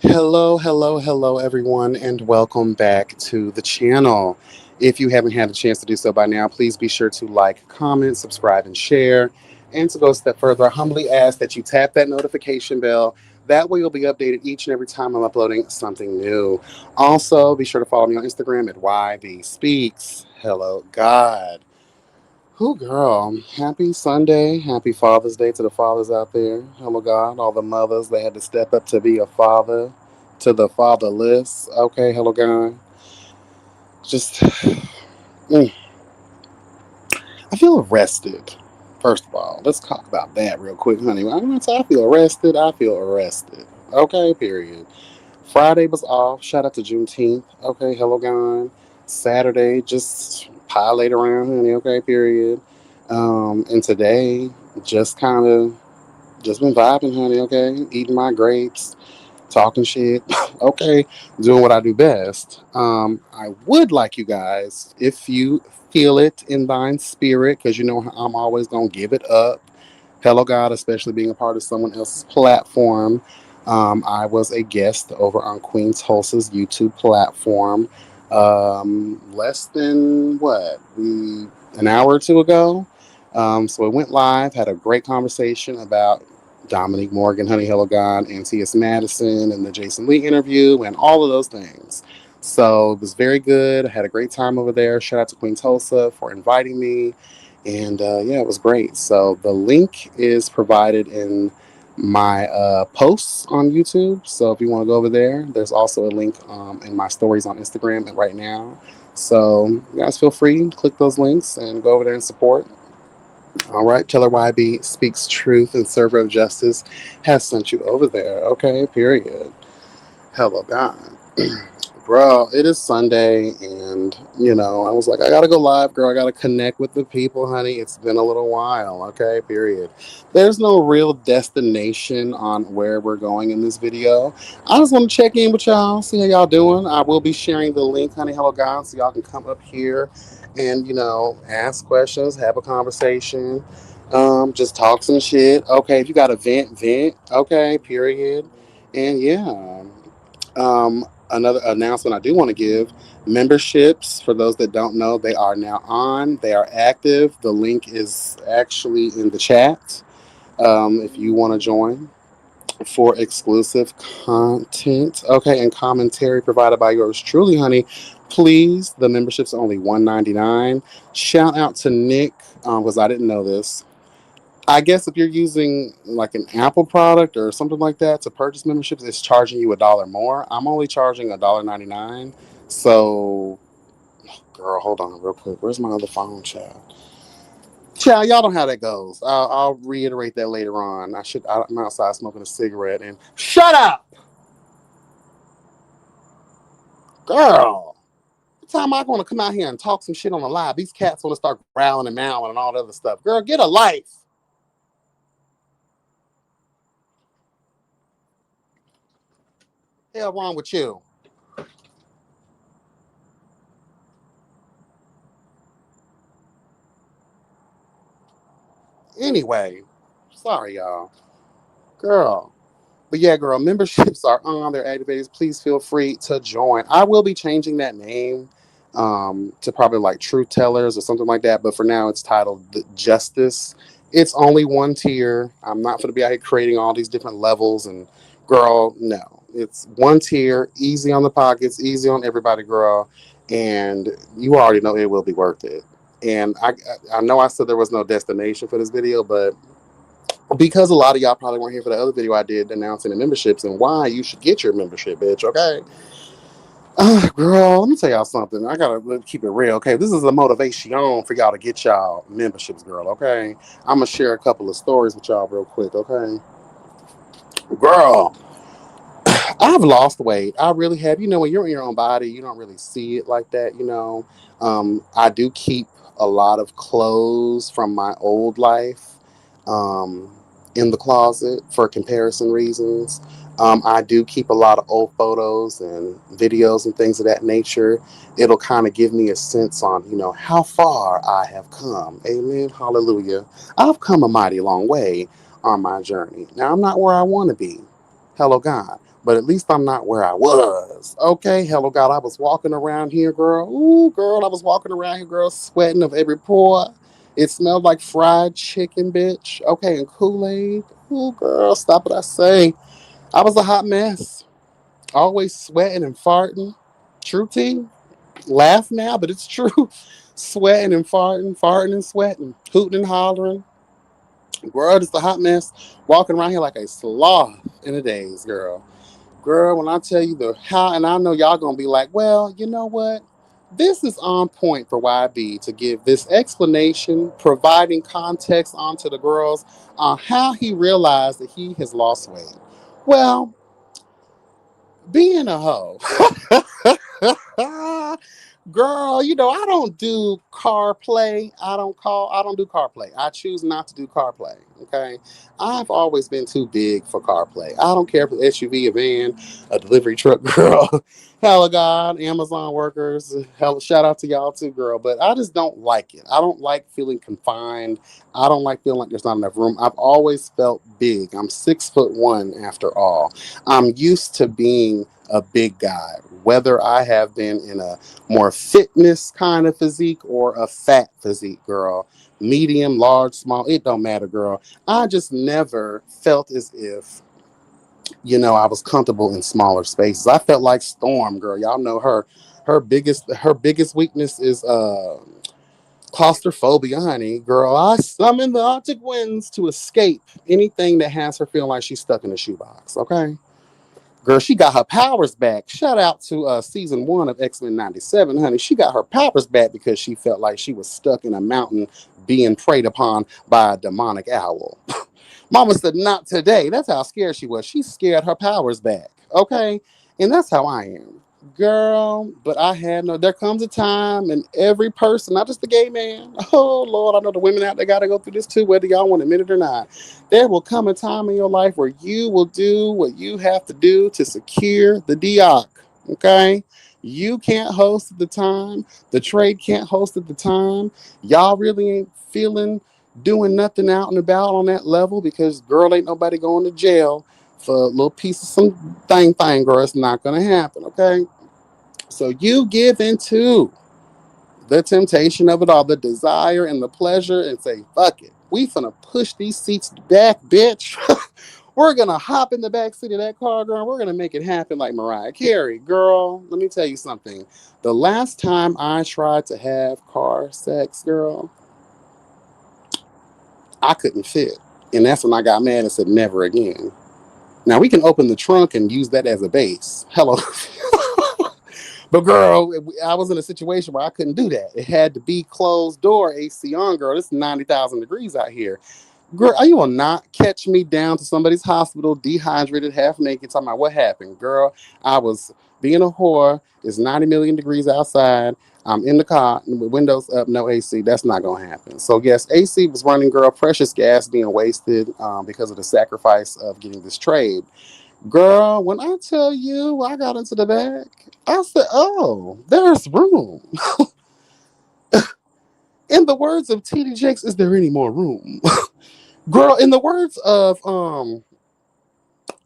Hello, everyone, and welcome back to the channel. If you haven't had a chance to do so by now, please be sure to like, comment, subscribe, and share. And to go a step further, I humbly ask that you tap that notification bell. That way, you'll be updated each and every time I'm uploading something new. Also, be sure to follow me on Instagram at YB Hello, God. Who girl? Happy Sunday. Happy Father's Day to the fathers out there. Hello, God. All the mothers that had to step up to be a father, to the fatherless. Okay, hello, God. Just, I feel arrested. First of all, let's talk about that real quick, honey. I'm gonna say I feel arrested. I feel arrested. Okay, period. Friday was off. Shout out to Juneteenth. Okay, hello, God. Saturday, just pilate around, honey. Okay, period. And today, just kind of just been vibing, honey. Okay, eating my grapes, talking shit. Okay, doing what I do best. I would like you guys, if you feel it in thine spirit, because you know I'm always gonna give it up. Hello, God, especially being a part of someone else's platform. I was a guest over on Queen Tulsa's YouTube platform less than an hour or two ago. So it went live, had a great conversation about Dominique Morgan, Honey Hello God, and T.S. Madison, and the Jason Lee interview, and all of those things. So it was very good. I had a great time over there. Shout out to Queen Tulsa for inviting me. And yeah, it was great. So the link is provided in my posts on YouTube. So if you want to go over there, there's also a link in my stories on Instagram and right now. So you guys feel free to click those links and go over there and support. All right, Teller YB speaks truth and server of justice has sent you over there. Okay, period. Hello, God. Bro, it is Sunday, and I was like, I gotta go live, girl. I gotta connect with the people, honey. It's been a little while, okay? Period. There's no real destination on where we're going in this video. I just want to check in with y'all, see how y'all doing. I will be sharing the link, honey. Hello, God, so y'all can come up here and ask questions, have a conversation, just talk some shit. Okay, if you got a vent, okay, period. And yeah. Another announcement I do want to give, memberships, for those that don't know, they are now on. They are active. The link is actually in the chat if you want to join for exclusive content. Okay, and commentary provided by yours truly, honey. Please, the membership's only $199. Shout out to Nick, because I didn't know this. I guess if you're using like an Apple product or something like that to purchase memberships, it's charging you $1 more. I'm only charging $1.99. So, girl, hold on real quick. Where's my other phone, child? Child, y'all know how that goes. I'll reiterate that later on. I'm outside smoking a cigarette and shut up, girl. What time am I going to come out here and talk some shit on the live? These cats want to start growling and meowing and all that other stuff. Girl, get a life. Hell wrong with you? Anyway, sorry, y'all. Girl. But yeah, girl, memberships are on. They're activated. Please feel free to join. I will be changing that name to probably like Truth Tellers or something like that. But for now, it's titled the Justice. It's only one tier. I'm not going to be out here creating all these different levels. And girl, no. It's one tier, easy on the pockets, easy on everybody, girl. And you already know it will be worth it. And I know I said there was no destination for this video, but because a lot of y'all probably weren't here for the other video I did announcing the memberships and why you should get your membership, bitch. Okay, girl, let me tell y'all something. I gotta keep it real. Okay, this is a motivation for y'all to get y'all memberships, girl. Okay, I'm gonna share a couple of stories with y'all real quick. Okay, girl, I've lost weight. I really have. When you're in your own body, you don't really see it like that. I do keep a lot of clothes from my old life in the closet for comparison reasons. I do keep a lot of old photos and videos and things of that nature. It'll kind of give me a sense on, how far I have come. Amen. Hallelujah. I've come a mighty long way on my journey. Now, I'm not where I want to be. Hello, God. but at least I'm not where I was. Okay, hello God, I was walking around here, girl. Ooh, girl, I was walking around here, girl, sweating of every pore. It smelled like fried chicken, bitch. Okay, and Kool-Aid. Ooh, girl, stop what I say. I was a hot mess. Always sweating and farting. True tea. Laugh now, but it's true. Sweating and farting, farting and sweating, hooting and hollering. Girl, it's a hot mess. Walking around here like a sloth in the days, girl. Girl, when I tell you the how, and I know y'all gonna be like, well, you know what? This is on point for YB to give this explanation, providing context onto the girls on how he realized that he has lost weight. Well, being a hoe. Girl, I don't do car play. I don't do car play. I choose not to do car play. Okay. I've always been too big for car play. I don't care if it's SUV, a van, a delivery truck, girl. Hella God, Amazon workers. Hell, shout out to y'all too, girl. But I just don't like it. I don't like feeling confined. I don't like feeling like there's not enough room. I've always felt big. I'm 6'1" after all. I'm used to being a big guy, whether I have been in a more fitness kind of physique or a fat physique, girl. Medium, large, small, it don't matter, girl. I just never felt as if, I was comfortable in smaller spaces. I felt like Storm, girl. Y'all know her. Her biggest weakness is claustrophobia, honey. Girl, I summon the Arctic winds to escape anything that has her feeling like she's stuck in a shoebox, okay? Girl, she got her powers back. Shout out to season 1 of X-Men 97, honey. She got her powers back because she felt like she was stuck in a mountain being preyed upon by a demonic owl. Mama said, not today. That's how scared she was. She scared her powers back. Okay? And that's how I am. Girl, but I had no. There comes a time, and every person, not just the gay man. Oh Lord, I know the women out there got to go through this too, whether y'all want to admit it or not. There will come a time in your life where you will do what you have to do to secure the DOC. Okay, you can't host at the time. The trade can't host at the time. Y'all really ain't feeling doing nothing out and about on that level because girl, ain't nobody going to jail for a little piece of some thing, girl. It's not gonna happen. Okay. So you give into the temptation of it all, the desire and the pleasure, and say, fuck it. We finna push these seats back, bitch. We're gonna hop in the back seat of that car, girl. We're gonna make it happen like Mariah Carey. Girl, let me tell you something. The last time I tried to have car sex, girl, I couldn't fit. And that's when I got mad and said, never again. Now we can open the trunk and use that as a base. Hello. But girl, I was in a situation where I couldn't do that. It had to be closed door, AC on, girl. It's 90,000 degrees out here. Girl, you will not catch me down to somebody's hospital, dehydrated, half naked, talking about what happened. Girl, I was being a whore. It's 90 million degrees outside. I'm in the car with windows up, no AC. That's not going to happen. So, yes, AC was running, girl. Precious gas being wasted because of the sacrifice of getting this trade. Girl, when I tell you I got into the back, I said, oh, there's room. In the words of TD Jakes, is there any more room? Girl, in the words of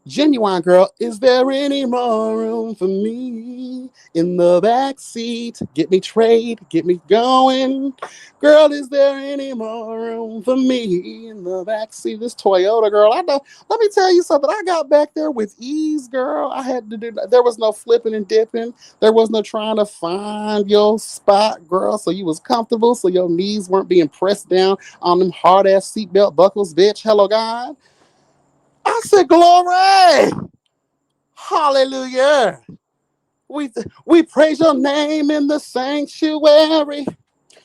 Genuine Girl, is there any more room for me in the back seat? Get me trade, get me going. Girl, is there any more room for me in the back seat? This Toyota, girl, I know. Let me tell you something. I got back there with ease, girl. I had to do. There was no flipping and dipping. There was no trying to find your spot, girl. So you was comfortable, so your knees weren't being pressed down on them hard ass seatbelt buckles, bitch. Hello, God. I said, glory. Hallelujah. We praise your name in the sanctuary.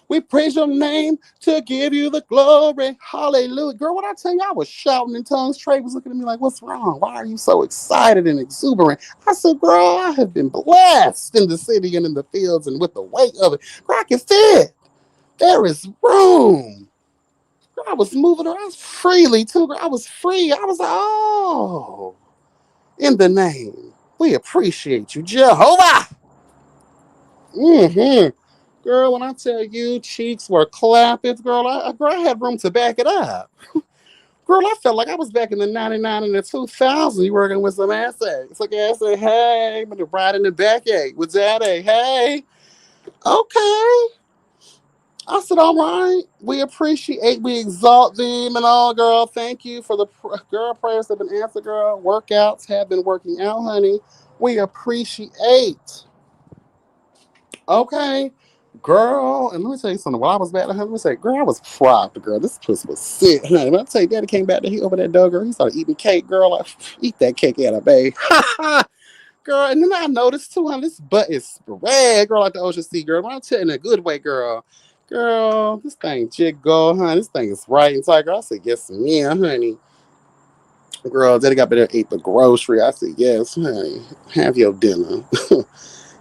We praise your name to give you the glory. Hallelujah. Girl, what I tell you, I was shouting in tongues. Trey was looking at me like, what's wrong? Why are you so excited and exuberant? I said, girl, I have been blessed in the city and in the fields and with the weight of it. Girl, I can fit. There is room. Girl, I was moving around freely too. Girl, I was free. I was like, oh. In the name. We appreciate you, Jehovah. Mm-hmm. Girl, when I tell you cheeks were clapping, girl, I had room to back it up. Girl, I felt like I was back in the 99 and the 2000. You working with some ass aches. Like I said, hey, I'm gonna ride in the back ache with daddy. Hey, okay. I said, all right. We appreciate, we exalt them and all, girl. Thank you for the girl prayers have been answered, girl. Workouts have been working out, honey. We appreciate. Okay. Girl, and let me tell you something. While I was back there, let me say, girl, I was proud. Girl, this pussy was sick, honey. When I tell you, daddy came back there, he over that dog, girl. He started eating cake, girl. Like, eat that cake out of babe. Girl, and then I noticed too, honey, this butt is spread, girl, like the ocean sea, girl. I'm telling you in a good way, girl. Girl, this thing jiggle, honey. This thing is right and tight, girl. I said, yes, yeah, honey. Girl, daddy got better ate the grocery. I said, yes, honey. Have your dinner.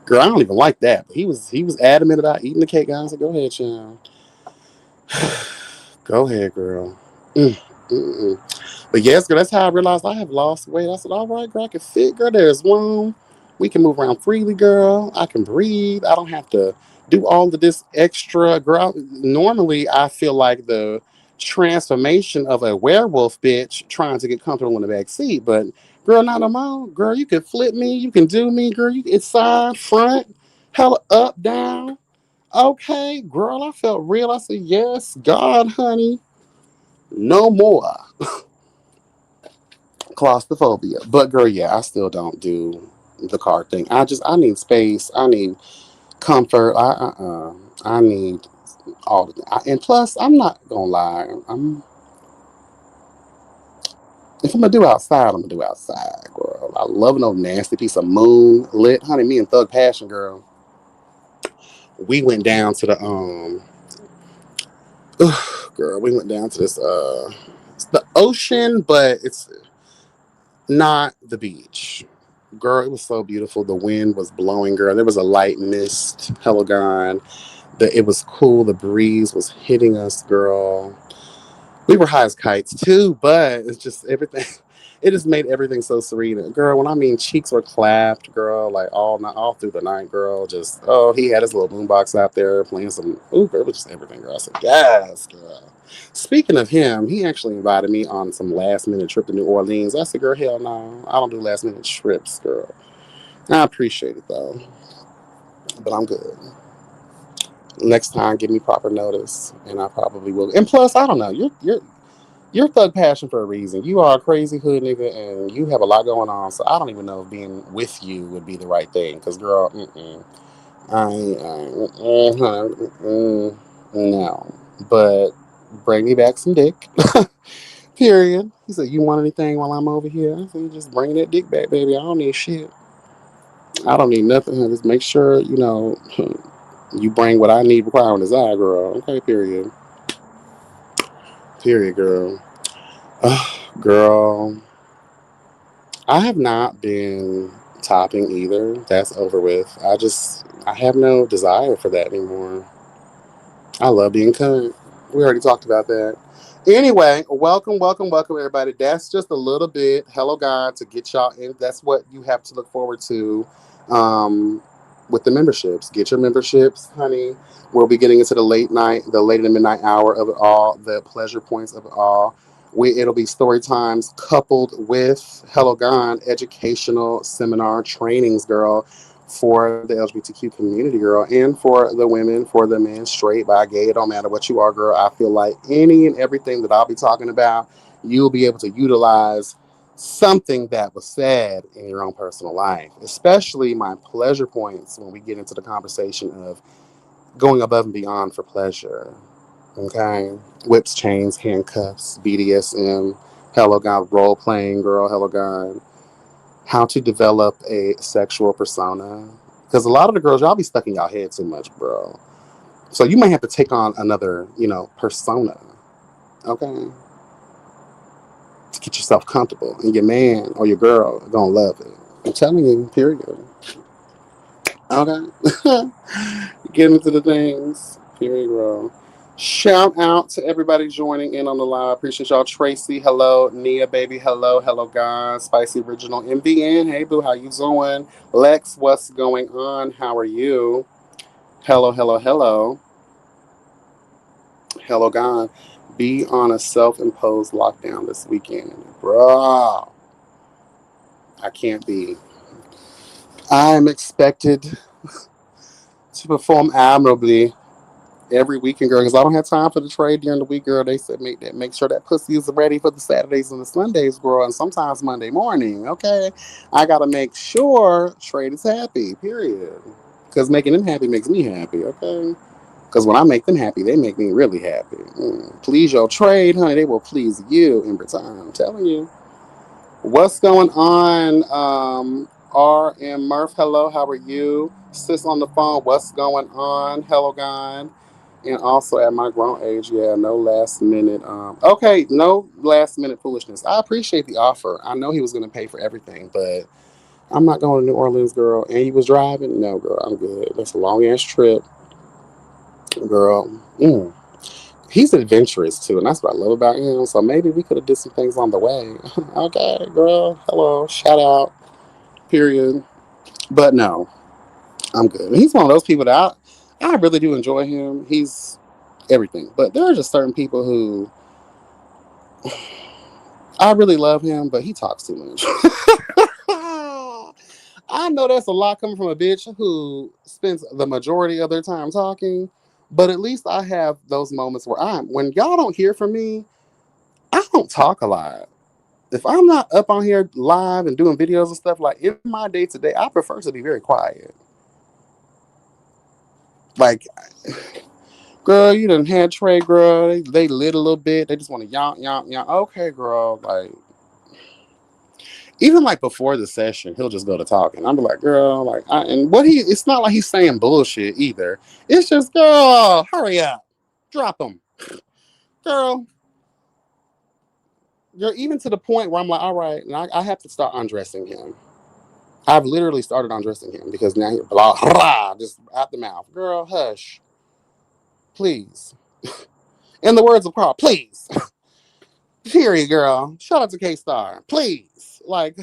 Girl, I don't even like that. But he was adamant about eating the cake. I said, go ahead, child. Go ahead, girl. Mm, mm, mm. But yes, girl, that's how I realized I have lost weight. I said, all right, girl, I can fit, girl. There's room. We can move around freely, girl. I can breathe. I don't have to do all of this extra, girl. Normally, I feel like the transformation of a werewolf bitch trying to get comfortable in the back seat. But girl, not no more. Girl, you can flip me. You can do me, girl. It's side, front, hella up, down. Okay, girl, I felt real. I said, yes, God, honey, no more claustrophobia. But girl, yeah, I still don't do the car thing. I need space. I need comfort. I need all the and plus, I'm not gonna lie. If I'm gonna do outside, I'm gonna do outside, girl. I love no nasty piece of moon lit, honey. Me and Thug Passion, girl. We went down to the girl. We went down to this it's the ocean, but it's not the beach. Girl, it was so beautiful. The wind was blowing, girl. There was a light mist, hella gone. It was cool. The breeze was hitting us, girl. We were high as kites too, but it's just everything. It just made everything so serene, girl. When I mean cheeks were clapped, girl, like all night, all through the night, girl. Just he had his little boombox out there playing some. Ooh, girl, it was just everything, girl. I said, yes, girl. Speaking of him, he actually invited me on some last minute trip to New Orleans. I said, girl, hell no, I don't do last minute trips, girl. I appreciate it though, but I'm good. Next time, give me proper notice, and I probably will. And plus, I don't know, you're Thug Passion for a reason. You are a crazy hood nigga, and you have a lot going on. So I don't even know if being with you would be the right thing. Cause girl, no. But bring me back some dick. Period. He said, "You want anything while I'm over here?" I said, "Just bring that dick back, baby. I don't need shit. I don't need nothing. Just make sure you bring what I need, require, and desire, girl. Okay, period. Period, girl. Girl." I have not been topping either. That's over with. I have no desire for that anymore. I love being cunt. We already talked about that. Anyway, welcome, welcome, welcome, everybody. That's just a little bit. Hello, God, to get y'all in. That's what you have to look forward to um, with the memberships. Get your memberships, honey. We'll be getting into the late and midnight hour of it all, the pleasure points of it all. It'll be story times coupled with Hello God educational seminar trainings, girl, for the LGBTQ community, girl, and for the women, for the men, straight, bi, gay, it don't matter what you are, girl. I feel like any and everything that I'll be talking about, you'll be able to utilize something that was said in your own personal life, especially my pleasure points when we get into the conversation of going above and beyond for pleasure. Okay? Whips, chains, handcuffs, BDSM, hello God, role playing, girl, hello God, how to develop a sexual persona. Because a lot of the girls, y'all be stuck in y'all head too much, bro. So you might have to take on another, persona, okay, to get yourself comfortable. And your man or your girl gonna love it. I'm telling you, period. Okay. Get into the things. Period, girl. Shout out to everybody joining in on the live. Appreciate y'all. Tracy, hello. Nia, baby, hello. Hello, guys. Spicy Original MBN. Hey, boo, how you doing? Lex, what's going on? How are you? Hello, hello, hello. Hello, God. be on a self-imposed lockdown this weekend. Bruh, I can't be. I'm expected to perform admirably every weekend, girl, because I don't have time for the trade during the week, girl. They said make sure that pussy is ready for the Saturdays and the Sundays, girl, and sometimes Monday morning. Okay, I gotta make sure trade is happy. Period. Because making them happy makes me happy. Okay. Because when I make them happy, they make me really happy. Please your trade, honey. They will please you in return. I'm telling you. What's going on? RM Murph, hello, how are you? Sis on the phone, what's going on? Hello, God. And also at my grown age, yeah, no last minute. Okay, no last minute foolishness. I appreciate the offer. I know he was going to pay for everything, but I'm not going to New Orleans, girl. And he was driving? No, girl, I'm good. That's a long ass trip, girl. He's adventurous too, and that's what I love about him. So maybe we could have did some things on the way. Okay, girl. Hello. Shout out. Period. But no, I'm good. And he's one of those people that I really do enjoy him. He's everything. But there are just certain people who I really love him, but he talks too much. I know that's a lot coming from a bitch who spends the majority of their time talking. But at least I have those moments where when y'all don't hear from me, I don't talk a lot. If I'm not up on here live and doing videos and stuff, like in my day to day, I prefer to be very quiet. Like, girl, you done had Trey, girl. They lit a little bit. They just want to yonk, yonk, yonk. Okay, girl. Like, even like before the session, he'll just go to talking. I'm like, girl, like, and it's not like he's saying bullshit either. It's just, girl, hurry up. Drop him. Girl, you're even to the point where I'm like, all right, and I have to start undressing him. I've literally started undressing him because now he's blah, blah, just out the mouth. Girl, hush. Please. In the words of Carl, please. Period, girl. Shout out to K Star. Please. Like,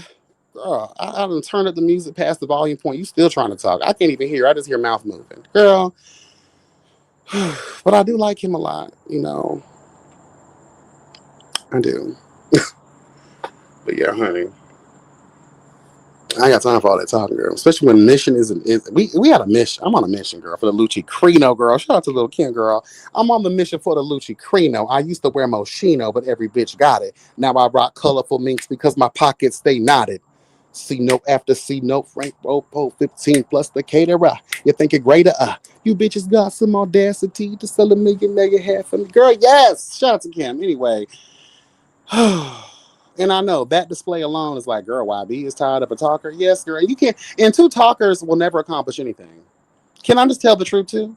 girl, I done turned up the music past the volume point. You still trying to talk. I can't even hear. I just hear mouth moving. Girl. But I do like him a lot, you know. I do. But yeah, honey. I ain't got time for all that talking, girl. Especially when mission we had a mission. I'm on a mission, girl, for the Lucci Crino, girl. Shout out to Little Kim, girl. I'm on the mission for the Lucci Crino. I used to wear Moschino, but every bitch got it. Now I rock colorful minks because my pockets stay knotted. C note after C note, Frank Ropo, 15 plus the caterer. You think it greater? You bitches got some audacity to sell a million mega half for me, girl. Yes. Shout out to Kim. Anyway. And I know that display alone is like, girl, YB is tired of a talker. Yes, girl. You can't, and two talkers will never accomplish anything. Can I just tell the truth too?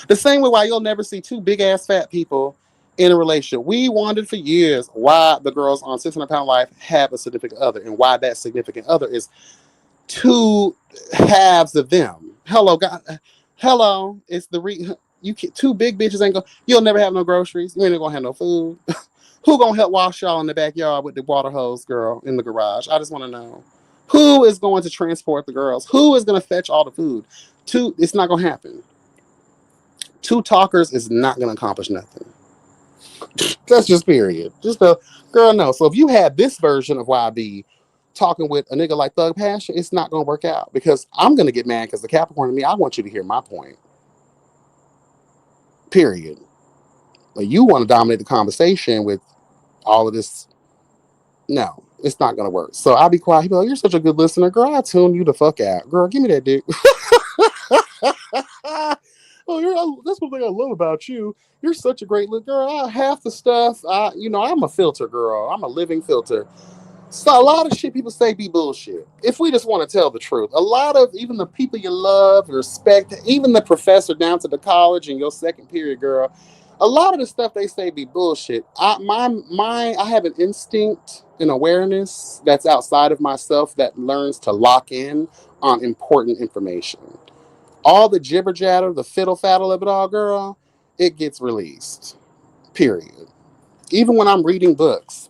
The same way why you'll never see two big ass fat people in a relationship. We wondered for years why the girls on 600 Pound Life have a significant other and why that significant other is two halves of them. Hello, God. Hello. It's two big bitches ain't going, you'll never have no groceries. You ain't gonna have no food. Who gonna help wash y'all in the backyard with the water hose, girl, in the garage? I just want to know. Who is going to transport the girls? Who is gonna fetch all the food? It's not gonna happen. Two talkers is not gonna accomplish nothing. That's just period. Just a girl, no. So if you had this version of YB talking with a nigga like Thug Passion, it's not gonna work out because I'm gonna get mad because the Capricorn in me, I want you to hear my point. Period. Like you want to dominate the conversation with all of this. No, it's not gonna work. So I'll be quiet. He'll be like, "You're such a good listener, girl. I tune you the fuck out, girl. Give me that dick." That's one thing I love about you. You're such a great girl. Half the stuff, I'm a filter, girl. I'm a living filter. So a lot of shit people say be bullshit. If we just want to tell the truth, a lot of even the people you love, respect, even the professor down to the college in your second period, girl. A lot of the stuff they say be bullshit. I have an instinct and awareness that's outside of myself that learns to lock in on important information. All the jibber jatter, the fiddle faddle of it all, girl, it gets released. Period. Even when I'm reading books,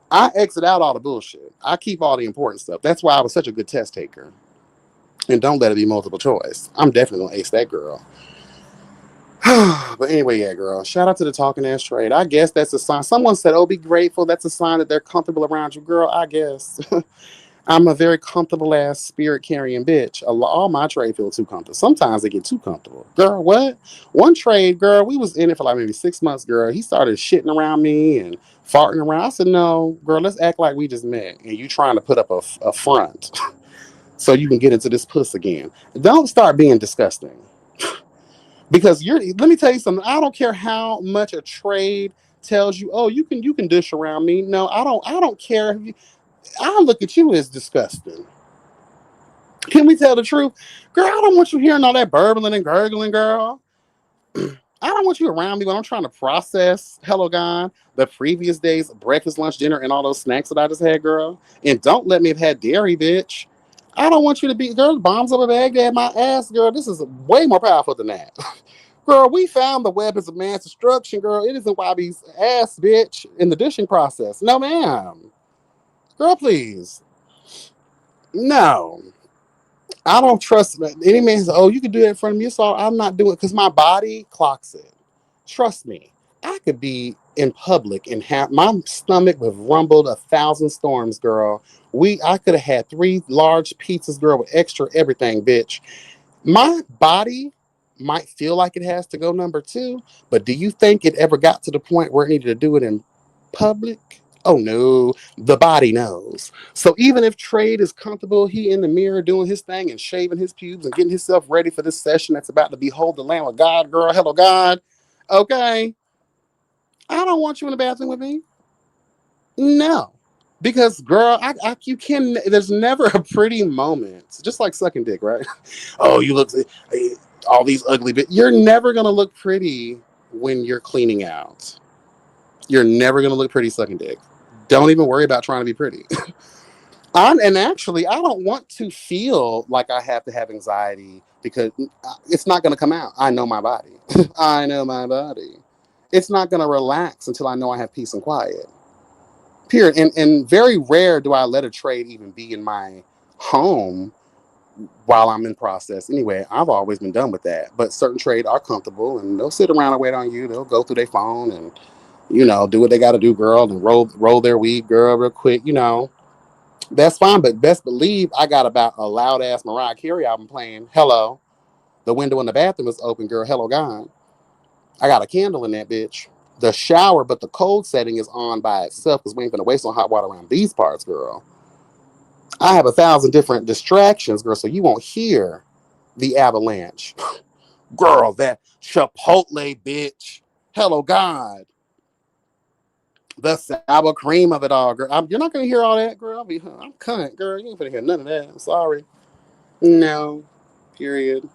I exit out all the bullshit. I keep all the important stuff. That's why I was such a good test taker. And don't let it be multiple choice. I'm definitely gonna ace that girl. But anyway, yeah, girl. Shout out to the talking ass trade. I guess that's a sign. Someone said, "Oh, be grateful." That's a sign that they're comfortable around you, girl. I guess. I'm a very comfortable ass spirit carrying bitch. All my trade feel too comfortable. Sometimes they get too comfortable. Girl, what? One trade, girl, we was in it for like maybe 6 months, girl. He started shitting around me and farting around. I said, no, girl, let's act like we just met. And you trying to put up a front so you can get into this puss again. Don't start being disgusting. Because let me tell you something. I don't care how much a trade tells you, oh, you can dish around me. No, I don't care. I look at you as disgusting. Can we tell the truth? Girl, I don't want you hearing all that burbling and gurgling, girl. I don't want you around me when I'm trying to process, hello, God, the previous day's breakfast, lunch, dinner, and all those snacks that I just had, girl. And don't let me have had dairy, bitch. I don't want you to be, girl, bombs over Baghdad, my ass, girl. This is way more powerful than that. Girl, we found the weapons of mass destruction, girl. It isn't Bobby's ass, bitch, in the dishing process. No, ma'am. Girl, please. No. I don't trust any man says, oh, you can do that in front of me. So I'm not doing it because my body clocks it. Trust me. I could be in public and have my stomach would have rumbled 1,000 storms, girl. I could have had 3 large pizzas, girl, with extra everything, bitch. My body might feel like it has to go number 2, but do you think it ever got to the point where it needed to do it in public? Oh no, the body knows. So even if Trade is comfortable, he in the mirror doing his thing and shaving his pubes and getting himself ready for this session that's about to behold the Lamb of God, girl. Hello, God. Okay, I don't want you in the bathroom with me. No, because girl, you can. There's never a pretty moment. Just like sucking dick, right? Oh, you look all these ugly bits. You're never gonna look pretty when you're cleaning out. You're never gonna look pretty sucking dick. Don't even worry about trying to be pretty. And actually, I don't want to feel like I have to have anxiety because it's not gonna come out. I know my body. I know my body. It's not gonna relax until I know I have peace and quiet. Period. And very rare do I let a trade even be in my home while I'm in process. Anyway, I've always been done with that. But certain trade are comfortable and they'll sit around and wait on you. They'll go through their phone and do what they got to do, girl, and roll their weed, girl, real quick. That's fine. But best believe I got about a loud ass Mariah Carey album playing. Hello, the window in the bathroom is open, girl. Hello, God. I got a candle in that bitch. The shower, but the cold setting is on by itself because we ain't gonna waste on hot water around these parts, girl. I have 1,000 different distractions, girl, so you won't hear the avalanche. Girl, that Chipotle bitch. Hello, God. The sour cream of it all, girl. You're not gonna hear all that, girl. I'm cunt, girl. You ain't gonna hear none of that. I'm sorry. No. Period.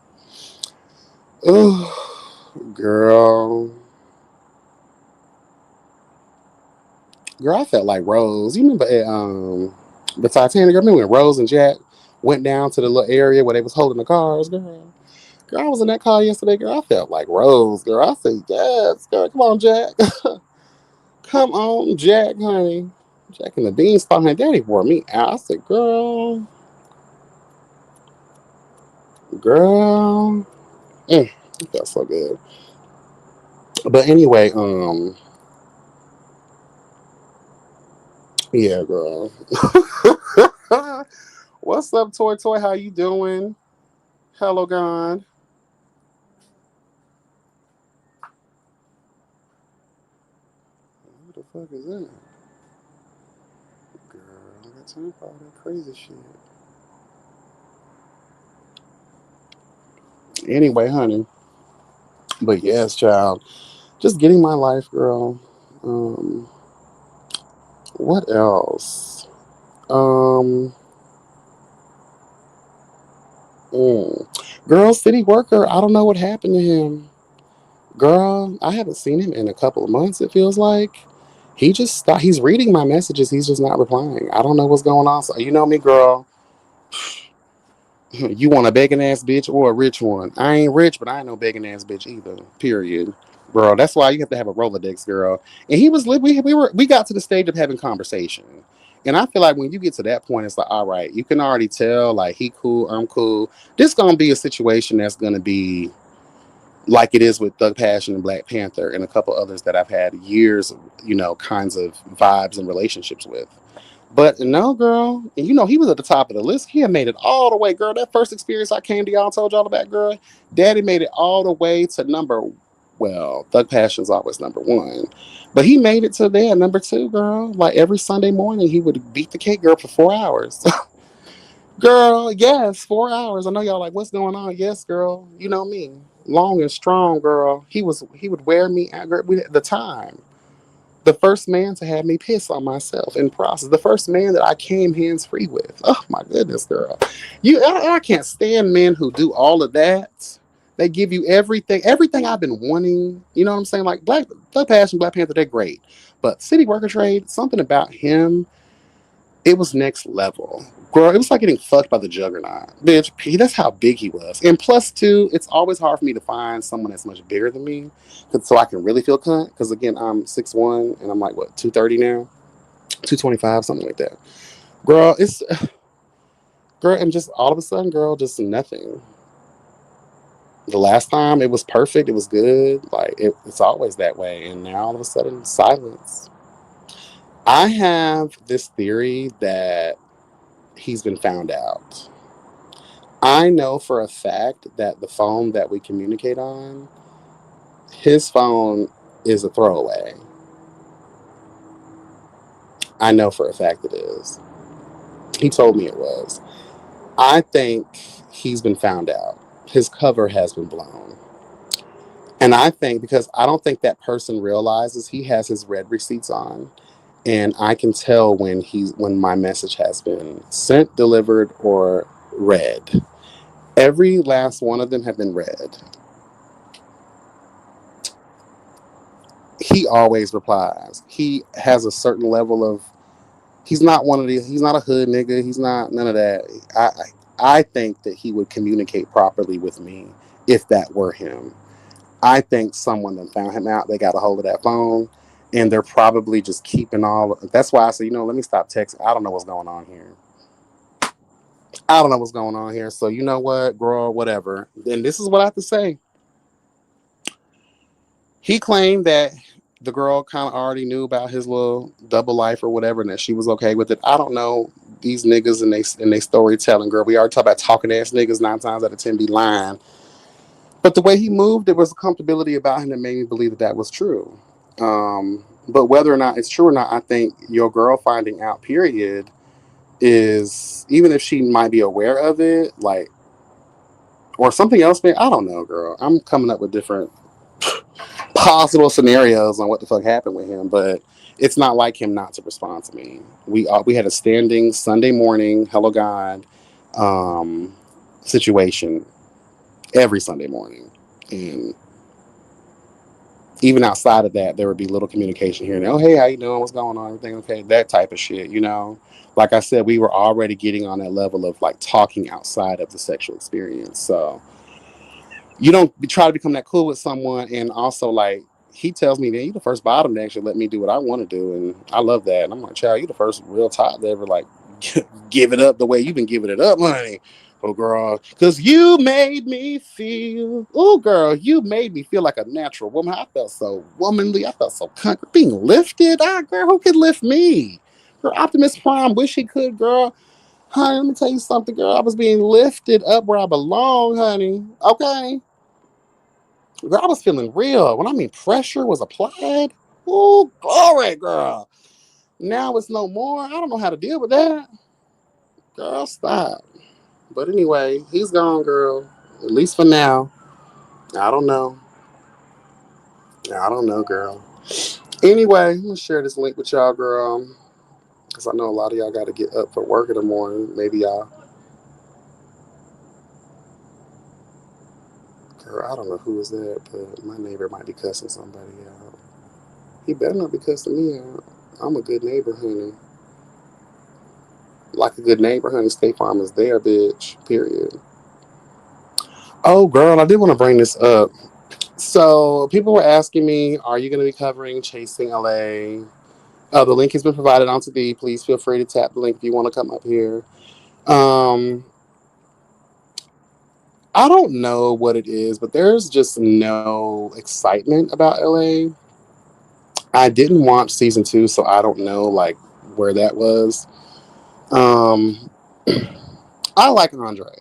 Oh, girl. Girl, I felt like Rose. You remember the Titanic? I remember when Rose and Jack went down to the little area where they was holding the cars, girl. Girl, I was in that car yesterday, girl. I felt like Rose, girl. I said, yes, girl. Come on, Jack. Come on, Jack, honey. Jack and the Beanstalk, honey. Daddy wore me out. I said, girl. It felt so good. But anyway, yeah, girl. What's up, Toy Toy? How you doing? Hello, God. What the fuck is that? Girl, I got time for all that crazy shit. Anyway, honey. But yes, child. Just getting my life, girl. Um, what else? Um, mm. Girl, city worker. I don't know what happened to him. Girl, I haven't seen him in a couple of months, it feels like. He just stopped. He's reading my messages. He's just not replying. I don't know what's going on. So, you know me, girl. You want a begging ass bitch or a rich one? I ain't rich, but I ain't no begging ass bitch either. Period. Girl, that's why you have to have a Rolodex, girl. And we got to the stage of having conversation. And I feel like when you get to that point, it's like, all right, you can already tell, like, he cool, I'm cool. This gonna be a situation that's gonna be like it is with Thug Passion and Black Panther and a couple others that I've had years, kinds of vibes and relationships with. But no, girl, and he was at the top of the list. He had made it all the way, girl. That first experience I came to y'all and told y'all about, girl, Daddy made it all the way to Thug Passion's always number one. But he made it to there, number two, girl. Like every Sunday morning, he would beat the cake girl for 4 hours. Girl, yes, 4 hours. I know y'all like, what's going on? Yes, girl. You know me. Long and strong, girl. He would wear me at the time. The first man to have me piss on myself in process. The first man that I came hands free with. Oh my goodness, girl. I can't stand men who do all of that. They give you everything I've been wanting. You know what I'm saying? Like Black Passion, Black Panther, they're great. But City Worker Trade, something about him, it was next level. Girl, it was like getting fucked by the juggernaut. Bitch, that's how big he was. And plus, two, it's always hard for me to find someone that's much bigger than me so I can really feel cunt. Because again, I'm 6'1" and I'm like, what, 230 now? 225, something like that. Girl, and just all of a sudden, girl, just nothing. The last time it was perfect, it was good. Like, it's always that way. And now all of a sudden, silence. I have this theory that he's been found out. I know for a fact that the phone that we communicate on, his phone is a throwaway. I know for a fact it is. He told me it was. I think he's been found out. His cover has been blown. And I think because I don't think that person realizes he has his read receipts on. And I can tell when my message has been sent, delivered, or read. Every last one of them have been read. He always replies. He has a certain level of. He's not one of these. He's not a hood nigga. He's not none of that. I think that he would communicate properly with me if that were him. I think someone that found him out. They got a hold of that phone, and they're probably just keeping all. That's why I say, let me stop texting. I don't know what's going on here. I don't know what's going on here. So you know what, girl, whatever. And this is what I have to say. He claimed that the girl kind of already knew about his little double life or whatever, and that she was okay with it. I don't know these niggas and they storytelling, girl. We already talk about talking ass niggas 9 times out of 10 be lying. But the way he moved, there was a comfortability about him that made me believe that was true. But whether or not it's true or not, I think your girl finding out, period, is even if she might be aware of it, like, or something else, man. I don't know, girl. I'm coming up with different possible scenarios on what the fuck happened with him, but it's not like him not to respond to me. We had a standing Sunday morning hello God um, situation every Sunday morning, and even outside of that, there would be little communication here and there. Oh, hey, how you doing? What's going on? Everything okay? That type of shit, Like I said, we were already getting on that level of like talking outside of the sexual experience, so you don't try to become that cool with someone. And also, like, he tells me, man, you the first bottom to actually let me do what I want to do, and I love that. And I'm like, child, you the first real top to ever like give it up the way you've been giving it up, honey. Oh, girl, because you made me feel. Oh, girl, you made me feel like a natural woman. I felt so womanly. I felt so being lifted. Girl, who could lift me? Girl, Optimus Prime wish he could, girl. Honey, let me tell you something, girl. I was being lifted up where I belong, honey. Okay. Girl, I was feeling real. When I mean pressure was applied, ooh, glory, girl. Now it's no more. I don't know how to deal with that. Girl, stop. But anyway, he's gone, girl. At least for now. I don't know. I don't know, girl. Anyway, I'm gonna share this link with y'all, girl. Because I know a lot of y'all got to get up for work in the morning. Maybe y'all. Girl, I don't know who is that, but my neighbor might be cussing somebody out. He better not be cussing me out. I'm a good neighbor, honey. Like a good neighbor, honey. State Farm is there, bitch. Period. Oh, girl, I did want to bring this up. So, people were asking me, are you going to be covering Chasing LA? The link has been provided onto the. Please feel free to tap the link if you want to come up here. Um, I don't know what it is, but there's just no excitement about LA. I didn't watch season two, so I don't know like where that was. Um, I like Andre,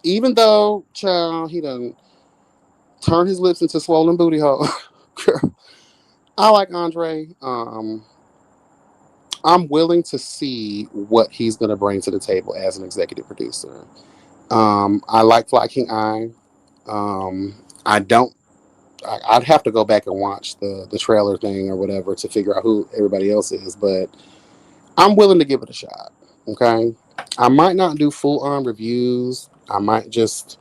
even though child he done turn his lips into swollen booty hole. I like Andre. I'm willing to see what he's going to bring to the table as an executive producer. I like Fly King Eye. I don't. I'd have to go back and watch the trailer thing or whatever to figure out who everybody else is, but I'm willing to give it a shot. Okay, I might not do full on reviews. I might just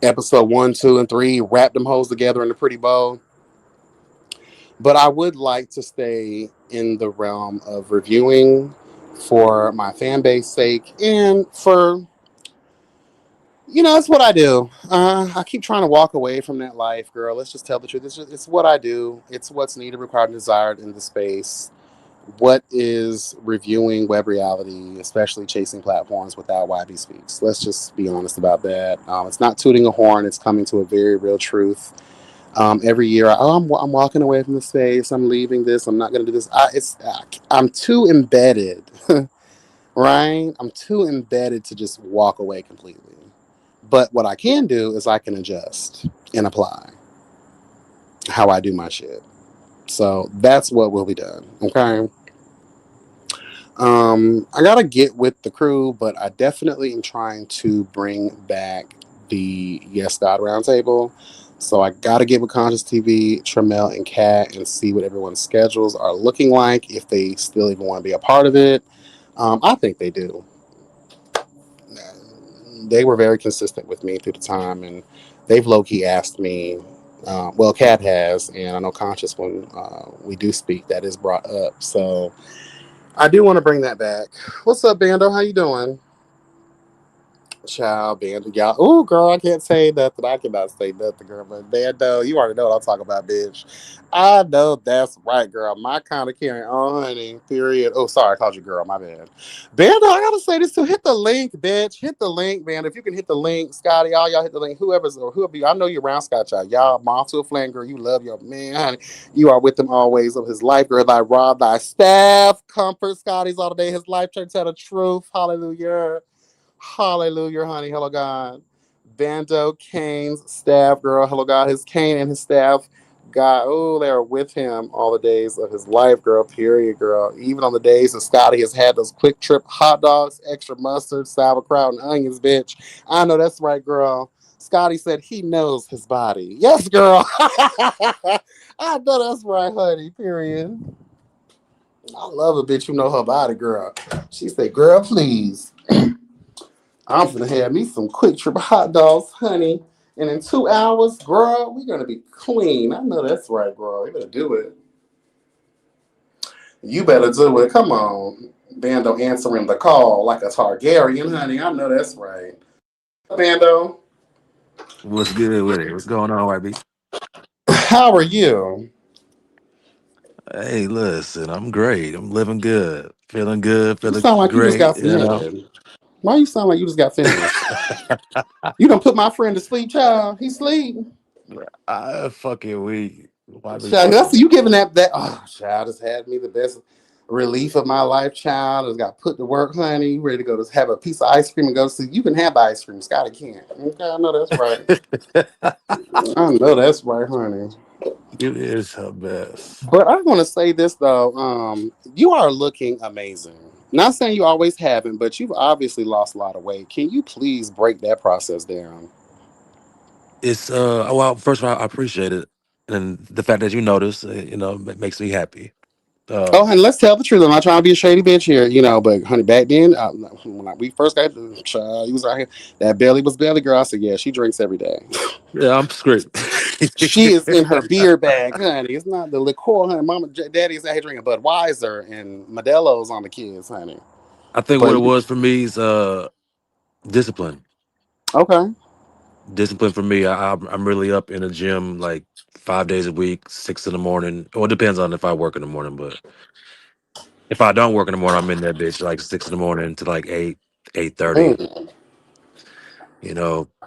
episode one, two, and three wrap them hoes together in a pretty bow. But I would like to stay in the realm of reviewing for my fan base sake and for that's what I do. I keep trying to walk away from that life, girl. Let's just tell the truth. It's what I do. It's what's needed, required, and desired in the space. What is reviewing web reality, especially chasing platforms without YB Speaks? Let's just be honest about that. It's not tooting a horn. It's coming to a very real truth. Every year, I'm walking away from the space. I'm leaving this. I'm not going to do this. I'm too embedded, right? I'm too embedded to just walk away completely. But what I can do is I can adjust and apply how I do my shit. So that's what will be done. Okay. I gotta get with the crew, but I definitely am trying to bring back the Yes God Roundtable. So I gotta get with Conscious TV, Tremel, and Kat and see what everyone's schedules are looking like. If they still even want to be a part of it, I think they do. They were very consistent with me through the time, and they've low key asked me. Well, Kat has, and I know Conscious when we do speak, that is brought up. So I do want to bring that back. What's up, Bando? How you doing? Child, Bando, y'all. Oh, girl, I can't say nothing. I cannot say nothing, girl. But Bando, you already know what I'm talking about, bitch. I know that's right, girl. My kind of carrying on, honey. Period. Oh, sorry, I called you girl. My bad. Bando, I gotta say this too. Hit the link, bitch. Hit the link, man. If you can hit the link, Scotty, all y'all hit the link. Whoever you, I know you're around Scott, y'all. Y'all, mom to a flame, girl. You love your man, honey. You are with him always of his life, girl. Thy rod, thy staff, comfort, Scotty's all the day. His life, church, tell the truth. Hallelujah. Hallelujah, honey. Hello, God. Bando Kane's staff, girl. Hello, God. His Kane and his staff, God, oh, they are with him all the days of his life, girl. Period, girl. Even on the days that Scotty has had those quick trip hot dogs, extra mustard, sauerkraut, and onions, bitch. I know that's right, girl. Scotty said he knows his body. Yes, girl. I know that's right, honey. Period. I love a bitch who know her body, girl. She said, girl, please. I'm gonna have me some quick trip hot dogs, honey. And in 2 hours, girl, we're gonna be clean. I know that's right, girl. You better do it. You better do it. Come on. Bando answering the call like a Targaryen, honey. I know that's right. Bando, What's good with it? What's going on, YB? how are you? Hey, listen, I'm great. I'm living good, You feeling sound like you just great. got You know, fed. Why you sound like you just got finished? You done put my friend to sleep, child. He sleep. I fucking weak. YB Child, that's fucking. you giving that. Oh, child has had me the best relief of my life. Child has got put to work, honey. Ready to go to have a piece of ice cream and go to sleep. You can have the ice cream. Scotty can't. Okay, I know that's right. I know that's right, honey. You is her best. But I want to say this though. You are looking amazing. Not saying you always haven't, but you've obviously lost a lot of weight. Can you please break that process down? It's well, first of all, I appreciate it, and the fact that you notice, makes me happy. Oh, Um, and let's tell the truth. I'm not trying to be a shady bitch here, but honey, back then, we first got you was out here, that belly was belly girl. I said, yeah, she drinks every day. yeah, I'm straight. She is in her beer bag, honey. It's not the liqueur, honey. Mama, daddy is out here drinking Budweiser and Modelo's on the kids, honey. I think what But it was for me is discipline. okay, Discipline for me. I'm really up in the gym like 5 days a week, 6 in the morning. Well, it depends on if I work in the morning, but if I don't work in the morning, I'm in that bitch like 6 in the morning to like 8:30. mm.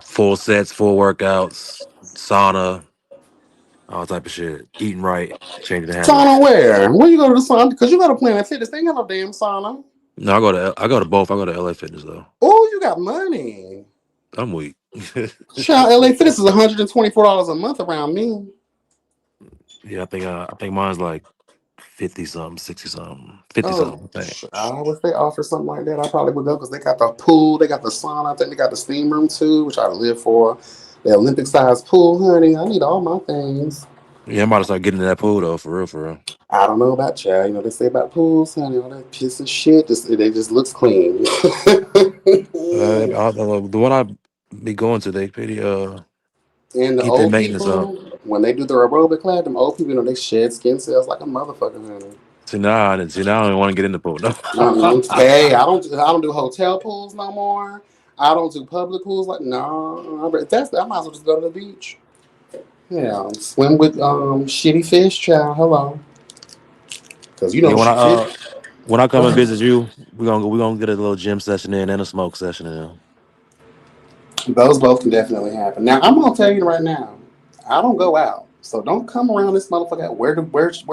Full sets, full workouts, sauna, all type of shit. Eating right, changing the Sauna habits. where? Where you go to the sauna? Because you go to Planet Fitness. They ain't got no damn sauna. No, I go to both. I go to LA Fitness though. Oh, you got money. I'm weak. Child, LA Fitness is $124 a month around me. Yeah, I think mine's like 50 something, 60 something, 50 Oh, something. I think. child, if they offer something like that, I probably would go because they got the pool, they got the sauna, I think they got the steam room too, which I live for. The Olympic sized pool, honey. I need all my things. Yeah, I'm about to start getting in that pool though, for real, for real. I don't know about child. They say about pools, honey, all that piss and shit. They just looks clean. The one I be going to, they pretty And the keep their old maintenance up. people, when they do the aerobic class, them old people, they shed skin cells like a motherfucker, honey. See now I don't want to get in the pool. No. Hey, I don't do hotel pools no more. I don't do public pools like no. I might as well just go to the beach. Yeah, swim with shitty fish, child. Hello, because Yeah, she fish. when I come Go and ahead. visit you, we're gonna get a little gym session in and a smoke session in. Those both can definitely happen. Now I'm gonna tell you right now, I don't go out, so don't come around this motherfucker. Where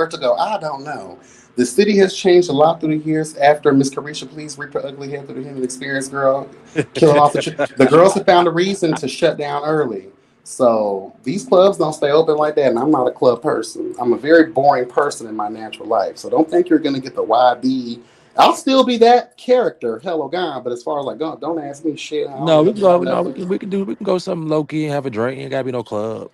to go? I don't know. The city has changed a lot through the years. After Miss Carisha, please reap her ugly head through the human experience, girl. Kill it off the tree. The girls have found a reason to shut down early. So these clubs don't stay open like that, and I'm not a club person. I'm a very boring person in my natural life. So don't think you're gonna get the YB. I'll still be that character, hello God. But as far as like, don't ask me shit. I don't No, we never can do go. No, nothing. we can go something low key and have a drink. Ain't gotta be no club.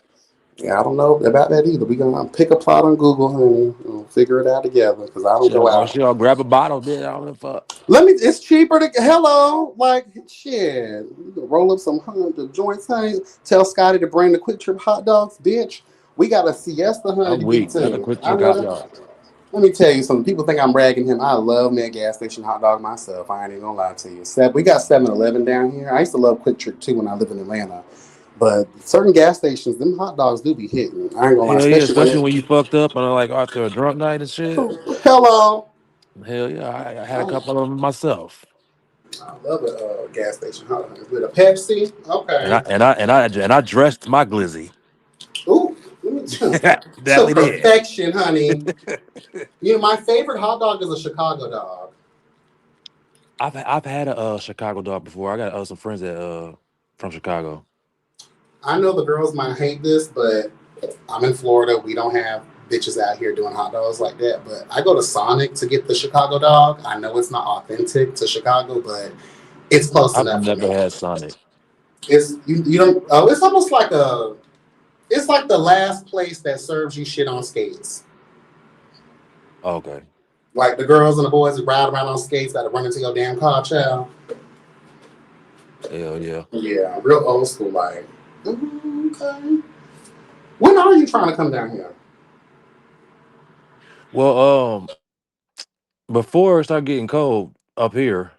Yeah, I don't know about that either. We gonna pick a plot on Google, honey. We'll figure it out together because I don't go out. Shit, I'll grab a bottle, bitch. I don't give a fuck. Let me. It's cheaper to hello. Like shit. You can roll up some the joints, honey. Tell Scotty to bring the quick trip hot dogs, bitch. We got a siesta, honey, I'm to get weak. Not a to. quick I trip know hot that. dog. Let me tell you something. People think I'm bragging him. I love me a gas station hot dog myself. I ain't even gonna lie to you. We got 7-Eleven down here. I used to love Quick Trip too when I lived in Atlanta. But certain gas stations, them hot dogs do be hitting. I ain't gonna lie, Hell yeah, especially when especially when you it. fucked up and like after a drunk night and shit. Hello. Hell yeah, I had a I, couple of them myself, I love a gas station hot dog with a Pepsi. and Okay. I dressed my glizzy. Ooh, let me to Definitely did. perfection, honey. My favorite hot dog is a Chicago dog. I've had a Chicago dog before. I got some friends that from Chicago. I know the girls might hate this, but I'm in Florida. We don't have bitches out here doing hot dogs like that. But I go to Sonic to get the Chicago dog. I know it's not authentic to Chicago, but it's close I've enough for never me. had Sonic. It's you don't. Oh, it's almost like a. It's like the last place that serves you shit on skates. Okay. Like the girls and the boys that ride around on skates that run into your damn car, child. Hell yeah. Yeah, real old school. Like, okay. When are you trying to come down here? Well, before it started getting cold up here,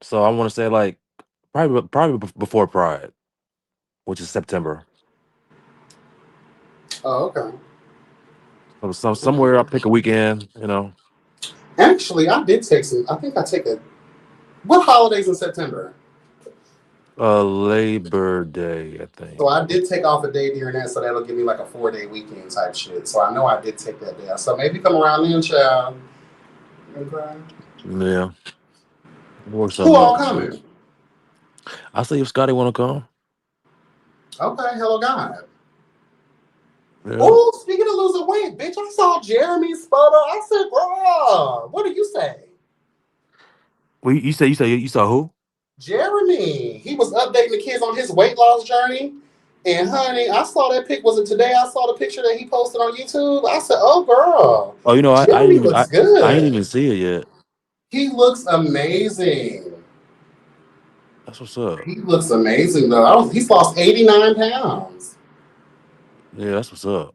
so I want to say like probably before Pride, which is September. Oh, okay. So somewhere I'll pick a weekend. Actually, I did take some. I think I take a. What holidays in September? Labor Day, I So think. I did take off a day during that, so that'll give me like a 4-day weekend type shit. So I know I did take that day. So maybe come around then, child. Okay. Yeah, work Who something all out. coming? I see if Scotty want to come. Okay, hello, God. Yeah. Oh, speaking of losing weight, bitch, I saw Jeremy's photo. I said, bro, what do you say? Well, you saw who? Jeremy, he was updating the kids on his weight loss journey. And honey, I saw that pic. Was it today? I saw the picture that he posted on YouTube. I said, "Oh, girl, Oh, Jeremy looks I didn't good. even see it yet. He looks amazing. That's what's up. He looks amazing though. He's lost 89 pounds. Yeah, that's what's up.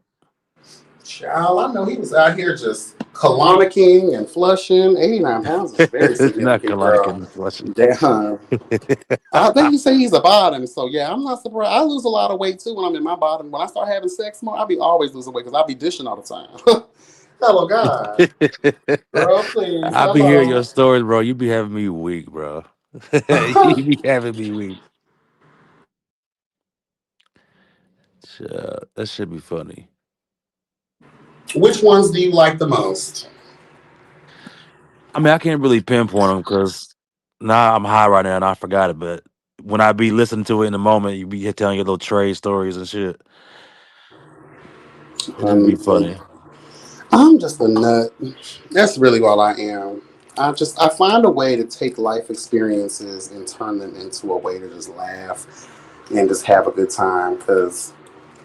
Child, I know he was out here just colonicking and flushing. 89 pounds is very It's not significant, colonic girl. and flushing. Damn. I think you say he's a bottom, so yeah, I'm not surprised. I lose a lot of weight too when I'm in my bottom. When I start having sex more, I'll be always losing weight because I'll be dishing all the time. Hello, God. Girl, please. I be hearing Hello. your stories, bro. You be having me weak, bro. You be having me weak. That should be funny. Which ones do you like the most? I mean, I can't really pinpoint them because now I'm high right now and I forgot it. But when I be listening to it in the moment, you be telling your little trade stories and shit. It just be Um, funny. I'm just a nut. That's really all I am. I find a way to take life experiences and turn them into a way to just laugh and just have a good time. Cause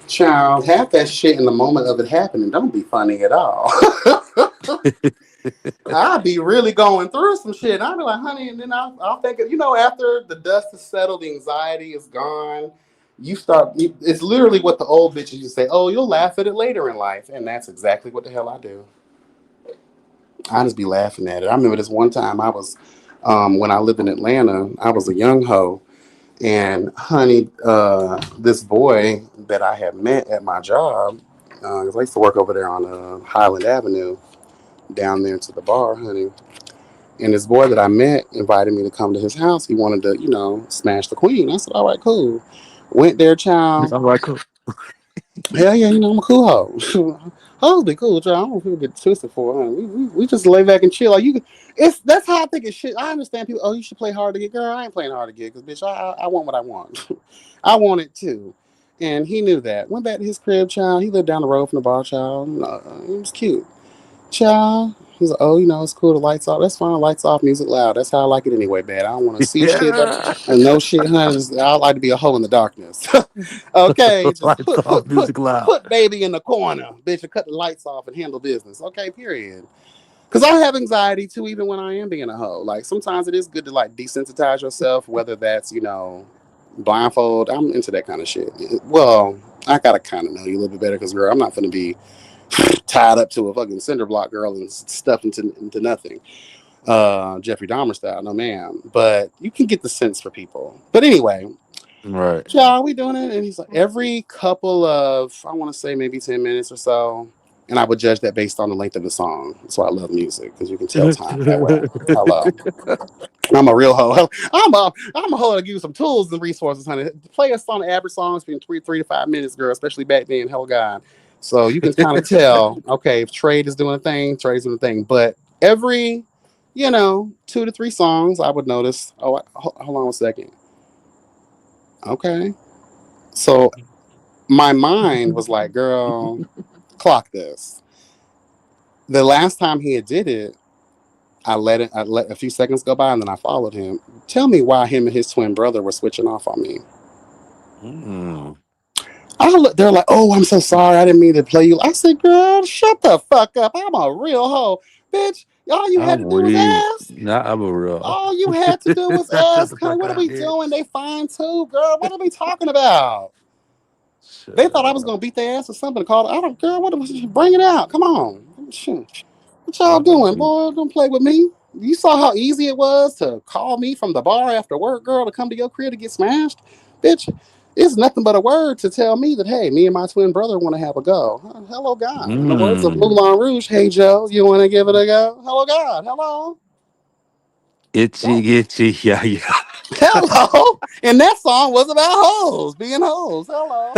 child, have that shit in the moment of it happening. Don't be funny at all. I'd be really going through some shit. I'd be like, honey, and then I'll think, after the dust is settled, the anxiety is gone. It's literally what the old bitches used to say. Oh, you'll laugh at it later in life, and that's exactly what the hell I do. I just be laughing at it. I remember this one time when I lived in Atlanta, I was a young hoe. And honey, this boy that I had met at my job, 'cause I used to work over there on Highland Avenue, down there to the bar, honey. And this boy that I met invited me to come to his house. He wanted to, smash the queen. I said, all right, cool. Went there, child. All right, cool. Hell yeah, I'm a cool hoe. Hoes be cool, child. I don't feel get twisted for it. Huh? We just lay back and chill. Like that's how I think it should. I understand people. Oh, you should play hard to get, girl. I ain't playing hard to get because bitch, I want what I want. I want it too, and he knew that. Went back to his crib, child. He lived down the road from the bar, child. It was cute. Child. He's like, oh, it's cool. The lights off. That's fine. Lights off, music loud. That's how I like it anyway, bad. I don't want to see shit. Yeah. And no shit, honey. I like to be a hoe in the darkness. Okay, just Lights off, music loud. put baby in the corner, bitch, and cut the lights off and handle business. Okay, period. Because I have anxiety too, even when I am being a hoe. Like sometimes it is good to like desensitize yourself, whether that's blindfold. I'm into that kind of shit. Well, I gotta kind of know you a little bit better because girl, I'm not gonna be tied up to a fucking cinder block, girl, and stuffed into nothing. Jeffrey Dahmer style, no ma'am. But you can get the sense for people. But anyway, Right. yeah, we doing it? And he's like, every couple of, I want to say maybe 10 minutes or so. And I would judge that based on the length of the song. That's why I love music, because you can tell time that way. Hello. I'm a real hoe. I'm a hoe to give you some tools and resources, honey. Play a song, average songs between three to 5 minutes, girl, especially back then. Hell God. So you can kind of tell, okay, if Trade is doing a thing, Trade's doing a thing. But every, 2 to 3 songs, I would notice, oh, hold on a second. Okay. So my mind was like, girl, clock this. The last time he had did it, I let a few seconds go by and then I followed him. Tell me why him and his twin brother were switching off on me. Mm, They're like, oh, I'm so sorry. I didn't mean to play you. I said, girl, shut the fuck up. I'm a real hoe. Bitch, all you had I'm to do was weak. ask. Nah, I'm a real. All you had to do was Shut the ask, honey. fuck What are up, we doing? bitch. They fine too, girl. What are we talking about? They Shut thought I was up. gonna beat their ass or something. Called, I don't, girl. What? Bring it out. Come on. Shoot. What y'all I'm doing, weak. boy? Don't play with me. You saw how easy it was to call me from the bar after work, girl, to come to your crib to get smashed? Bitch, it's nothing but a word to tell me that, hey, me and my twin brother want to have a go. Hello, God. In the words of Mm. Moulin Rouge, hey, Joe, you want to give it a go? Hello, God. Hello. Itchy, Don't. itchy, yeah, yeah. Hello. And that song was about hoes, being hoes. Hello.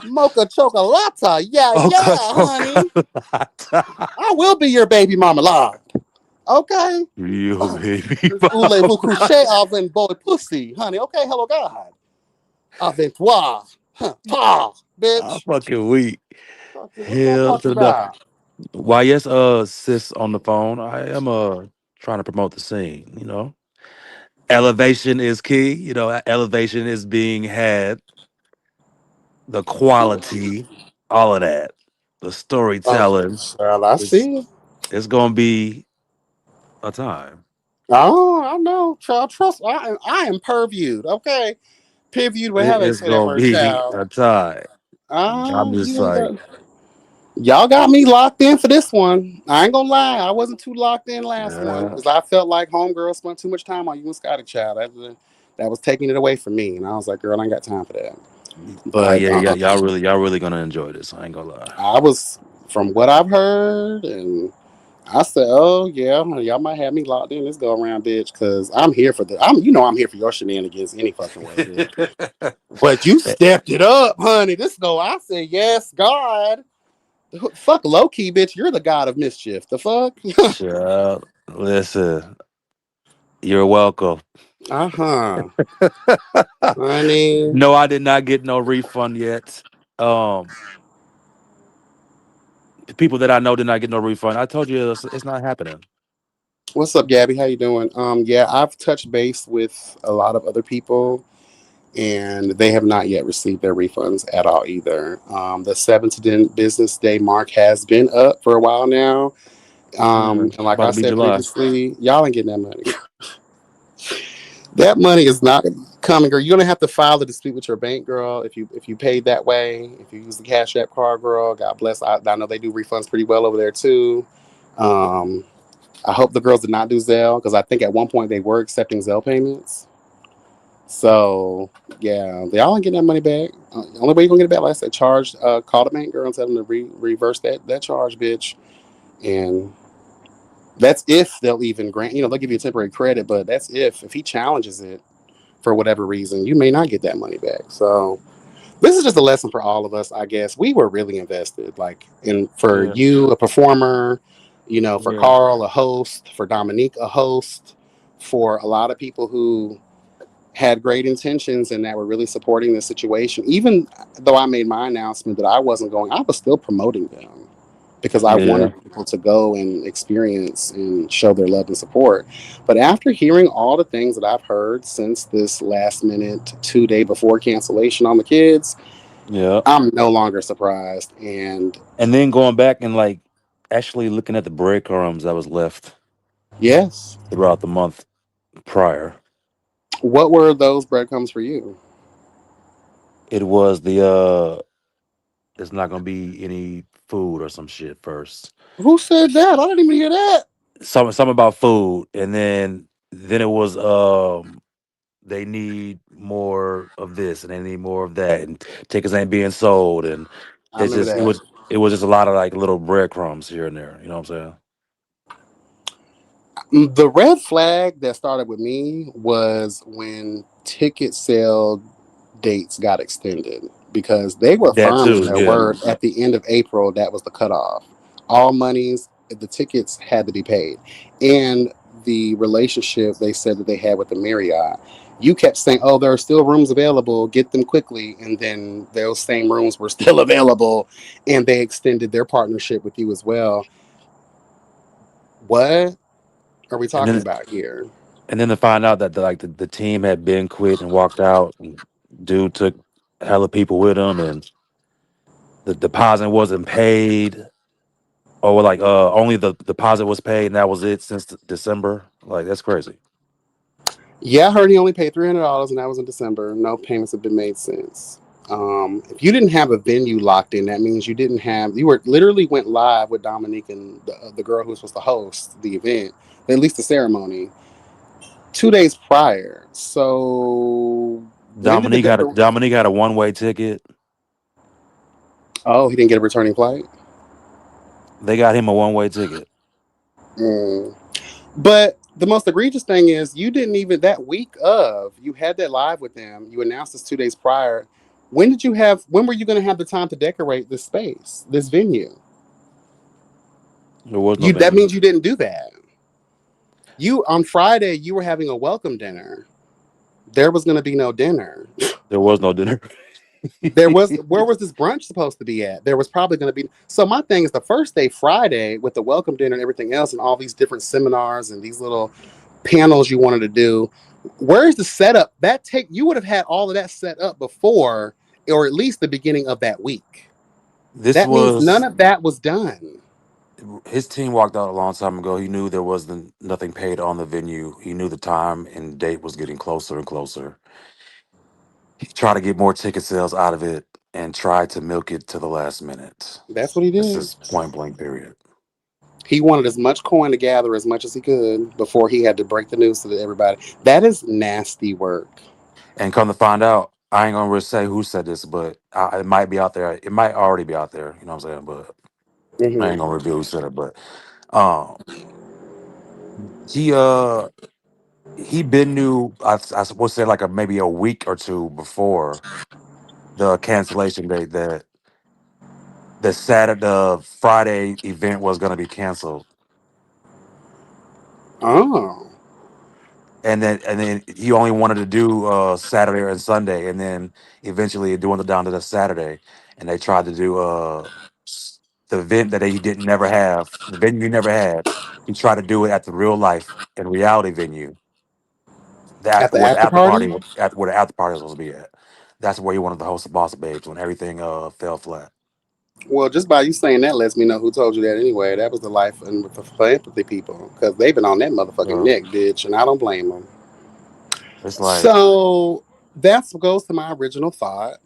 Mocha chocolata. Yeah, Oh, yeah, gosh, oh, honey. God. I will be your baby marmalade. Okay? You Oh, baby. voulez-vous Oh, coucher gosh. avec boy pussy, honey? Okay, hello, God. Avec toi. Huh, toi, I'm bitch. fucking weak. What y'all Hell talking to the no. about? Why, yes, sis on the phone. I am trying to promote the scene, Elevation is key. Elevation is being had, the quality, all of that. The Oh, storytelling. well, I It's see. it's gonna be a time. Oh, I know, child. Trust. I am purviewed. Okay, purviewed. With how they It's say that gonna word, be child. a time. I'm just You like, got. Y'all got me locked in for this one. I ain't gonna lie, I wasn't too locked in last one uh, because I felt like homegirl spent too much time on you and Scotty Child. That was taking it away from me, and I was like, girl, I ain't got time for that. But yeah, yeah, y'all really gonna enjoy this. I ain't gonna lie. I was, from what I've heard, and I said, "Oh yeah, y'all might have me locked in this go around, bitch, because I'm here for the. I'm here for your shenanigans any fucking way, bitch. But you stepped it up, honey. This go. I said, yes, God. Fuck low key, bitch. You're the god of mischief. The fuck. Child, listen, you're welcome. Uh huh, honey. No, I did not get no refund yet. Um, the people that I know did not get no refund. I told you it's not happening. What's up, Gabby? How you doing? Yeah, I've touched base with a lot of other people, and they have not yet received their refunds at all either. The 7 to 10 business day mark has been up for a while now. Yeah, And like about I to be said July. previously, y'all ain't getting that money. That money is not coming, girl. You're gonna have to file a dispute with your bank, girl. If you paid that way, if you use the Cash App card, girl. God bless. I know they do refunds pretty well over there too. Um, I hope the girls did not do Zelle because I think at one point they were accepting Zelle payments. So yeah, they all ain't getting that money back. Only way you're gonna get it back, like I said, charge. Call the bank, girl, and tell them to reverse that charge, bitch. And that's if they'll even grant. They'll give you a temporary credit, but that's if he challenges it for whatever reason, you may not get that money back. So this is just a lesson for all of us, I guess. We were really invested, like in for Yeah, you, a performer, for yeah, Carl, a host, for Dominique, a host, for a lot of people who had great intentions and that were really supporting the situation. Even though I made my announcement that I wasn't going, I was still promoting them because I yeah, wanted people to go and experience and show their love and support. But after hearing all the things that I've heard since this last minute 2 day before cancellation on the kids, yeah. I'm no longer surprised. And And then going back and like actually looking at the breadcrumbs that was left yes, throughout the month prior. what were those breadcrumbs for you? It was the it's not gonna be any food or some shit first. Who said that? I didn't even hear that. Something about food, and then it was they need more of this and they need more of that, and tickets ain't being sold, and I it's remember just that. it was just a lot of like little breadcrumbs here and there. You know what I'm saying? The red flag that started with me was when ticket sale dates got extended because they were That firm in too. their Yeah. word at the end of April. That was the cutoff. All monies, the tickets had to be paid. And the relationship they said that they had with the Marriott, you kept saying, oh, there are still rooms available, get them quickly. And then those same rooms were still available and they extended their partnership with you as well. What are we And talking then about here? to find out that the team had been quit and walked out, and dude took hella people with him, and the deposit wasn't paid, or like only the deposit was paid, and that was it since December. Like that's crazy. Yeah, I heard he only paid $300, and that was in December. No payments have been made since. If you didn't have a venue locked in, that means you didn't have. You were literally went live with Dominique and the girl who was supposed to host the event, at least the ceremony, 2 days prior. So when did the decor? Dominique had a one-way ticket. Oh, he didn't get a returning flight. They got him a one-way ticket. Mm. But the most egregious thing is you didn't even that week of you had that live with them. You announced this 2 days prior. When did you have? When were you going to have the time to decorate this space, this venue? There was no You that venue. means you didn't do that. You on Friday you were having a welcome dinner. There was going to be no dinner. There was no dinner. There was where was this brunch supposed to be at? There was probably going to be. So my thing is the first day Friday with the welcome dinner and everything else and all these different seminars and these little panels you wanted to do. Where's the setup? That take you would have had all of that set up before or at least the beginning of that week. This That means none was of that was done. his team walked out a long time ago. He knew there wasn't nothing paid on the venue. He knew the time and date was getting closer and closer. He tried to get more ticket sales out of it and tried to milk it to the last minute. That's what he This did. is point blank period. He wanted as much coin to gather as much as he could before he had to break the news to everybody. That is nasty work. And come to find out, I ain't gonna really say who said this, but it might be out there. It might already be out there. You know what I'm saying? But I Hmm. ain't gonna reveal who said it. But Um, he he been knew I suppose say like a maybe a week or two before the cancellation date that the Saturday the Friday event was going to be canceled, Oh, and then he only wanted to do Saturday and Sunday, and then eventually it went down to the Saturday, and they tried to do the event that he didn't never have the venue he never had. He tried to do it at the real life and reality venue that at the where the after after party party? at where the after party was supposed to be at. That's where he wanted to host the Boss Babes when everything fell flat. Well, just by you saying that lets me know who told you that anyway. That was the life and with the philanthropy people because they've been on that motherfucking Uh, neck, bitch, and I don't blame them. it's like So that goes to my original thought.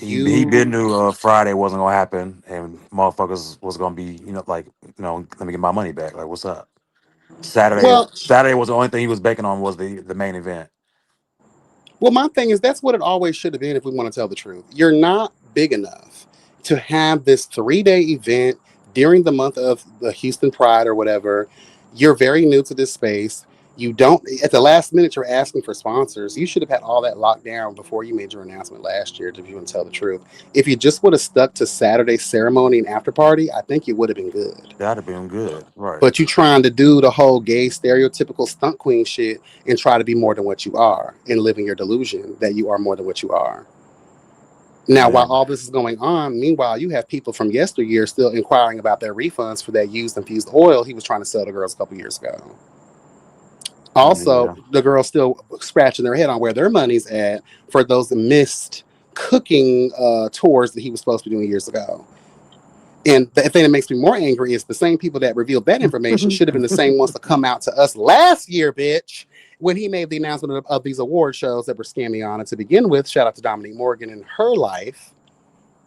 he been You, knew Friday wasn't gonna happen, and motherfuckers was gonna be like let me get my money back. Like what's up? well, Saturday was the only thing he was banking on was the main event. Well, my thing is that's what it always should have been if we want to tell the truth. You're not big enough to have this 3 day event during the month of the Houston Pride or whatever. You're very new to this space. You don't, at the last minute, you're asking for sponsors. You should have had all that locked down before you made your announcement last year, if you want to tell the truth. If you just would have stuck to Saturday ceremony and after party, I think it would have been good. That'd have been good, right? But you trying to do the whole gay stereotypical stunt queen shit and try to be more than what you are and live in your delusion that you are more than what you are. Now, Yeah, while all this is going on, meanwhile, you have people from yesteryear still inquiring about their refunds for that used infused oil he was trying to sell to girls a couple years ago. Also, yeah. the girls still scratching their head on where their money's at for those missed cooking tours that he was supposed to be doing years ago. And the thing that makes me more angry is the same people that revealed that information should have been the same ones to come out to us last year, bitch, when he made the announcement of these award shows that were scamming on it to begin with. Shout out to Dominique Morgan and her life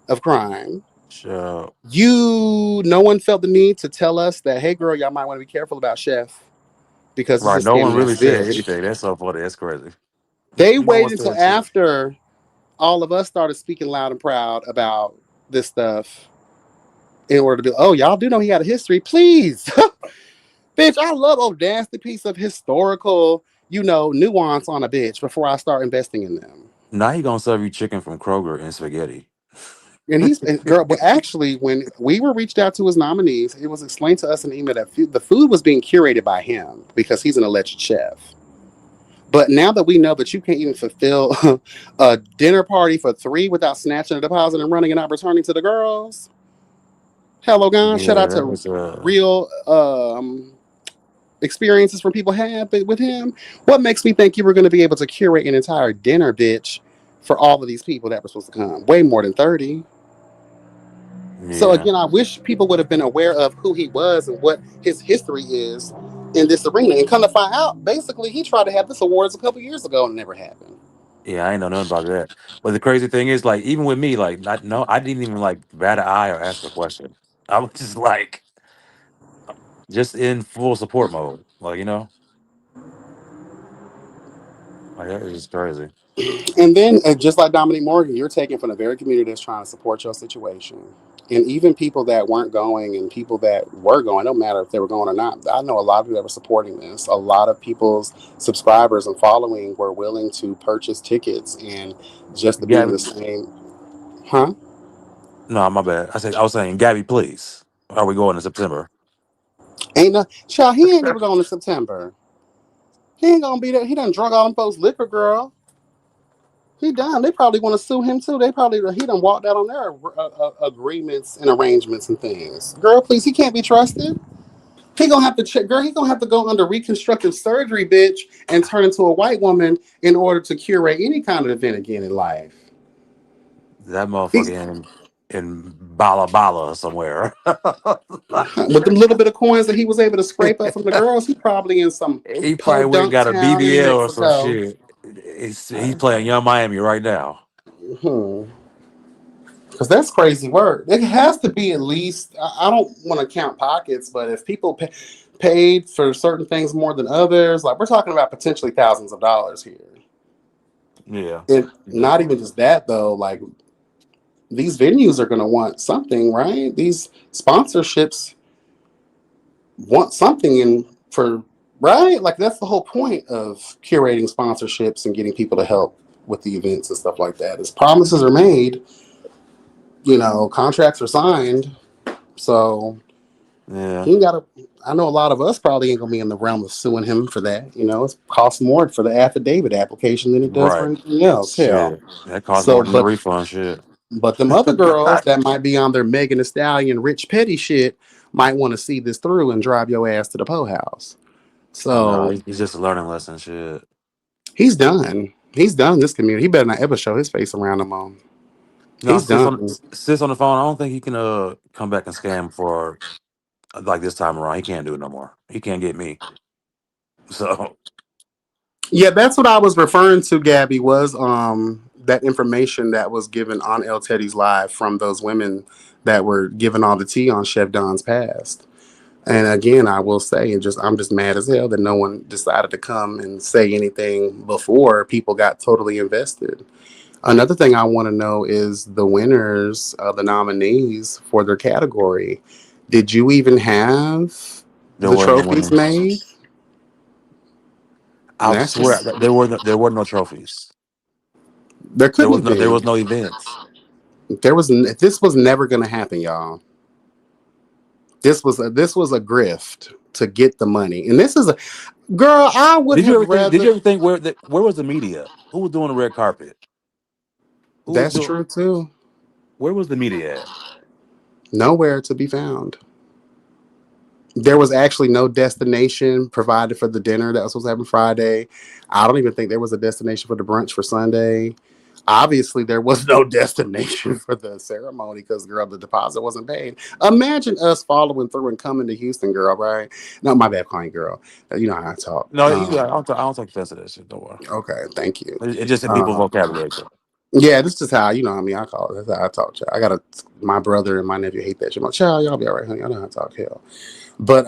of crime. Sure. No one felt the need to tell us that, hey, girl, y'all might want to be careful about Chef because he's a Right. No one scamming really ass said bitch. anything. That's so funny. That's crazy. They No one waited until said shit. after all of us started speaking loud and proud about this stuff in order to be, oh, y'all do know he had a history. Please. Bitch, I love a nasty piece of historical, nuance on a bitch before I start investing in them. Now he gonna serve you chicken from Kroger and spaghetti. Girl, but actually, when we were reached out to his nominees, it was explained to us in the email that the food was being curated by him because he's an alleged chef. But now that we know that you can't even fulfill a dinner party for three without snatching a deposit and running and not returning to the girls, hello, guys. Shout Yeah, out that to was real experiences from people had with him. What makes me think you were going to be able to curate an entire dinner, bitch, for all of these people that were supposed to come? Way more than 30. So yeah. again, I wish people would have been aware of who he was and what his history is in this arena. And come to find out, basically, he tried to have this awards a couple years ago and it never happened. Yeah, I ain't know nothing about that. But the crazy thing is, like, even with me, like, not no, I didn't even like bat an eye or ask a question. I was just like, just in full support mode. Like, like that is just crazy. And then, just like Dominique Morgan, you're taken from the very community that's trying to support your situation. And even people that weren't going and people that were going, don't matter if they were going or not. I know a lot of people that were supporting this. A lot of people's subscribers and following were willing to purchase tickets and just to be in Gabby, the same, huh? no, my bad. I was saying, Gabby, please. Are we going in September? Ain't no, child, he ain't never going to September. He ain't gonna be there. He done drunk all them folks' liquor, girl. He done. They probably want to sue him too. He done walked out on their agreements and arrangements and things. Girl, please, he can't be trusted. He gonna have to check, girl. He gonna have to go under reconstructive surgery, bitch, and turn into a white woman in order to curate any kind of event again in life. That motherfucker He's in Bala Bala somewhere. with the little bit of coins that he was able to scrape up from the girls. He probably in some He probably went and podunk got a town in BBL or some Mexico. shit. He's playing Young Miami right now. Hmm. Because that's crazy work. It has to be at least. I don't want to count pockets, but if people paid for certain things more than others, like we're talking about potentially thousands of dollars here. Yeah, And not definitely. even just that though. Like these venues are going to want something, right? These sponsorships. want something in for right. Like that's the whole point of curating sponsorships and getting people to help with the events and stuff like that. Is promises are made, contracts are signed. So Yeah. he ain't got to. I know a lot of us probably ain't gonna be in the realm of suing him for that. It costs more for the affidavit application than it does for Right. anything else. Hell, Shit. That costs so more than the but refund shit. but them other girls that might be on their Megan Thee Stallion rich petty shit might want to see this through and drive your ass to the po house. Oh no, So it's just a learning lesson shit. he's done. He's done this community. He better not ever show his face around them on. No, He's done. sis on the phone. I don't think he can come back and scam for like this time around. He can't do it no more. He can't get me. So Yeah, that's what I was referring to, Gabby, was that information that was given on El Teddy's live from those women that were giving all the tea on Chef Don's past. And again, I will say, I'm just mad as hell that no one decided to come and say anything before people got totally invested. Another thing I want to know is the winners, the nominees for their category. Did you even have there the wasn't no trophies winners. made? I That's swear just that there were no trophies. there There couldn't was have no there been. was no events. This was never going to happen, y'all. This was a grift to get the money, and this is a girl. I would Did you have ever think? Did rather. you ever think where was the media? Who was doing the red carpet? Who was That's doing? true too. Where was the media at? Nowhere to be found. There was actually no destination provided for the dinner that was supposed to happen Friday. I don't even think there was a destination for the brunch for Sunday. Obviously, there was no destination for the ceremony because, girl, the deposit wasn't paid. Imagine us following through and coming to Houston, girl, right? No, my bad, calling girl. You know how I talk. No, I don't take offense to that shit. Don't worry. Okay, thank you. It just in people's Um, vocabulary. So. yeah, this is how, what I mean, I call it. That's how I talk, child. My brother and my nephew hate that shit. I'm like, child, y'all be all right, honey. I know how to talk, hell. But,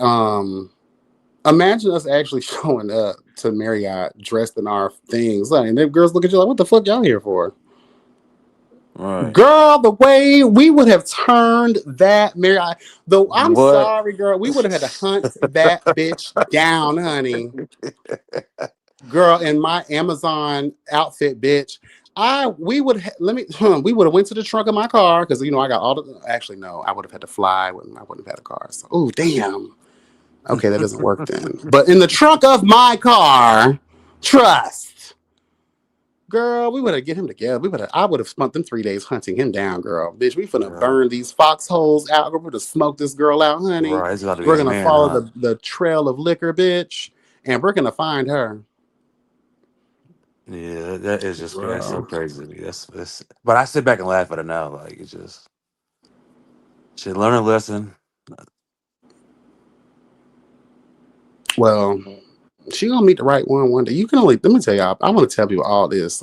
imagine us actually showing up to Marriott dressed in our things. Like, and them girls look at you like, what the fuck y'all here for? Right. Girl, the way we would have turned that Marriott, though I'm What? sorry, girl, we would have had to hunt that bitch down, honey. Girl, in my Amazon outfit, bitch. We would have went to the trunk of my car because I got all the actually no, I would have had to fly when I wouldn't have had a car. So oh damn. Okay, that doesn't work then. But in the trunk of my car, trust. Girl, we would have get him together. I would have spent them 3 days hunting him down, girl. Bitch, we finna Yeah. burn these foxholes out. We're gonna smoke this girl out, honey. Right. It's about to be We're a gonna follow manhunt. the trail of liquor, bitch. And we're gonna find her. Yeah, that is just that's so Girl. crazy to me. That's but I sit back and laugh at it now. Like it's just should learn a lesson. Well, she gonna meet the right one day. You can only let me tell y'all, I want to tell people all this.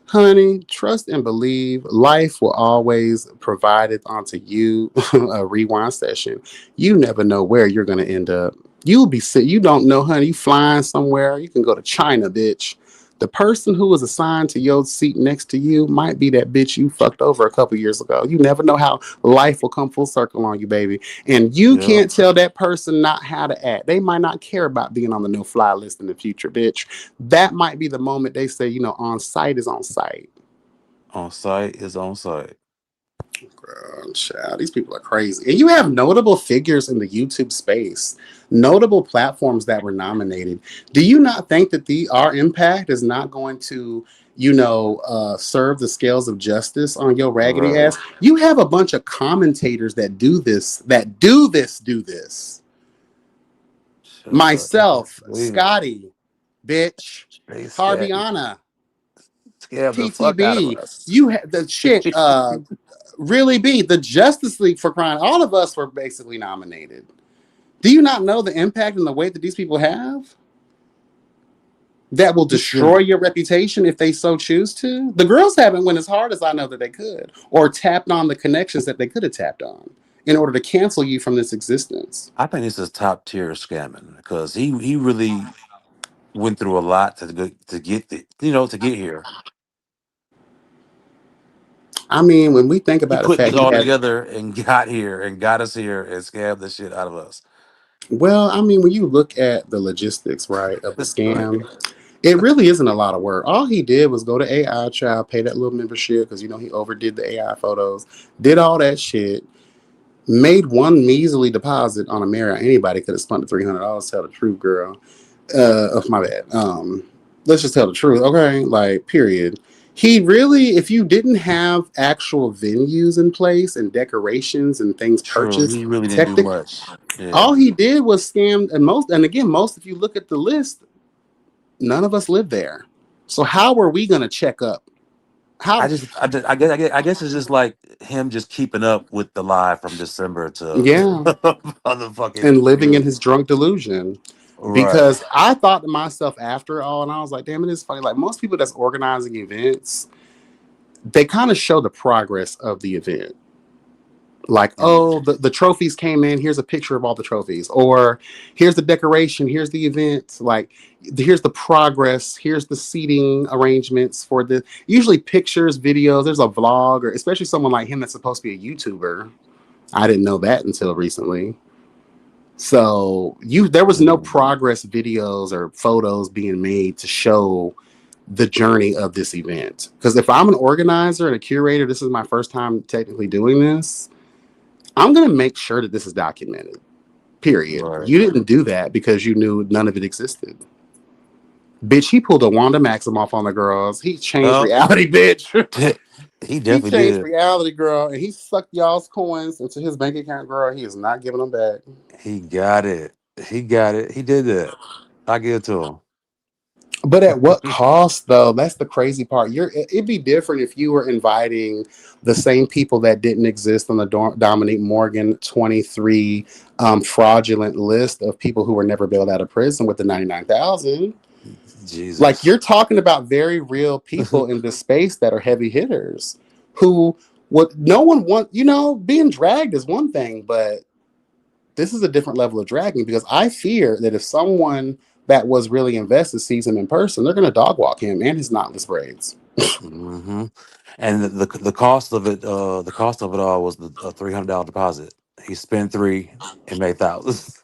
Honey, trust and believe life will always provide it onto you a rewind session. You never know where you're going to end up. You'll be sick. You don't know, honey. You flying somewhere. You can go to China, bitch. The person who was assigned to your seat next to you might be that bitch you fucked over a couple years ago. You never know how life will come full circle on you, baby. And you Yeah, can't tell that person not how to act. They might not care about being on the no fly list in the future, bitch. That might be the moment they say, on site is on site. on site is on site. Girl, child, these people are crazy. And you have notable figures in the YouTube space, notable platforms that were nominated. Do you not think that our impact is not going to, serve the scales of justice on your raggedy Right. ass? You have a bunch of commentators that do this. Shut up. Myself, Believe it. Scotty, bitch, They Harviana, scared the fuck out of TTB. us. You had the shit. Really be the Justice League for crying. All of us were basically nominated. Do you not know the impact and the weight that these people have? That will You destroy should. your reputation if they so choose to. The girls haven't went as hard as I know that they could, or tapped on the connections that they could have tapped on in order to cancel you from this existence. I think this is top tier scamming because he really went through a lot to get to get here. I mean, when we think He about the put this fact he all had together and got here and got us here and scammed the shit out of us. Well, I mean, when you look at the logistics, right, of the Right. scam, it really isn't a lot of work. All he did was go to AI Child, pay that little membership because he overdid the AI photos, did all that shit, made one measly deposit on a Marriott. Anybody could have spent the $300. Tell the truth, girl. Of my bad. Let's just tell the truth, okay? Like, period. He really, if you didn't have actual venues in place and decorations and things True. purchased, He really didn't do technically, much. Yeah. all he did was scam. And again, most, if you look at the list, none of us live there. So how are we going to check up? How? I guess it's just like him just keeping up with the lie from December to Yeah, and motherfucking living in June. his drunk delusion. Right. Because I thought to myself after all, and I was like, damn, it is funny. Like most people that's organizing events, they kind of show the progress of the event. Like, And oh, the trophies came in. Here's a picture of all the trophies. Or here's the decoration. Here's the event. Like, here's the progress. Here's the seating arrangements for the usually pictures, videos. There's a vlog, or especially someone like him that's supposed to be a YouTuber. I didn't know that until recently. So there was no mm, progress videos or photos being made to show the journey of this event. Because if I'm an organizer and a curator, this is my first time technically doing this. I'm gonna make sure that this is documented. Period. right. You didn't do that because you knew none of it existed. Bitch, he pulled a Wanda Maximoff on the girls. He changed Oh, reality, bitch. he He definitely changed did. reality, girl, and he sucked y'all's coins into his bank account, girl. He is not giving them back. He got it. He got it. He did that. I give it to But at what him. cost, though? That's the crazy part. It'd be different if you were inviting the same people that didn't exist on the Dominique Morgan 23 fraudulent list of people who were never bailed out of prison with the 99,000. Like Jesus. you're talking about very real people in this space that are heavy hitters who what no one want. Being dragged is one thing, but this is a different level of dragging because I fear that if someone that was really invested sees him in person, they're going to dog walk him and his knotless braids. hmm And the cost of it, the cost of it all was the $300 deposit. He spent three and made thousands.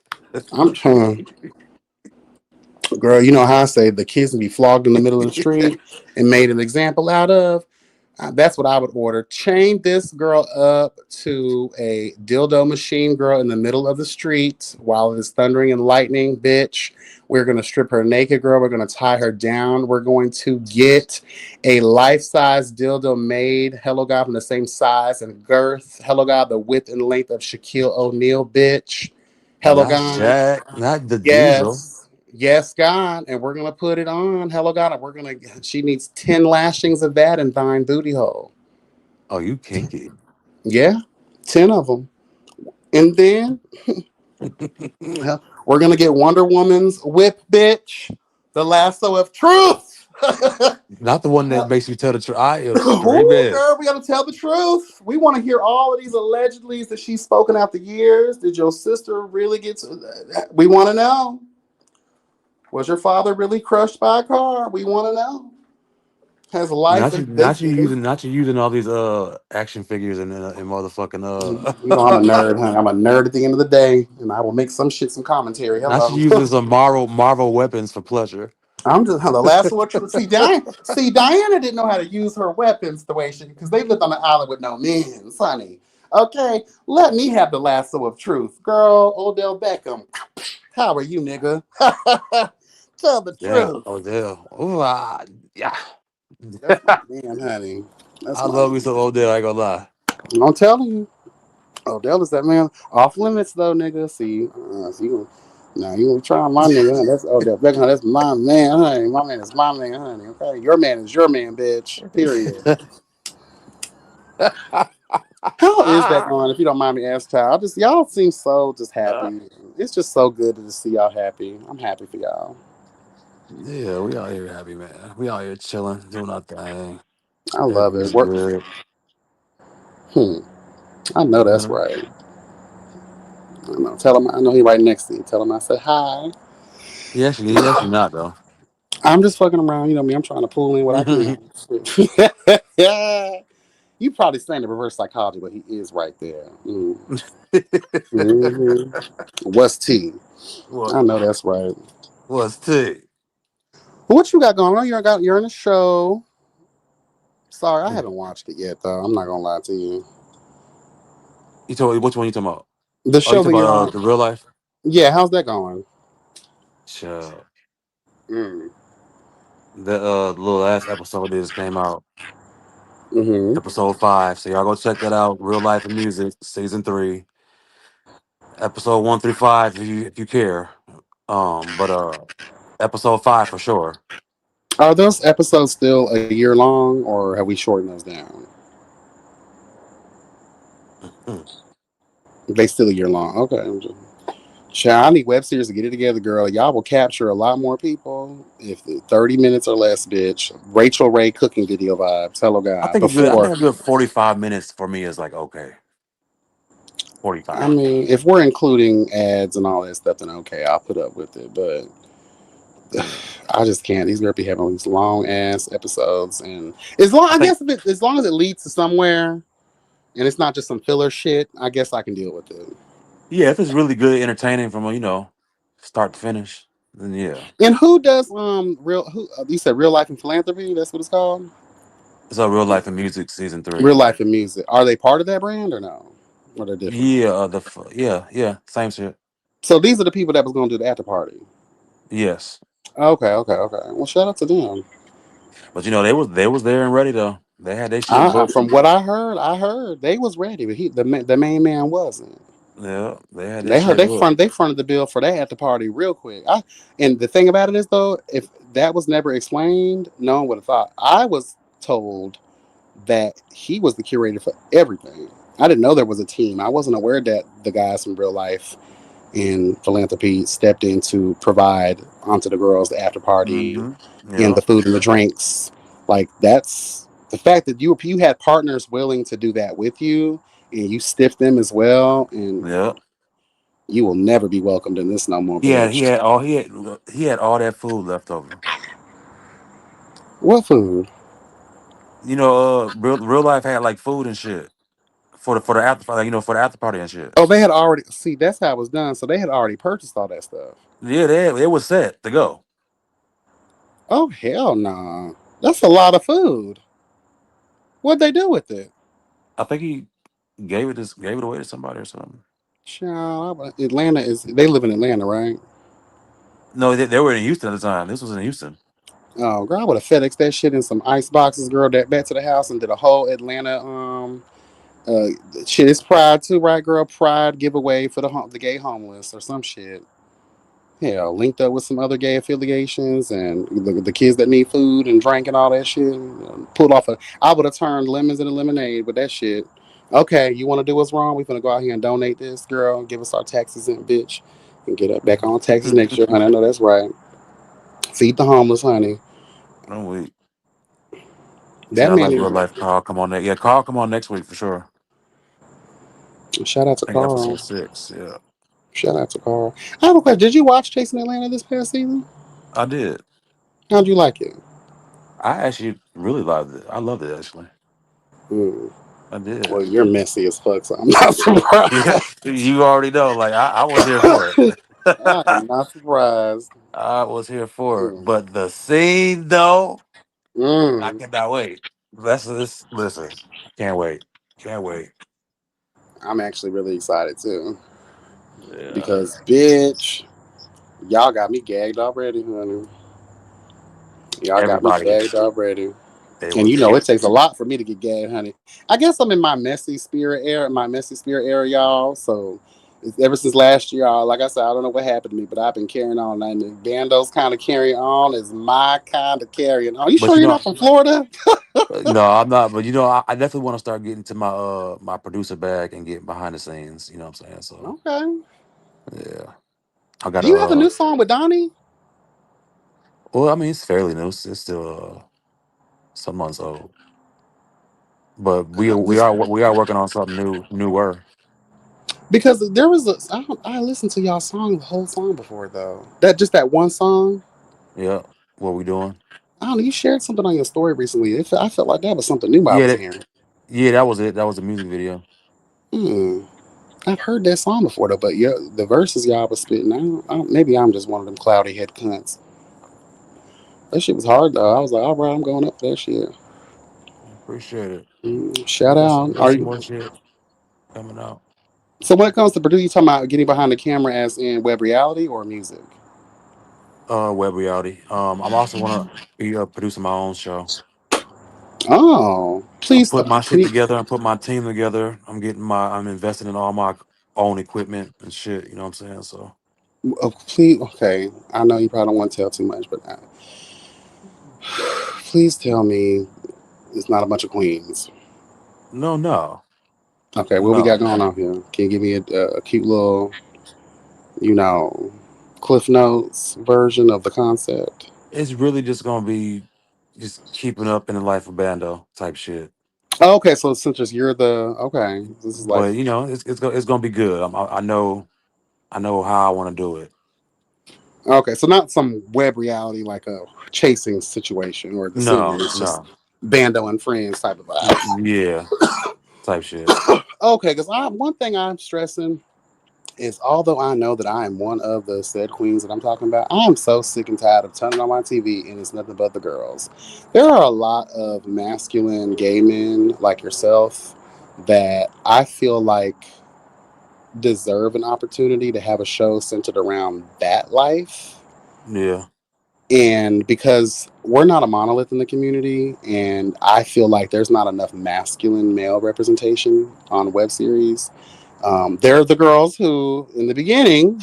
I'm trying, girl. You know how I say the kids can be flogged in the middle of the street and made an example out of. That's what I would order. Chain this girl up to a dildo machine, girl, in the middle of the street while it is thundering and lightning, bitch. We're going to strip her naked, girl. We're going to tie her down. We're going to get a life size dildo made. Hello, God, from the same size and girth. Hello, God, the width and length of Shaquille O'Neal, bitch. Hello, Not God. Shaq, not the Diesel. Yes. Yes, God. And we're gonna put it on. Hello, God. And she needs 10 lashings of that in thine booty hole. Oh, you kinky. Yeah. 10 of them. And then we're gonna get Wonder Woman's whip, bitch. The lasso of truth. Not the one that makes you tell the truth. I am Ooh, screaming. girl, we gotta tell the truth. We want to hear all of these allegedlys that she's spoken out the years. Did your sister really get to? We want to know. Was your father really crushed by a car? We want to know. Has life and this? Not you using all these action figures and motherfucking I'm a nerd, honey. I'm a nerd at the end of the day, and I will make some shit some commentary. not you Hello. using some Marvel weapons for pleasure. I'm just the last one. See, Diana didn't know how to use her weapons the way she, because they lived on an island with no men, honey. Okay, let me have the lasso of truth, girl. Odell Beckham. How are you, nigga? Tell the Yeah, truth. Odell. Yeah. That's my man, honey. That's I my love me man. some Odell. I ain't gonna lie. I'm telling you. Odell is that man off limits though, nigga. See, now you gonna try my nigga. Huh? That's Odell Beckham. That's my man, honey. My man is my man, honey. Okay, your man is your man, bitch. Period. How is that going? If you don't mind me asking, child, just y'all seem so just happy. It's just so good to just see y'all happy. I'm happy for y'all. Yeah, we out here happy, man. We out here chilling, doing our thing. I love it. Everything's Work. good. Hmm. I know that's Mhm. right. I know. Tell him. I know he right next to you. Tell him I said hi. He actually not though. I'm just fucking around. You know me. I'm trying to pull in what I can. You probably saying the reverse psychology, but he is right there. Mm-hmm. What's T? what I know that's right. what's T? What you got going on? You're in a show. Sorry, I haven't watched it yet though. I'm not gonna lie to you. You told which one you talking about? The Oh, you show that talking you're about on. the real life? Yeah, how's that going? Sure. Mm. The little last episode that just came out, Mm-hmm. episode 5. So y'all go check that out. Real Life and Music, season 3, episode 1 through 5, if you care. But episode 5 for sure. Are those episodes still a year long, or have we shortened those down? Mhm. They still a year long. Okay. Child, I need web series to get it together, girl. Y'all will capture a lot more people if 30 minutes or less, bitch. Rachel Ray cooking video vibes. Hello, I God. think a good. I Before, think a good 45 minutes for me is like okay. I 45. mean, if we're including ads and all that stuff, then okay, I'll put up with it. But Yeah. I just can't. These girls be having these long ass episodes, and as long I I think guess as long as it leads to somewhere, and it's not just some filler shit, I guess I can deal with it. yeah, if it's really good, entertaining from start to finish, then yeah. And who does real? Who you said real life and philanthropy? That's what it's called. It's a Real Life and Music season 3. Real life and music. Are they part of that brand or no? Or they're different? Yeah, yeah, same shit. So these are the people that was going to do the after party. Yes, Okay, okay, okay. Well, shout out to them. but they was there and ready though. They had their shit booked. From what I heard they was ready, but the main man wasn't. Yeah, they had their They heard shit booked. they fronted the bill for that at the party real quick. And the thing about it is though, if that was never explained, no one would have thought. I was told that he was the curator for everything. I didn't know there was a team. I wasn't aware that the guys from real life and philanthropy stepped in to provide onto the girls the after party Hmm. and the Yeah, food and the drinks. Like that's the fact that you had partners willing to do that with you and you stiffed them as well, and yeah. you will never be welcomed in this no more, Yeah, he bitch. had all he had all that food left over. What food? Real Life had like food and shit for the after party, for the after party and shit. Oh, they had already see that's how it was done. So they had already purchased all that stuff. Yeah, they was set to go. Oh hell no, nah. That's a lot of food. What'd they do with it? I think he gave it away to somebody or something. Child, Atlanta is they live in Atlanta, right? No, they were in Houston at the time. This was in Houston. Oh, girl, I would have FedEx that shit in some ice boxes, girl. That back to the house and did a whole Atlanta uh shit. It's Pride too, right, girl? Pride giveaway for the gay homeless or some shit. Hell, linked up with some other gay affiliations and the kids that need food and drink and all that shit. Pulled off a. I would have turned lemons into lemonade with that shit. Okay, you want to do what's wrong? We finna go out here and donate this, girl. Give us our taxes in, bitch, and get up back on taxes next year, honey. I know that's right. Feed the homeless, honey. Oh wait. See, That I man like is. Real Life. Carl, come on next. Yeah, Carl, come on next week for sure. Shout out to I think Carl. episode 6. Yeah, Shout out to Carl. I have a question. Did you watch Chasing Atlanta this past season? I did. How'd you like it? I actually really loved it. I loved it actually. Mm. I did. Well, you're messy as fuck, so I'm not Yeah, surprised. you already know. Like I was here for it. I am not surprised. I was here for it. Mm. But the scene though, I Mm. cannot wait. That's this. Listen, I can't wait. Can't wait. I'm actually really excited too. Yeah, Because, bitch, y'all got me gagged already, honey. Y'all got me everybody. gagged already. They And you was. know it takes a lot for me to get gagged, honey. I guess I'm in my messy spirit era, y'all. So ever since last year, like I said, I don't know what happened to me, but I've been carrying on. And the bandos kind of carrying on is my kind of carrying on. You But sure you're not from Florida? no, I'm not. But I definitely want to start getting to my producer bag and get behind the scenes. You know what I'm saying? So Okay. yeah, I got Do you have a new song with Donnie? well, I mean, it's fairly new. It's still some months old, but we are working on something newer. Because there was I listened to y'all song the whole song before though. That just that one song. Yeah, what we doing? I don't know. You shared something on your story recently. I felt like that was something new I Yeah, was hearing. Yeah, that was it. That was a music video. Hmm. I've heard that song before though, but yeah, the verses y'all was spitting. Maybe I'm just one of them cloudy head cunts. That shit was hard though. I was like, all right, I'm going up for that shit. I appreciate it. Shout We out. got some more shit coming out. So when it comes to produce, you talking about getting behind the camera as in web reality or music? Web reality. I'm also want to be producing my own show. Oh, I'm please, putting my can shit you, together. I'm putting my team together. I'm investing in all my own equipment and shit. You know what I'm saying? So please, okay. I know you probably don't want to tell too much, but please tell me it's not a bunch of queens. no, no, Okay, what we got no. going on here? Can you give me a cute little, you know, Cliff Notes version of the concept? It's really just gonna be just keeping up in the life of Bando type shit. Oh, okay, so since just you're the okay, this is like But you know, it's gonna be good. I know how I want to do it. okay, so not some web reality like a chasing situation or The No, Sims, just no. Bando and Friends type of vibe. Yeah, type shit. Okay, because one thing I'm stressing is although I know that I am one of the said queens that I'm talking about, I am so sick and tired of turning on my TV and it's nothing but the girls. There are a lot of masculine gay men like yourself that I feel like deserve an opportunity to have a show centered around that life. Yeah, And because we're not a monolith in the community, and I feel like there's not enough masculine male representation on web series. They're the girls who, in the beginning,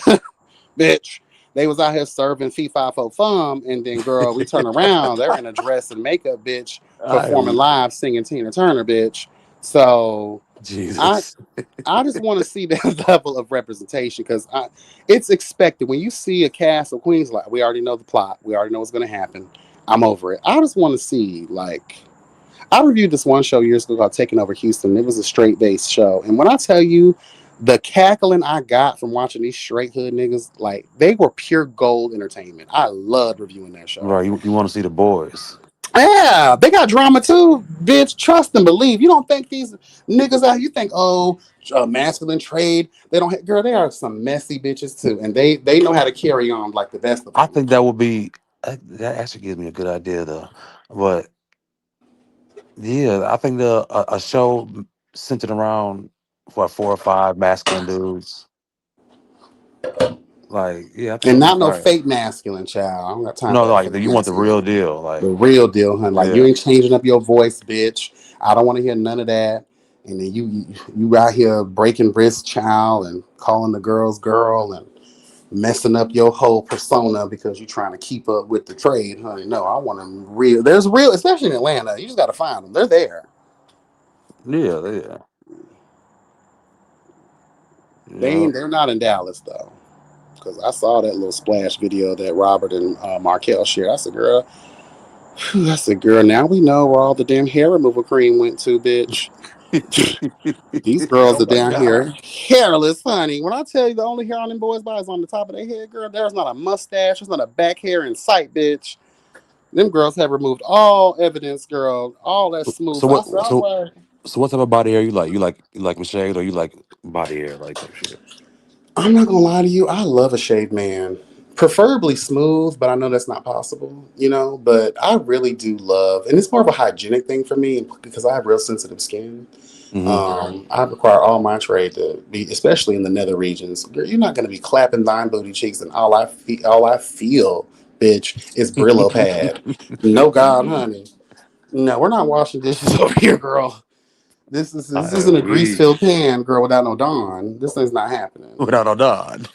bitch, they was out here serving fee fi fo fum, and then girl, we turn around, they're in a dress and makeup, bitch, I performing am live, singing Tina Turner, bitch. So I Jesus. I just want to see that level of representation because it's expected when you see a cast of queens. Like we already know the plot, we already know what's going to happen. I'm over it. I just want to see like I reviewed this one show years ago called Taking Over Houston. It was a straight based show, and when I tell you the cackling I got from watching these straight hood niggas, like they were pure gold entertainment. I loved reviewing that show. Right, you want to see the boys. Yeah, they got drama too, bitch. Trust and believe. You don't think these niggas out? You think masculine trade? They don't. Girl, they are some messy bitches too, and they know how to carry on like the best of I them. think that would be that actually gives me a good idea though. But yeah, I think a show centered around what 4 or 5 masculine dudes. Like, yeah, I think And that'd be not no fire. fake masculine child. I don't got time No, for that like fake you want the masculine. real deal. The Like, real deal, hun. Like you yeah, ain't changing up your voice, bitch. I don't want to hear none of that. And then you out here breaking wrist, child, and calling the girls girl and messing up your whole persona because you're trying to keep up with the trade, honey. No, I want them real. There's real, especially in Atlanta. You just got to find them. They're there. yeah, yeah, They yeah. ain't. They're not in Dallas though, because I saw that little splash video that Robert and Markel shared. I said, girl, I said, girl. Now we know where all the damn hair removal cream went to, bitch. These girls Oh are my down here god. hairless, honey. When I tell you the only hair on them boys' bodies on the top of their head, girl, there's not a mustache, there's not a back hair in sight, bitch. Them girls have removed all evidence, girl. All that smooth. So So I what? said, all right. So what type of body hair you like? You like shaved or you like body hair like type shit? I'm not gonna lie to you. I love a shaved man, preferably smooth, but I know that's not possible, you know. But I really do love, and it's more of a hygienic thing for me because I have real sensitive skin. Hmm. I require all my trade to be, especially in the nether regions. Girl, you're not gonna be clapping thine booty cheeks, and all I feel, bitch, is Brillo pad. No, God, honey. No, we're not washing dishes over here, girl. This I isn't a grease we filled pan, girl, without no Dawn. This thing's not happening. without a nod.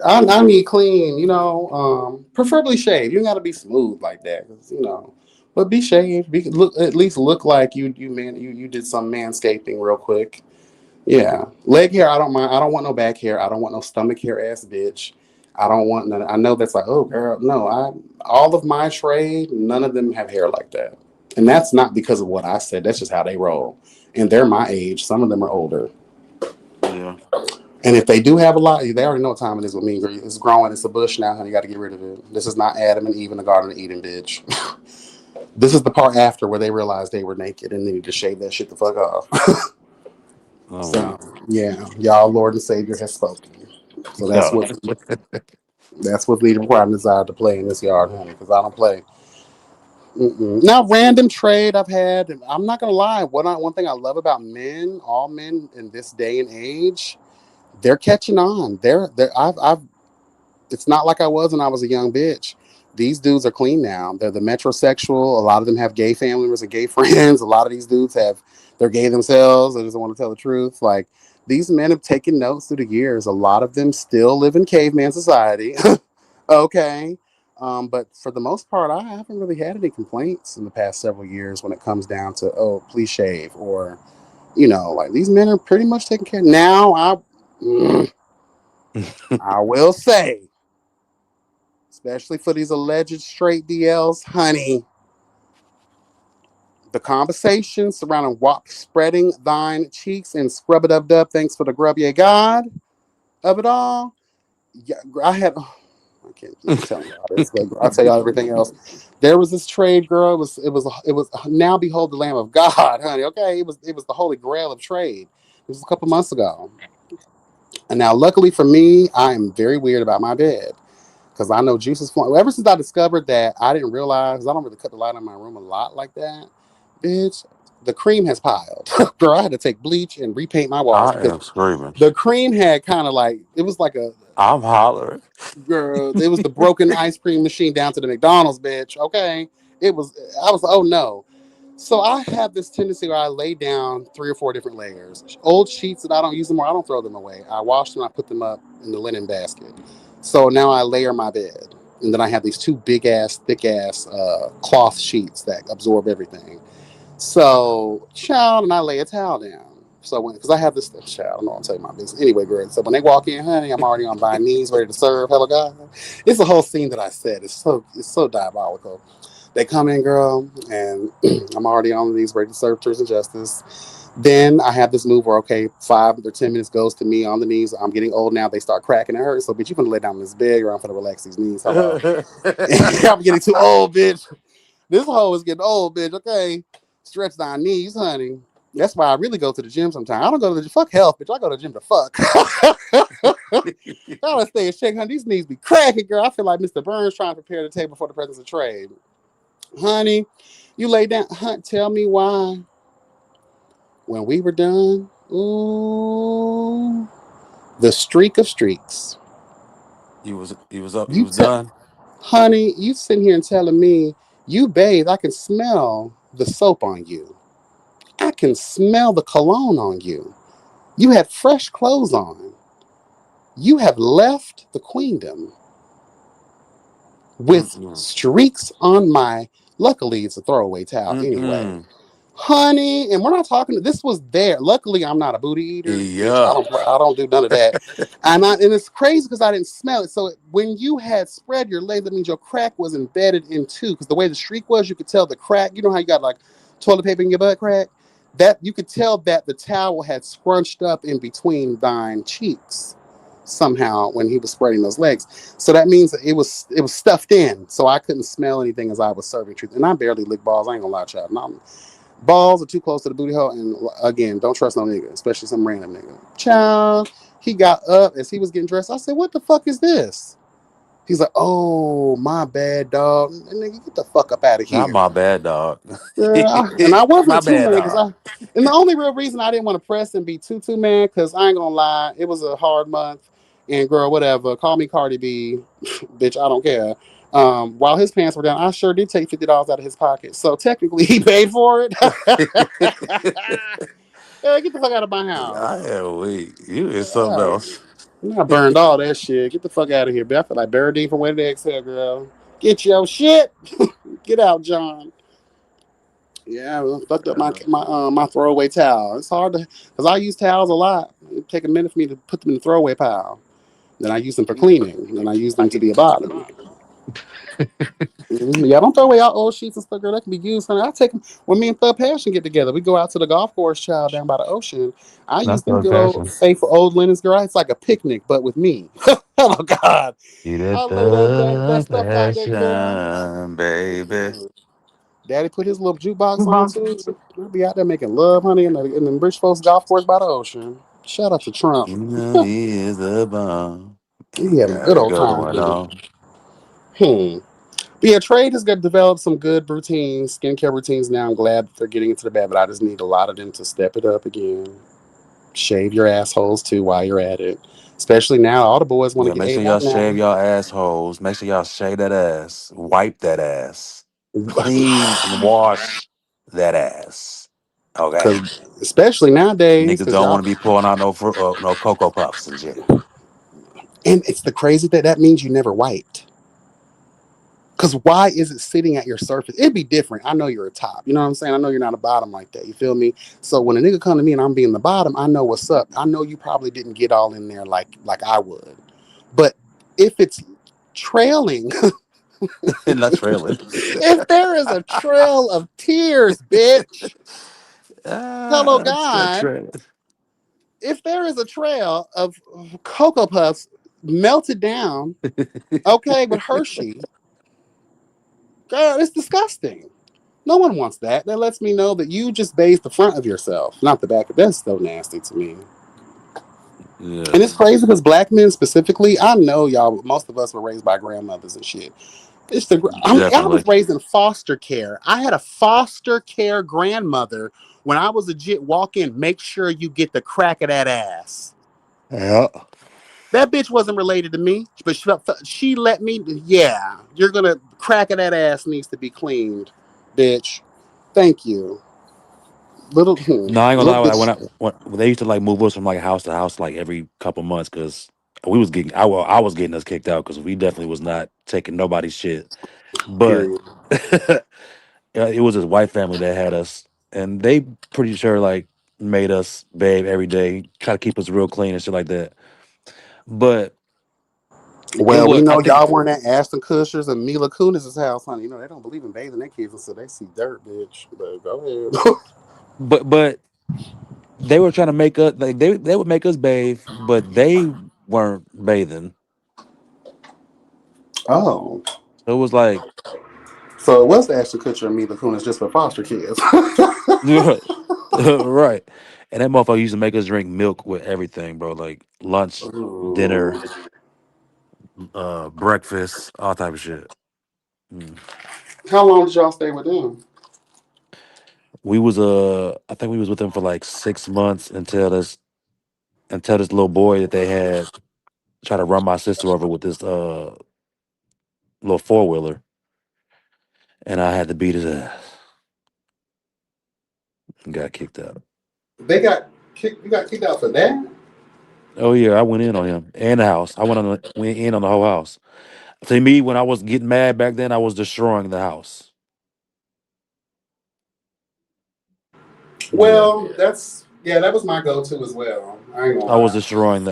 I need clean, you know, preferably shaved. You got to be smooth like that, 'cause, you know. But be shaved. Be look at least look like you did some manscaping real quick. Yeah, leg hair. I don't mind. I don't want no back hair. I don't want no stomach hair ass bitch. I don't want none. I know that's like, oh girl, no. I all of my trade, none of them have hair like that, and that's not because of what I said. That's just how they roll, and they're my age. Some of them are older. Yeah. And if they do have a lot, they already know what time it is with me. It's growing. It's a bush now, honey. You got to get rid of it. This is not Adam and Eve in the Garden of Eden, bitch. This is the part after where they realized they were naked and they need to shave that shit the fuck off. Oh So wow. yeah, y'all Lord and Savior has spoken. So Yeah. that's what's leading pride and desire to play in this yard, honey. Because I don't play. Mm-mm. Now, random trade I've had. I'm not gonna lie. One thing I love about men, all men in this day and age, they're catching on. I've it's not like I was when I was a young bitch. These dudes are clean now. They're the metrosexual. A lot of them have gay family members and gay friends. A lot of these dudes they're gay themselves. They just want to tell the truth. Like these men have taken notes through the years. A lot of them still live in caveman society. Okay. But for the most part, I haven't really had any complaints in the past several years when it comes down to, oh, please shave, or, like these men are pretty much taken care of. Now, I will say, especially for these alleged straight DLs, honey, the conversation surrounding WAP spreading thine cheeks and scrub it up dub, thanks for the grub, yeah, God of it all. Yeah, I had, I can't keep telling y'all this, but I'll tell y'all everything else. There was this trade, girl. It was now behold the Lamb of God, honey. Okay, it was the holy grail of trade. It was a couple months ago, and now luckily for me, I am very weird about my bed because I know juice is flowing. Ever since I discovered that, I didn't realize I don't really cut the light in my room a lot like that, bitch. The cream has piled, girl. I had to take bleach and repaint my walls I because am screaming. the cream had kind of like it was like a I'm hollering. girl, it was the broken ice cream machine down to the McDonald's, bitch. Okay. It was I was oh no. So I have this tendency where I lay down 3 or 4 different layers. Old sheets that I don't use anymore, I don't throw them away. I wash them, I put them up in the linen basket. So now I layer my bed. And then I have these two big ass, thick ass cloth sheets that absorb everything. So, child, and I lay a towel down. So when, because I have this child, I don't know, I'll tell you my business. Anyway, girl. So when they walk in, honey, I'm already on my knees, ready to serve. Hello, God. It's a whole scene that I said. It's so diabolical. They come in, girl, and I'm already on these, ready to serve truth and justice. Then I have this move where, okay, 5 or 10 minutes goes to me on the knees. I'm getting old now. They start cracking and hurt. So, bitch, you gonna lay down on this bed, or I'm gonna relax these knees. Hello. I'm getting too old, bitch. This hoe is getting old, bitch. Okay, stretch thy knees, honey. That's why I really go to the gym sometimes. I don't go to the fuck health, bitch. I go to the gym to fuck. I gotta stay in shape, honey. These knees be cracking, girl. I feel like Mr. Burns trying to prepare the table for the presence of trade. Honey, you lay down. Tell me why. When we were done, ooh, the streak of streaks. You was up. You You was tell, done. honey, you sitting here and telling me you bathe. I can smell the soap on you. I can smell the cologne on you. You had fresh clothes on. You have left the queendom with Mm-mm. streaks on my. Luckily, it's a throwaway towel anyway. Mm-mm. Honey, and we're not talking. This was there. Luckily, I'm not a booty eater, bitch. I Yeah. don't. I don't do none of that. And it's crazy because I didn't smell it. So when you had spread your legs, that means your crack was embedded in two. Because the way the streak was, you could tell the crack. You know how you got like toilet paper in your butt crack. That you could tell that the towel had scrunched up in between thine cheeks somehow when he was spreading those legs. So that means that it was stuffed in. So I couldn't smell anything as I was serving truth. And I barely lick balls. I ain't gonna lie, child. No, balls are too close to the booty hole, and again, don't trust no nigga, especially some random nigga. Child, he got up as he was getting dressed. I said, "What the fuck is this?" He's like, "Oh, my bad, dog. Nigga, get the fuck up out of Not here." my bad dog. And I My wasn't too bad mad because dog. and the only real reason I didn't want to press and be too mad because I ain't gonna lie, it was a hard month, and girl, whatever, call me Cardi B, bitch, I don't care. While his pants were down, I sure did take $50 out of his pocket, so technically he paid for it. Yeah, get the fuck out of my I house. am weak. You is something Uh, else. I burned all that shit. Get the fuck out of here, bitch. I feel like Bernadine from Where to Exhale, girl. Get your shit. Get out, John. Yeah, I fucked up my throwaway towel. It's hard to because I use towels a lot. It take a minute for me to put them in the throwaway pile. Then I use them for cleaning. Then I use them to be a bottom. Yeah, don't throw away all old sheets and stuff, girl. That can be used. Honey. I take them when me and Thug Passion get together. We go out to the golf course, child, down by the ocean. I use That's them the good old passion. faithful old linens, girl. It's like a picnic, but with me. Oh God, You the I lay that thug stuff out there, girl. passion, baby. Daddy put his little jukebox on too. We'll be out there making love, honey, in the rich folks golf course by the ocean. Shout out to Trump. He is the bomb. We be having a good Got it old time going here. on. Hmm. But yeah, Trade has got developed some good routines, skincare routines now. I'm glad that they're getting into the bag, but I just need a lot of them to step it up again. Shave your assholes too while you're at it. Especially now, all the boys want to Yeah, get make sure ate y'all out shave now. y'all assholes. Make sure y'all shave that ass. Wipe that ass. Clean and wash that ass. Okay. Because especially nowadays, Niggas because don't y'all, want to be pulling out no cocoa puffs and shit. and it's the crazy that that means you never wiped. Because why is it sitting at your surface? It'd be different. I know you're a top. You know what I'm saying? I know you're not a bottom like that. You feel me? So when a nigga come to me and I'm being the bottom, I know what's up. I know you probably didn't get all in there like I would. But if it's trailing, Not trailing. if there is a trail of tears, bitch, fellow That's not God, trailing. if there is a trail of Cocoa Puffs melted down, okay, with Hershey, girl, it's disgusting. No one wants that. That lets me know that you just bathed the front of yourself, not the back. That's so nasty to me. And Yeah, it's crazy because black men specifically, I know y'all, most of us were raised by grandmothers and shit. I was definitely. raised in foster care. I had a foster care grandmother when I was legit walk in, make sure you get the crack of that ass. Yeah. That bitch wasn't related to me, but she let me, yeah, you're gonna, crack of that ass needs to be cleaned, bitch. Thank you. Little, No, I ain't gonna little lie. bitch. When they used to like move us from like house to house like every couple months because we was getting I was getting us kicked out because we definitely was not taking nobody's shit. But Period. it was this white family that had us, and they pretty sure like made us bathe every day, try to keep us real clean and shit like that. But it Well, we was I know think, y'all weren't at Ashton Kutcher's and Mila Kunis's house, honey. You know they don't believe in bathing their kids until they see dirt, bitch. But go ahead. but they were trying to make us like they would make us bathe, but they weren't bathing. Oh, So it was like. so it was the Ashton Kutcher and Mila Kunis just for foster kids. Right. Right. And that motherfucker used to make us drink milk with everything, bro. Like lunch, dinner, Ooh. breakfast, all type of shit. Mm. How long did y'all stay with them? We was I think we was with them for like 6 months until this little boy that they had tried to run my sister over with this little four wheeler, and I had to beat his ass and got kicked out. They got kicked. You got kicked out for that. Oh yeah, I went in on him and the house. Went in on the whole house. To me, when I was getting mad back then, I was destroying the house. Yeah. Well, that's yeah. That was my go-to as well. I ain't gonna lie.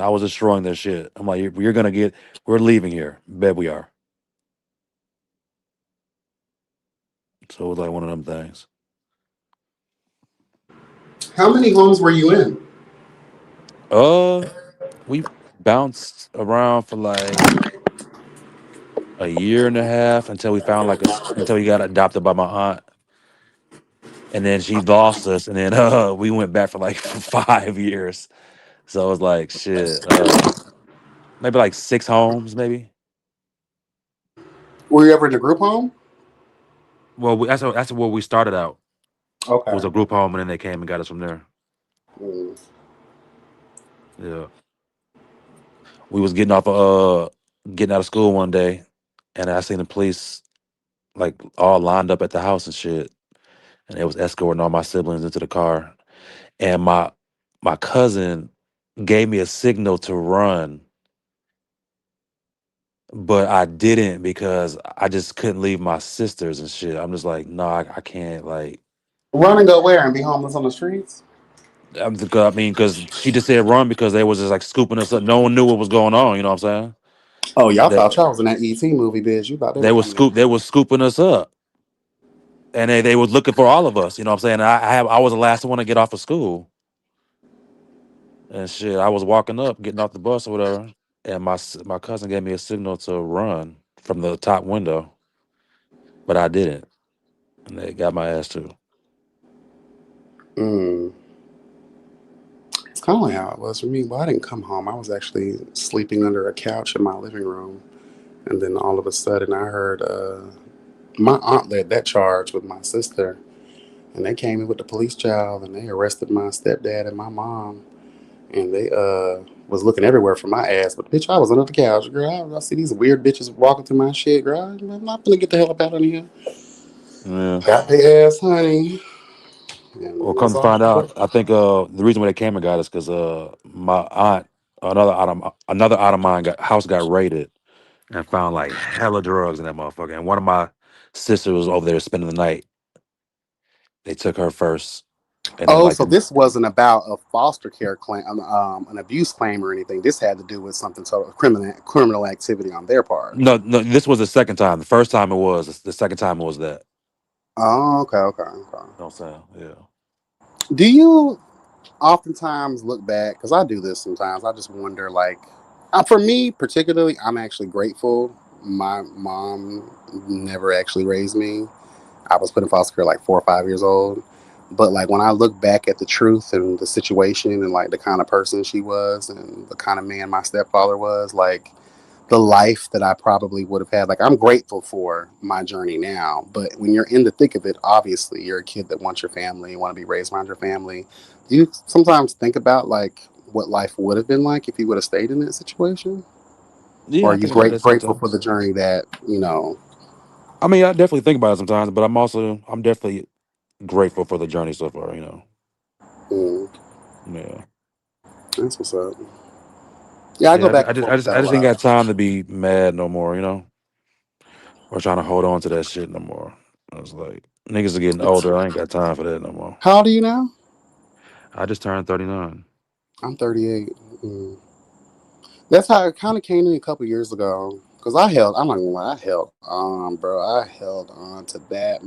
I was destroying their shit. I'm like, you're gonna get, we're leaving here. Bet we are. So it was like one of them things. How many homes were you in? Uh, we bounced around for like a year and a half until we found until we got adopted by my aunt, and then she lost us, and then we went back for like 5 years. So it was like shit. Maybe like 6 homes, maybe. Were you ever in a group home? Well, that's where we started out. Was Okay. a group home, and then they came and got us from there. Mm. Yeah. We was getting out of school one day, and I seen the police like all lined up at the house and shit, and they was escorting all my siblings into the car. And my cousin gave me a signal to run, but I didn't because I just couldn't leave my sisters and shit. I'm just like, no, I can't. Like, Run and go where and be homeless on the streets? I mean, because she just said run because they was just like scooping us up. No one knew what was going on. You know what I'm Oh, y'all saying? thought y'all was in that ET movie, bitch. You thought they were coming. They was scooping us up. And they was looking for all of us. You know what I'm saying? I was the last one to get off of school and shit. I was walking up, getting off the bus or whatever, and my cousin gave me a signal to run from the top window, but I didn't. and they got my ass too. Mm. It's kind of like how it was for me. Well, I didn't come home. I was actually sleeping under a couch in my living room. And then all of a sudden, I heard my aunt led that charge with my sister. And they came in with the police child and they arrested my stepdad and my mom. And they was looking everywhere for my ass. But bitch, I was under the couch, girl. I see these weird bitches walking through my shit, girl. I'm not gonna get the hell up out of here. Yeah. Got their ass, honey. Well, And come was to off find to work. out, I think the reason why they came and got us because my aunt, another aunt of mine got house got raided and found like hella drugs in that motherfucker. And one of my sisters was over there spending the night. They took her first, and then Oh, like so this wasn't about a foster care claim, an abuse claim or anything. This had to do with something sort of criminal activity on their part. no, no. This was the second time. The first time it was. The second time it was that. Oh, okay, okay, okay. You know what I'm saying? Yeah. Do you oftentimes look back? Because I do this sometimes. I just wonder, like, for me particularly, I'm actually grateful. My mom never actually raised me. I was put in foster care like 4 or 5 years old. But like when I look back at the truth and the situation and like the kind of person she was and the kind of man my stepfather was, like the life that I probably would have had. Like I'm grateful for my journey now, but when you're in the thick of it, obviously you're a kid that wants your family, you want to be raised around your family. Do you sometimes think about like what life would have been like if you would have stayed in that situation? Or Yeah, are I you think about that grateful for sometimes. the journey that you know? I mean, I definitely think about it sometimes, but I'm definitely grateful for the journey so far. Mm, Yeah. that's what's up. Yeah, I go Yeah, back and forth with I that a just ain't lot. got time to be mad no more, or trying to hold on to that shit no more. I was like, niggas are getting older. I ain't got time for that no more. How old are you now? I just turned 39. I'm 38. Mm. That's how it kind of came in a couple years ago. Cause I'm not gonna lie, I held on, bro. I held on to that.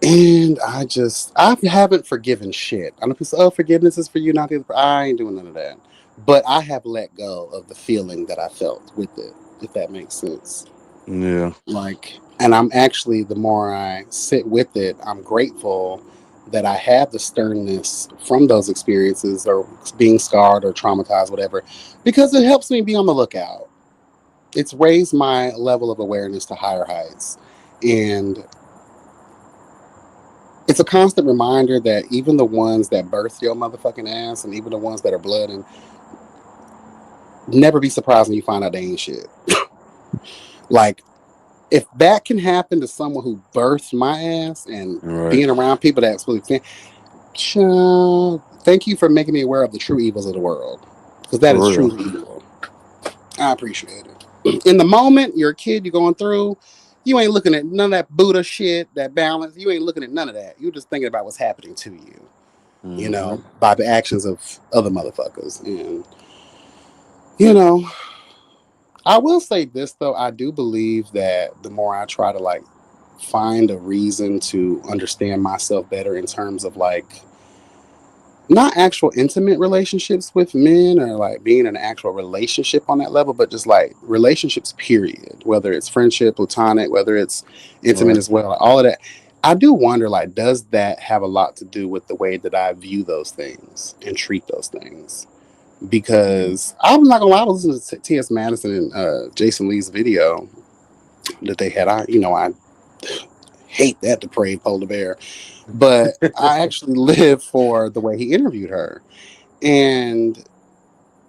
And I haven't forgiven shit. I know people say, oh, forgiveness is for you, not the other. I ain't doing none of that. But I have let go of the feeling that I felt with it, if that makes sense. Yeah. Like, and I'm actually, the more I sit with it, I'm grateful that I have the sternness from those experiences or being scarred or traumatized, whatever, because it helps me be on the lookout. It's raised my level of awareness to higher heights. And it's a constant reminder that even the ones that birth your motherfucking ass and even the ones that are blood and never be surprised when you find out they ain't shit. Like, if that can happen to someone who birthed my ass and Right. being around people that's really thank you for making me aware of the true evils of the world. Because that is For real. truly evil. I appreciate it. In the moment, you're a kid, you're going through, you ain't looking at none of that Buddha shit, that balance. You ain't looking at none of that. You're just thinking about what's happening to you, Hmm. by the actions of other motherfuckers. And, you know, I will say this, though. I do believe that the more I try to, like, find a reason to understand myself better in terms of, like, not actual intimate relationships with men or like being in an actual relationship on that level, but just like relationships, period. Whether it's friendship, platonic, whether it's intimate Right. as well, like all of that. I do wonder, like, does that have a lot to do with the way that I view those things and treat those things? Mm. Because I'm not gonna lie, I was listening to T.S. Madison and Jason Lee's video that they had. I hate that depraved polar bear, but I actually live for the way he interviewed her. And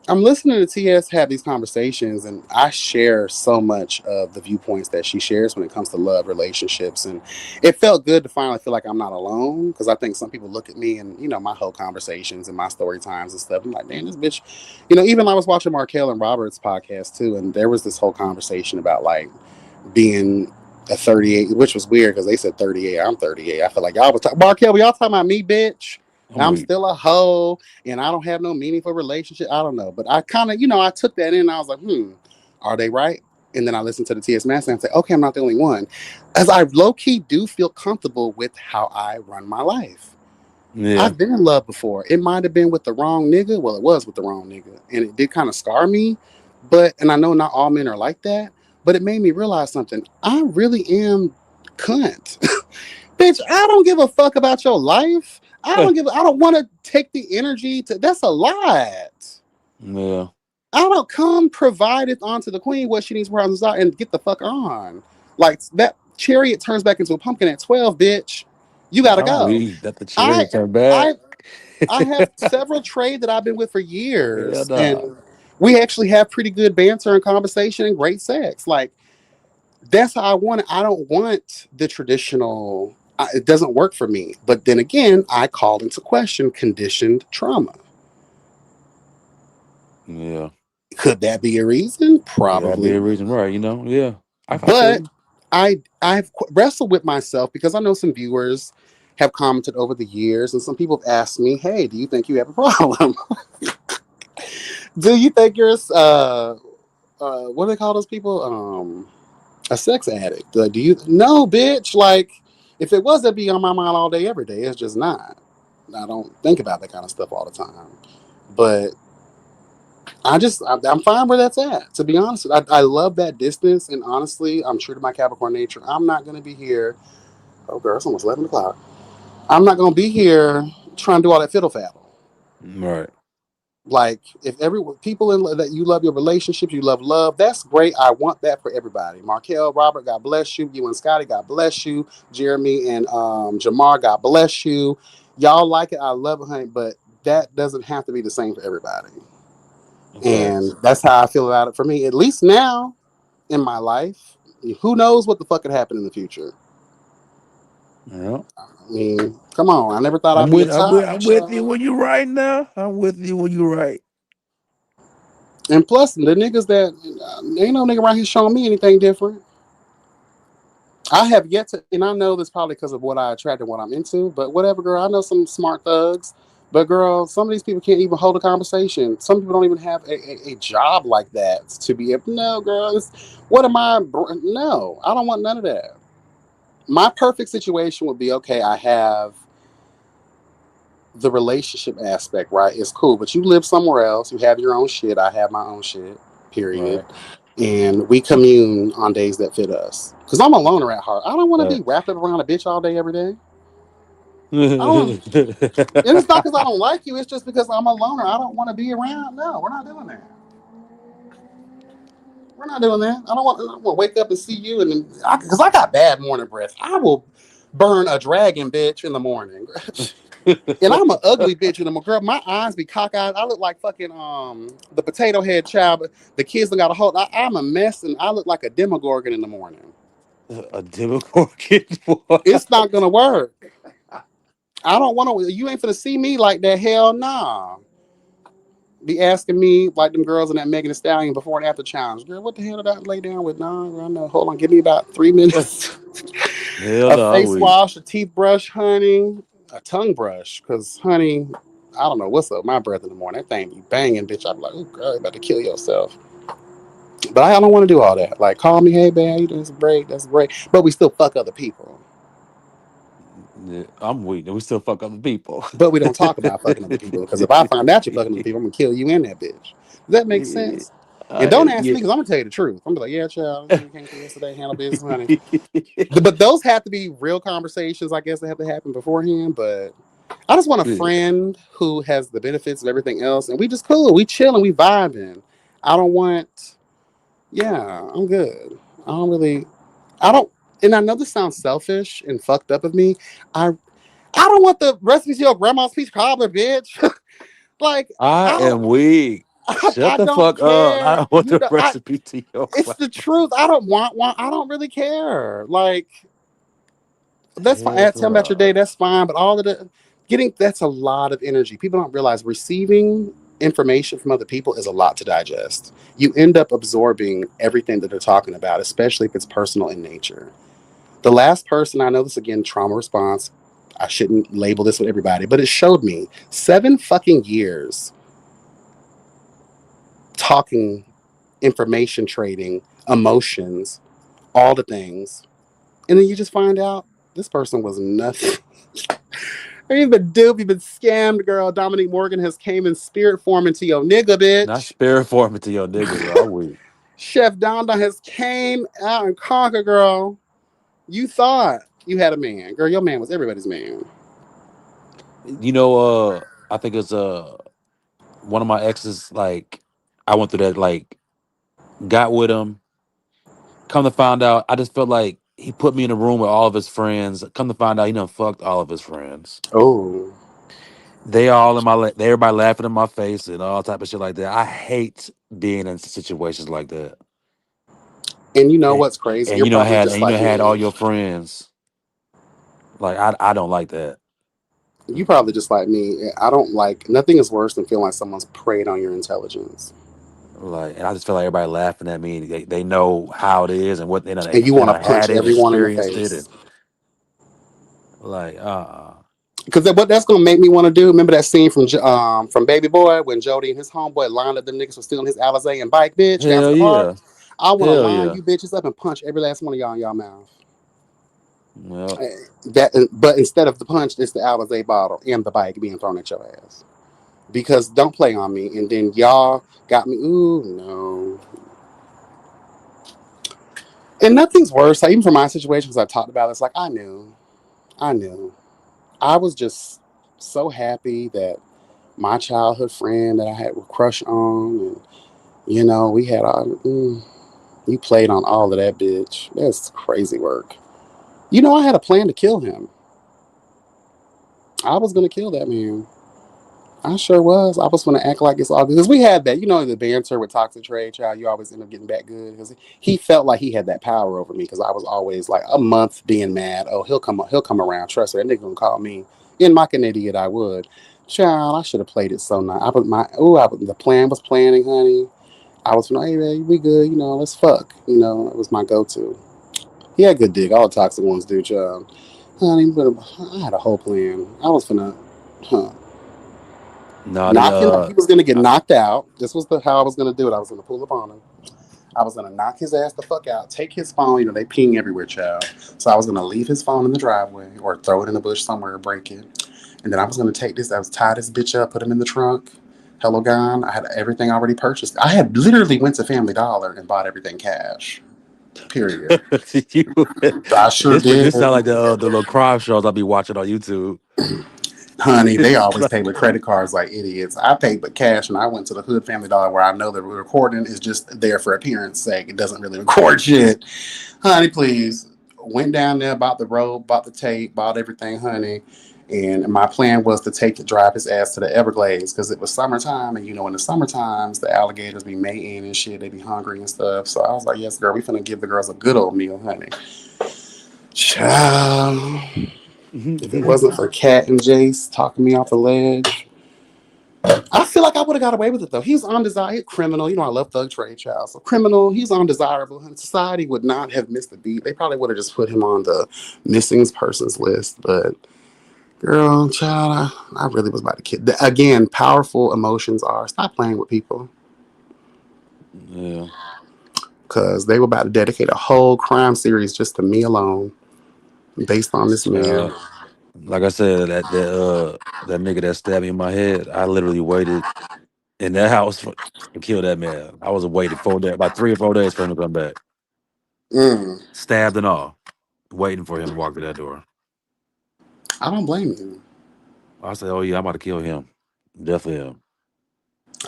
I'm listening to TS have these conversations, and I share so much of the viewpoints that she shares when it comes to love, relationships, and it felt good to finally feel like I'm not alone. Because I think some people look at me and my whole conversations and my story times and stuff. I'm like, damn, this bitch. Even I was watching Markel and Robert's podcast too, and there was this whole conversation about like being a 38, which was weird because they said 38. I'm 38. I feel like y'all was talking. Markel, y'all talking about me, bitch. And I'm I'm weak. still a hoe and I don't have no meaningful relationship. I don't know. But I kind of, I took that in and I was like, are they right? And then I listened to the T.S. Master and say, okay, I'm not the only one. As I low key do feel comfortable with how I run my life. Yeah. I've been in love before. It might have been with the wrong nigga. Well, it was with the wrong nigga. And it did kind of scar me. And I know not all men are like that, but it made me realize something. I really am. Cunt. Bitch, I don't give a fuck about your life. I don't want to take the energy to, that's a lot. Yeah. I don't come provide it onto the queen what she needs for her desire and get the fuck on. Like that chariot turns back into a pumpkin at 12, bitch. You gotta I'm go. weak. That the I chariot turned back. I I have several trade that I've been with for Hell years, nah. and we actually have pretty good banter and conversation and great sex. Like that's how I want it. I don't want the traditional. It doesn't work for me. But then again, I call into question conditioned trauma. Yeah. Could that be a reason? Could that be a Probably. reason, right? You know? Yeah. I feel But you. I've wrestled with myself because I know some viewers have commented over the years, and some people have asked me, "Hey, do you think you have a problem? Do you think you're what do they call those people? A sex addict? Do you? No, bitch. Like, if it was, that'd be on my mind all day, every day. It's just not. I don't think about that kind of stuff all the time. But I'm fine where that's at. To be honest, I love that distance, and honestly, I'm true to my Capricorn nature. I'm not gonna be here. Oh, girl, it's almost 11 o'clock. I'm not gonna be here trying to do all that fiddle faddle. Right. Like, if every people in that you love your relationships, you love, that's great. I want that for everybody. Markel, Robert, God bless you. You and Scotty, God bless you. Jeremy and Jamar, God bless you. Y'all like it, I love it, honey. But that doesn't have to be the same for everybody. And Facts. that's how I feel about it for me. At least now in my life, who knows what the fuck could happen in the future? Yeah. I mean, come on. I never thought I'd be a top. I'm with you when you right now. I'm with you when you right. And plus, the niggas that ain't no nigga around here showing me anything different. I have yet to, and I know this probably because of what I attract and what I'm into, but whatever, girl. I know some smart thugs, but girl, some of these people can't even hold a conversation. Some people don't even have a job like that to be able. No, girl, what am I? No, I don't want none of that. My perfect situation would be okay. I have the relationship aspect, right? It's cool, but you live somewhere else. You have your own shit. I have my own shit. Period. Right. And we commune on days that fit us. Because I'm a loner at heart. I don't want to be Facts. wrapped up around a bitch all day, every day. I don't. And it's not because I don't like you. It's just because I'm a loner. I don't want to be around. No, we're not doing that. We're not doing that. I don't want to wake up and see you, and because I got bad morning breath. I will burn a dragon, bitch, in the morning. And I'm an ugly bitch in the girl. My eyes be cockeyed. I look like fucking the potato head child. The kids don't got a hold. I'm a mess, and I look like a demogorgon in the morning. A Demogorgon boy. It's not gonna work. I don't want to. You ain't finna see me like that. Hell nah. Be asking me like them girls in that Megan Thee Stallion before and after challenge. Girl, what the hell did I lay down with? Nah, I know. Hold on, give me about 3 minutes. Hell A no, face we. wash, a teeth brush, honey, a tongue brush. Cause honey, I don't know what's up. My breath in the morning, that thing be banging, bitch. I be like, oh girl, you about to kill yourself. But I don't want to do all that. Like, call me, hey man, you doing this break? That's great. But we still fuck other people. Yeah, I'm weak. We still fuck other people. But we don't talk about fucking other people. Because if I find out you're fucking other people, I'm gonna kill you and that bitch. Does that make sense? And don't ask me Yeah. because I'm gonna tell you the truth. I'm gonna be like, yeah, child, you came through yesterday, handle business, honey. But those have to be real conversations. I guess they have to happen beforehand. But I just want a Yeah. friend who has the benefits of everything else, and we just cool. We chilling, we vibing. I don't want. Yeah, I'm good. I don't really. I don't. And I know this sounds selfish and fucked up of me. I I don't want the recipes of your grandma's peach cobbler, bitch. Like I I don't. am weak. Shut I the don't fuck up. I care. don't want You the know, recipe to your it's the question. truth. I don't want one. I don't really care. Like that's fine. Hell Tell me about your day. no. That's fine. But all of the getting that's a lot of energy. People don't realize receiving information from other people is a lot to digest. You end up absorbing everything that they're talking about, especially if it's personal in nature. The last person I know this again, trauma response. I shouldn't label this with everybody, but it showed me 7 fucking years talking, information trading, emotions, all the things. And then you just find out this person was nothing. You've been duped, you've been scammed, girl. Dominique Morgan has came in spirit form into your nigga, Not bitch. spirit forming to your nigga, bro. I'm weak. Chef Don Don has came out and conquered, girl. You thought you had a man. Girl, your man was everybody's man. You know, I think it's one of my exes. Like, I went through that. Like, got with him. Come to find out, I just felt like he put me in a room with all of his friends. Come to find out, he done fucked all of his friends. Oh. They all in my, everybody laughing in my face and all type of shit like that. I hate being in situations like that. And you know And, what's crazy? You're probably just like had all me. your friends. Like, I don't like that. You probably just like me. I don't like nothing is worse than feeling like someone's preyed on your intelligence. Like, and I just feel like everybody laughing at me. They know how it is and what And you they want to done punch had it, everyone in the experienced it, face. and like, Because what that's gonna make me want to do. Remember that scene from Baby Boy when Jody and his homeboy lined up them niggas for stealing his Alizé and bike, bitch, down to hell the park. yeah, I want to hell line yeah. you bitches up and punch every last one of y'all in y'all mouth. Well, But instead of the punch, it's the Alizé bottle and the bike being thrown at your ass. Because don't play on me, and then y'all got me. Ooh no. And nothing's worse. Like, even for my situation, because I talked about it, it's like I knew. I was just so happy that my childhood friend that I had a crush on, and we had all. You played on all of that, bitch. That's crazy work. I had a plan to kill him. I was gonna kill that man. I sure was. I was gonna act like it's all good because we had that. The banter with Toxic Trade Child. You always end up getting back good because he felt like he had that power over me because I was always like a month being mad. Oh, he'll come around. Trust me, that nigga gonna call me. And like an idiot, I would. Child, I should have played it so nice. The plan was planning, honey. I was like, hey, babe, we good. Let's fuck. It was my go-to. He had good dick. All the toxic ones do, child. Honey, but I had a whole plan. I was finna, huh, no, knock him. He was gonna get uh, knocked out. This was how I was gonna do it. I was gonna pull up on him. I was gonna knock his ass the fuck out. Take his phone. They ping everywhere, child. So I was gonna leave his phone in the driveway or throw it in the bush somewhere or break it. And then I was gonna take this. I was tie this bitch up, put him in the trunk. Hello, gone. I had everything already purchased. I had literally went to Family Dollar and bought everything cash. Period. you, I sure did. this sound like the little crime shows I'll be watching on YouTube. Honey, they It's always like, pay with credit cards like idiots. I paid with cash, and I went to the Hood Family Dollar where I know the recording is just there for appearance sake. It doesn't really record shit. Honey, please. Went down there, bought the robe, bought the tape, bought everything, honey. And my plan was to drive his ass to the Everglades because it was summertime, and in the summer times the alligators be mating and shit. They be hungry and stuff. So I was like, "Yes, girl, we finna give the girls a good old meal, honey." Child. If it wasn't for Cat and Jace talking me off the ledge, I feel like I would have got away with it though. He's undesirable, criminal. I love Thug Trade Child. So criminal, he's undesirable. And society would not have missed a beat. They probably would have just put him on the missing persons list. But girl, child, I really was about to kid. Again, powerful emotions are stop playing with people yeah, because they were about to dedicate a whole crime series just to me alone, based on this man. child. Like I said, that nigga that stabbed me in my head, I literally waited in that house to kill that man. I was waiting 4 days, about 3 or 4 days for him to come back, Mm, stabbed and all, waiting for him to walk through that door. I don't blame you. I said, "Oh yeah, I'm about to kill him, definitely him."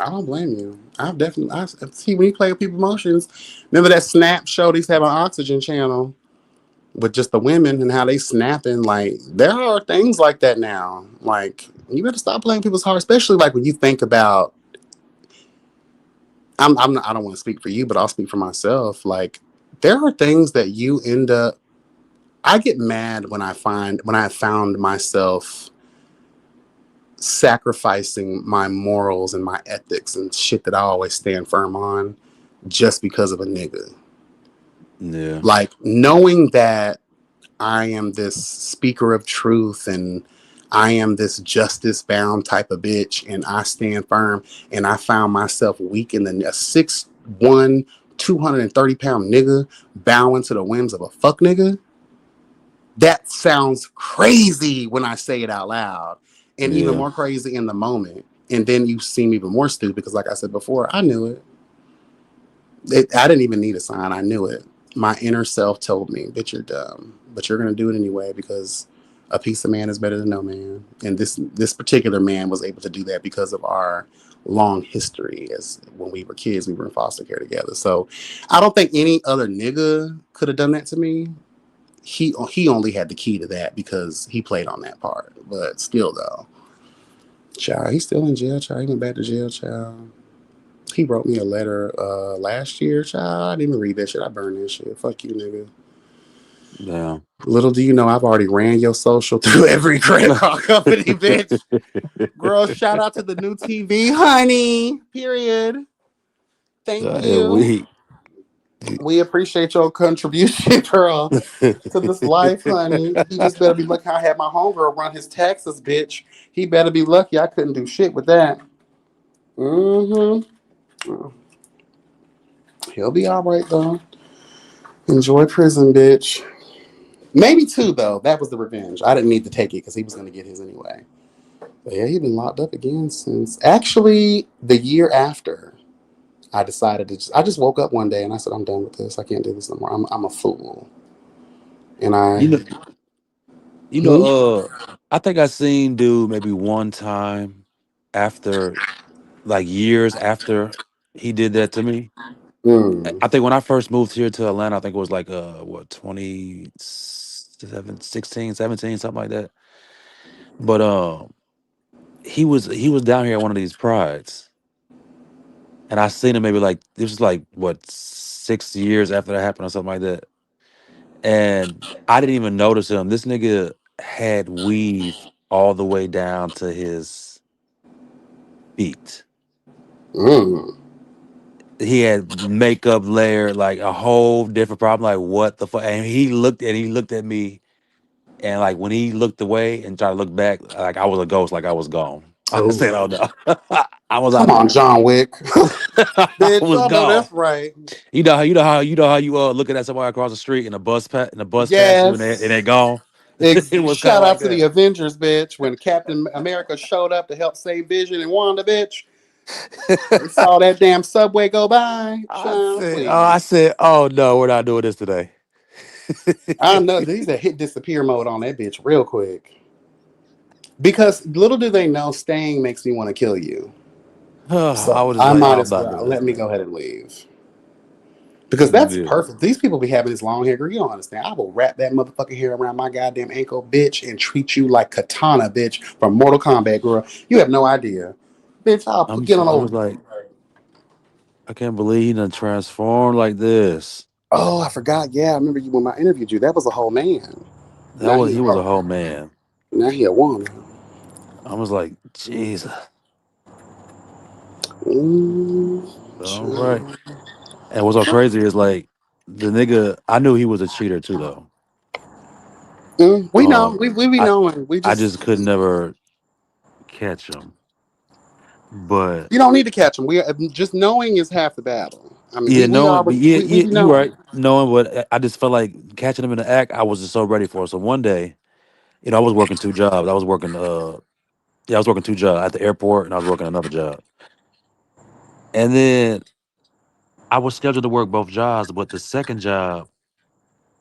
I don't blame you. I've definitely I see when you play with people's emotions. Remember that Snap show they used to have on Oxygen Channel with just the women and how they snapping. Like there are things like that now. Like you better stop playing people's hearts, especially like when you think about. I'm not, I don't want to speak for you, but I'll speak for myself. Like there are things that you end up. I get mad when I found myself sacrificing my morals and my ethics and shit that I always stand firm on just because of a nigga. Yeah, Like knowing that I am this speaker of truth and I am this justice bound type of bitch and I stand firm and I found myself weak in a 6'1", 230-pound nigga bowing to the whims of a fuck nigga. That sounds crazy when I say it out loud and even yeah, more crazy in the moment. And then you seem even more stupid because like I said before, I knew it. I didn't even need a sign. I knew it. my inner self told me, "Bitch, you're dumb, but you're gonna do it anyway because a piece of man is better than no man." And this particular man was able to do that because of our long history. As when we were kids, we were in foster care together. So I don't think any other nigga could have done that to me. He only had the key to that because he played on that part. But still, though, child, he's still in jail. Child, he went back to jail. Child. He wrote me a letter last year, child. I didn't even read that shit. I burned that shit. Fuck you, nigga. Damn. Little do you know, I've already ran your social through every credit card company, bitch. Girl, shout out to the new TV, honey. Period. Thank Yeah, you. we. We appreciate your contribution, girl, to this life, honey. He just better be lucky I had my homegirl run his taxes, bitch. He better be lucky I couldn't do shit with that. Mm-hmm. He'll be all right, though. Enjoy prison, bitch. Maybe two though. That was the revenge. I didn't need to take it because he was going to get his anyway. But yeah, he's been locked up again since actually the year after. I decided to. I just woke up one day and I said, "I'm done with this. I can't do this no more. I'm a fool." And you I, know, you know. hmm? I think I seen dude maybe one time after, like years after he did that to me. Mm, I think when I first moved here to Atlanta, I think it was like what 27, 16, 17, something like that. But he was down here at one of these prides, and I seen him maybe like this was like what 6 years after that happened or something like that. And I didn't even notice him. This nigga had weave all the way down to his feet. mm. He had makeup layer, like a whole different problem. Like what the fuck? And he looked at me, and like when he looked away and tried to look back, like I was a ghost, like I was gone. I said, Oh, "Oh no, I was out come of on, there. John Wick. I Bitch, was I know gone." that's right. You know how you looking at somebody across the street and the bus passed you and they Yes. gone. It was kind of Shout out like to the that. Avengers, bitch. When Captain America showed up to help save Vision and Wanda, bitch. They saw that damn subway go by. Child, I please. said, "Oh no, we're not doing this today." I know these are hit disappear mode on that bitch real quick. Because little do they know, staying makes me want to kill you. I So was just I like, might "Oh, I'm as not well doing this let me today." go ahead and leave. Because that's Yeah. perfect. These people be having this long hair, girl. You don't understand. I will wrap that motherfucking hair around my goddamn ankle, bitch, and treat you like Katana, bitch, from Mortal Kombat, girl. You have no idea. Bitch, get on I over. was like, I can't believe he done transformed like this. Oh, I forgot. Yeah, I remember you when I interviewed you. That was a whole man. That Now was he a he was a woman. whole man. Now he a woman. I was like, Jesus. Mm, All right. child. And what's so crazy is like the nigga. I knew he was a cheater too, though. We know. We be I knowing. We I just just could never catch him. But you don't need to catch them. We just knowing is half the battle. I mean, yeah, we knowing, but already yeah, we yeah, be you right. knowing. Knowing what I just felt like catching him in the act. I was just so ready for it. So one day, I was working two jobs. I was working yeah, I was working two jobs at the airport, and I was working another job. And then I was scheduled to work both jobs, but the second job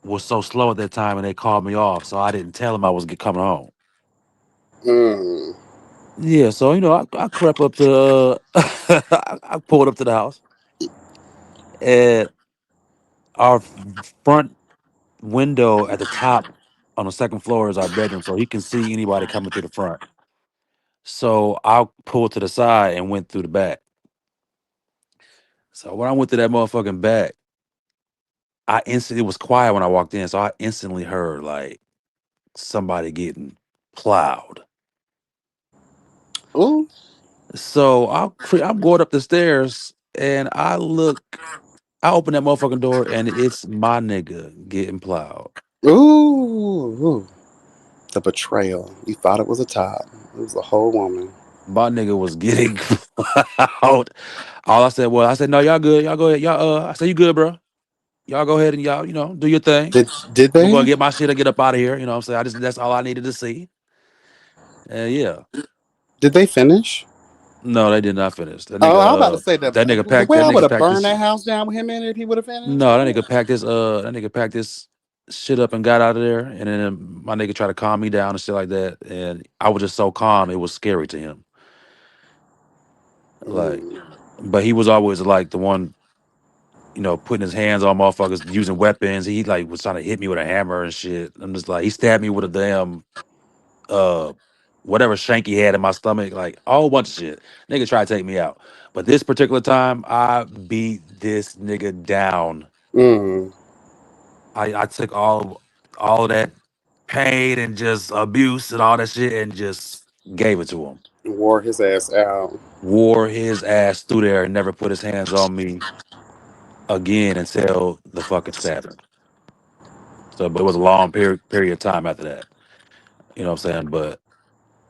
was so slow at that time, and they called me off, so I didn't tell them I was coming home. Mm. Yeah, so I crept up to I pulled up to the house, and our front window at the top on the second floor is our bedroom, so he can see anybody coming through the front. So I pulled to the side and went through the back. So when I went to that motherfucking back, I instantly it was quiet when I walked in, so I instantly heard like somebody getting plowed. Ooh. So I'm going up the stairs and I open that motherfucking door and it's my nigga getting plowed. Ooh. The betrayal. You thought it was a top. It was a whole woman. My nigga was getting plowed. All I said was, I said, no, y'all good. Y'all go ahead. I said, you good, bro. Y'all go ahead and y'all, do your thing. Did I'm gonna they? get my shit and get up out of here. You know what I'm saying? That's all I needed to see. And yeah. Did they finish? No, they did not finish. Oh, I was about to say the way That I would nigga have packed burned this. that house down with him in it if he would have finished. No, Ooh. that nigga packed this shit up and got out of there. And then my nigga tried to calm me down and shit like that. And I was just so calm, it was scary to him. Like, Mm. but he was always like the one, putting his hands on motherfuckers, using weapons. He like was trying to hit me with a hammer and shit. I'm just like, he stabbed me with a damn uh whatever shank he had in my stomach, like a whole bunch of shit. Nigga tried to take me out. But this particular time, I beat this nigga down. Mm. I took all of that pain and just abuse and all that shit and just gave it to him. Wore his ass out. Wore his ass through there and never put his hands on me again until the fucking stabbing. So, but it was a long period of time after that. You know what I'm saying? But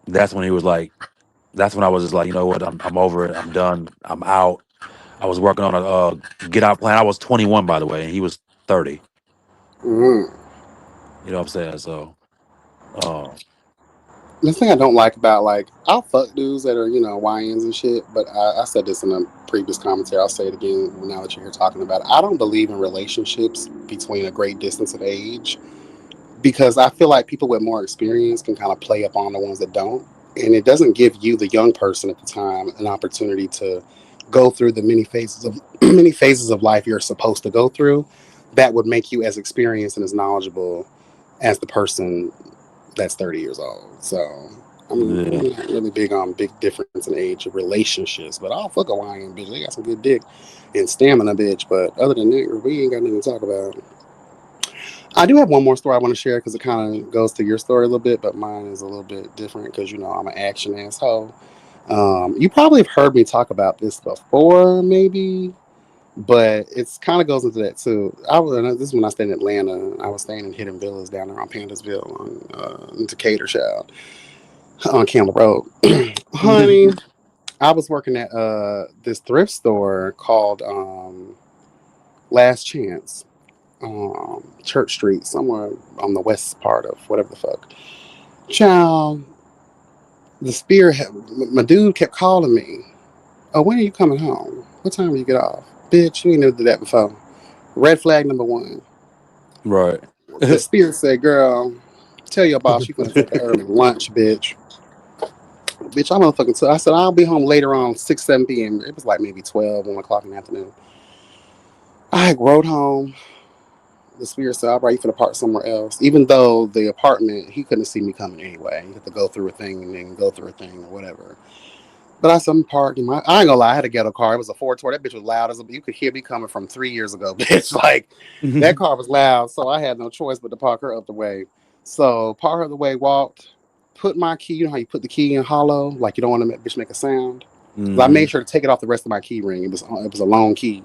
that's when he was like, that's when I was just like, you know what? I'm over it. I'm done. I'm out. I was working on a get out plan. I was 21, by the way, and he was 30. Mm. You know what I'm saying? So, uh, The thing I don't like about like I'll fuck dudes that are YNs and shit, but I said this in a previous commentary. I'll say it again now that you're here talking about it. I don't believe in relationships between a great distance of age because I feel like people with more experience can kind of play up on the ones that don't, and it doesn't give you, the young person at the time, an opportunity to go through the many phases of many phases of life you're supposed to go through. That would make you as experienced and as knowledgeable as the person that's 30 years old. So yeah. I'm not really big on big difference in age of relationships, but I'll fuck a YN bitch. They got some good dick and stamina, bitch. But other than that, we ain't got nothing to talk about. I do have one more story I want to share because it kind of goes to your story a little bit, but mine is a little bit different because I'm an action asshole. You probably have heard me talk about this before, maybe, but it's kind of goes into that too. This is when I stayed in Atlanta. I was staying in Hidden Villas down there on Pandasville in Decatur, child, on Campbell Road. Honey, I was working at this thrift store called Last Chance, Church Street, somewhere on the west part of whatever the fuck. Child, the spirit, my dude kept calling me. Oh, when are you coming home? What time do you get off? Bitch, you ain't never did that before. Red flag number one. Right. The spirit said, girl, tell your boss you gonna take an early lunch, bitch. Bitch, I'm motherfucking. I said, I'll be home later on, 6, 7 p.m. It was like maybe 12, 1 o'clock in the afternoon. I rode home. The spirit said, all right, you finna park somewhere else. Even though the apartment, he couldn't see me coming anyway. He had to go through a thing and then go through a thing or whatever. But I said, I'm parking my. I ain't gonna lie, I had a ghetto car. It was a Ford Tour. That bitch was loud as a. You could hear me coming from 3 years ago, bitch. Like, that car was loud, so I had no choice but to park her up the way. So, park her up the way, walked, put my key. You know how you put the key in hollow? Like, you don't want to bitch make a sound? So I Hmm. made sure to take it off the rest of my key ring. It was a long key.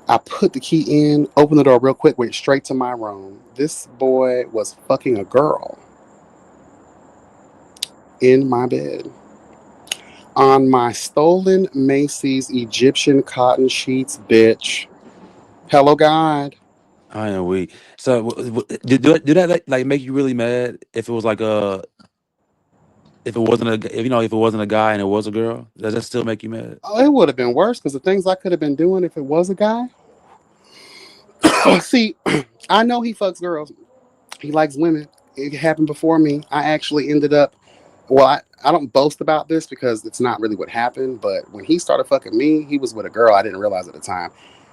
I put the key in, opened the door real quick, went straight to my room. This boy was fucking a girl in my bed on my stolen Macy's Egyptian cotton sheets, bitch. Hello, God. I am weak. So, do that like make you really mad if it was like if it wasn't if it wasn't a guy and it was a girl? Does that still make you mad? Oh, it would have been worse because the things I could have been doing if it was a guy. See, I know he fucks girls. He likes women. It happened before me. I actually ended up. Well, I don't boast about this because it's not really what happened. But when he started fucking me, he was with a girl I didn't realize at the time.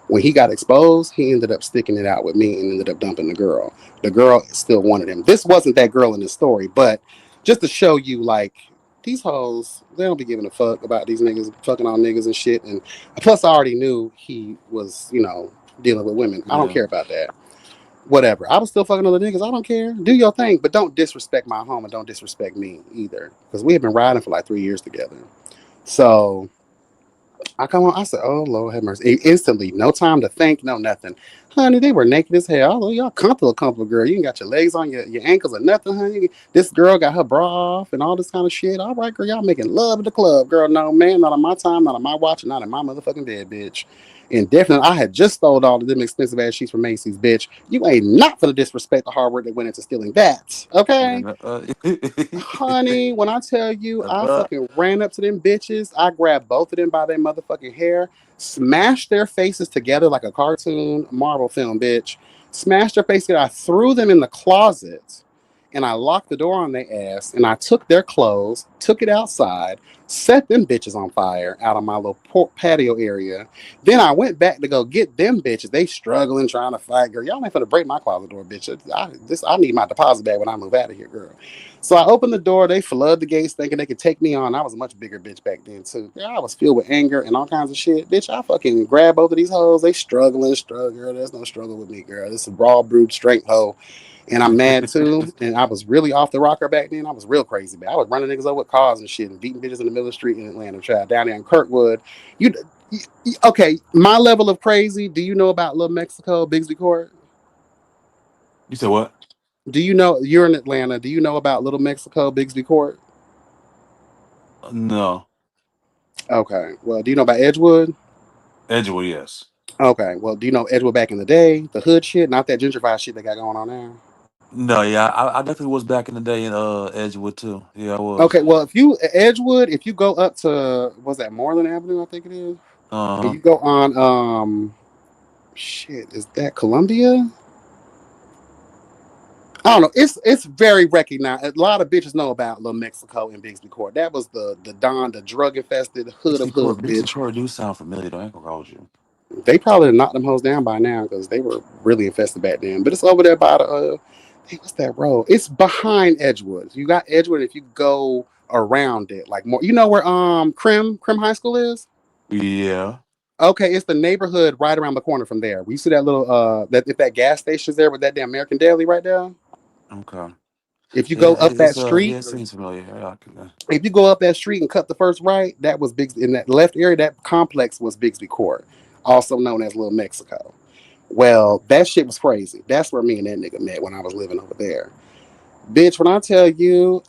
When he got exposed, he ended up sticking it out with me and ended up dumping the girl. The girl still wanted him. This wasn't that girl in the story, but just to show you, like, these hoes, they don't be giving a fuck about these niggas fucking on niggas and shit. And plus, I already knew he was, dealing with women. I don't Yeah. care about that. Whatever. I was still fucking other niggas. I don't care. Do your thing, but don't disrespect my home and don't disrespect me either. Because we have been riding for like 3 years together. So I come on. I said, "Oh Lord, have mercy!" Instantly, no time to think, no nothing. Honey, they were naked as hell. Oh, y'all comfortable, girl. You ain't got your legs on your ankles or nothing, honey. This girl got her bra off and all this kind of shit. All right, girl, y'all making love at the club, girl. No, man, not on my time, not on my watch, not in my motherfucking bed, bitch. And definitely, I had just stole all of them expensive ass sheets from Macy's, bitch. You ain't not for the disrespect the hard work that went into stealing that, okay? Honey, when I tell you I fucking ran up to them bitches, I grabbed both of them by their motherfucking hair, smashed their faces together like a cartoon Marvel film, bitch. Smashed their faces together. I threw them in the closet and I locked the door on their ass and I took their clothes, took it outside, set them bitches on fire out of my little patio area. Then I went back to go get them bitches. They struggling, trying to fight, girl. Y'all ain't finna break my closet door, bitch. I need my deposit back when I move out of here, girl. So I opened the door. They flood the gates thinking they could take me on. I was a much bigger bitch back then, too. Yeah, I was filled with anger and all kinds of shit. Bitch, I fucking grabbed both of these hoes. They struggling, girl. There's no struggle with me, girl. This is a raw, brewed, straight hoe. And I'm mad, too. And I was really off the rocker back then. I was real crazy, man. I was running niggas over with cars and shit and beating bitches in the middle of the street in Atlanta. Child, down there in Kirkwood. You, okay, my level of crazy, do you know about Little Mexico, Bigsby Court? You said what? Do you know, you're in Atlanta, do you know about Little Mexico, Bigsby Court? No. Okay. Well, do you know about Edgewood? Edgewood, yes. Okay. Well, do you know Edgewood back in the day? The hood shit, not that gentrified shit they got going on now. No, yeah, I definitely was back in the day in Edgewood too. Yeah, I was. Okay. Well, if you Edgewood, if you go up to what's that Moreland Avenue, I think it is, and Uh-huh. you go on shit, is that Columbia? I don't know. It's very recognized. A lot of bitches know about Little Mexico and Bigsby Court. That was the Don, the drug infested hood of Bixby hoods, Court, Bixby bitch. Court do sound familiar though. I ain't gonna hold you. They probably knocked them hoes down by now because they were really infested back then. But it's over there by the hey, what's that road? It's behind Edgewood. You got Edgewood if you go around it, like more. You know where Crim High School is? Yeah. Okay, it's the neighborhood right around the corner from there. We see that little that if that gas station's there with that damn American Deli right there. Okay. If you go Yeah, up that yeah, street, it seems familiar. Yeah, if you go up that street and cut the first right, that was Big in that left area. That complex was Bigsby Court, also known as Little Mexico. Well, that shit was crazy. That's where me and that nigga met when I was living over there. Bitch, when I tell you,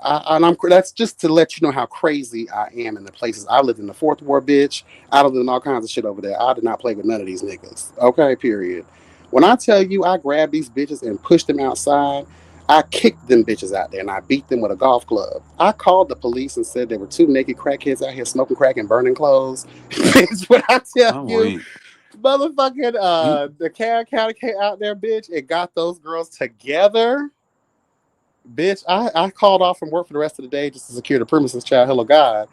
that's just to let you know how crazy I am in the places I lived in the fourth ward, bitch. I lived in all kinds of shit over there. I did not play with none of these niggas. Okay, period. When I tell you I grabbed these bitches and pushed them outside, I kicked them bitches out there and I beat them with a golf club. I called the police and said there were two naked crackheads out here smoking crack and burning clothes. Bitch, when I tell I'm you, weak. motherfucking You the County came out there, bitch, and got those girls together. Bitch, I called off from work for the rest of the day just to secure the premises, child. Hello, God.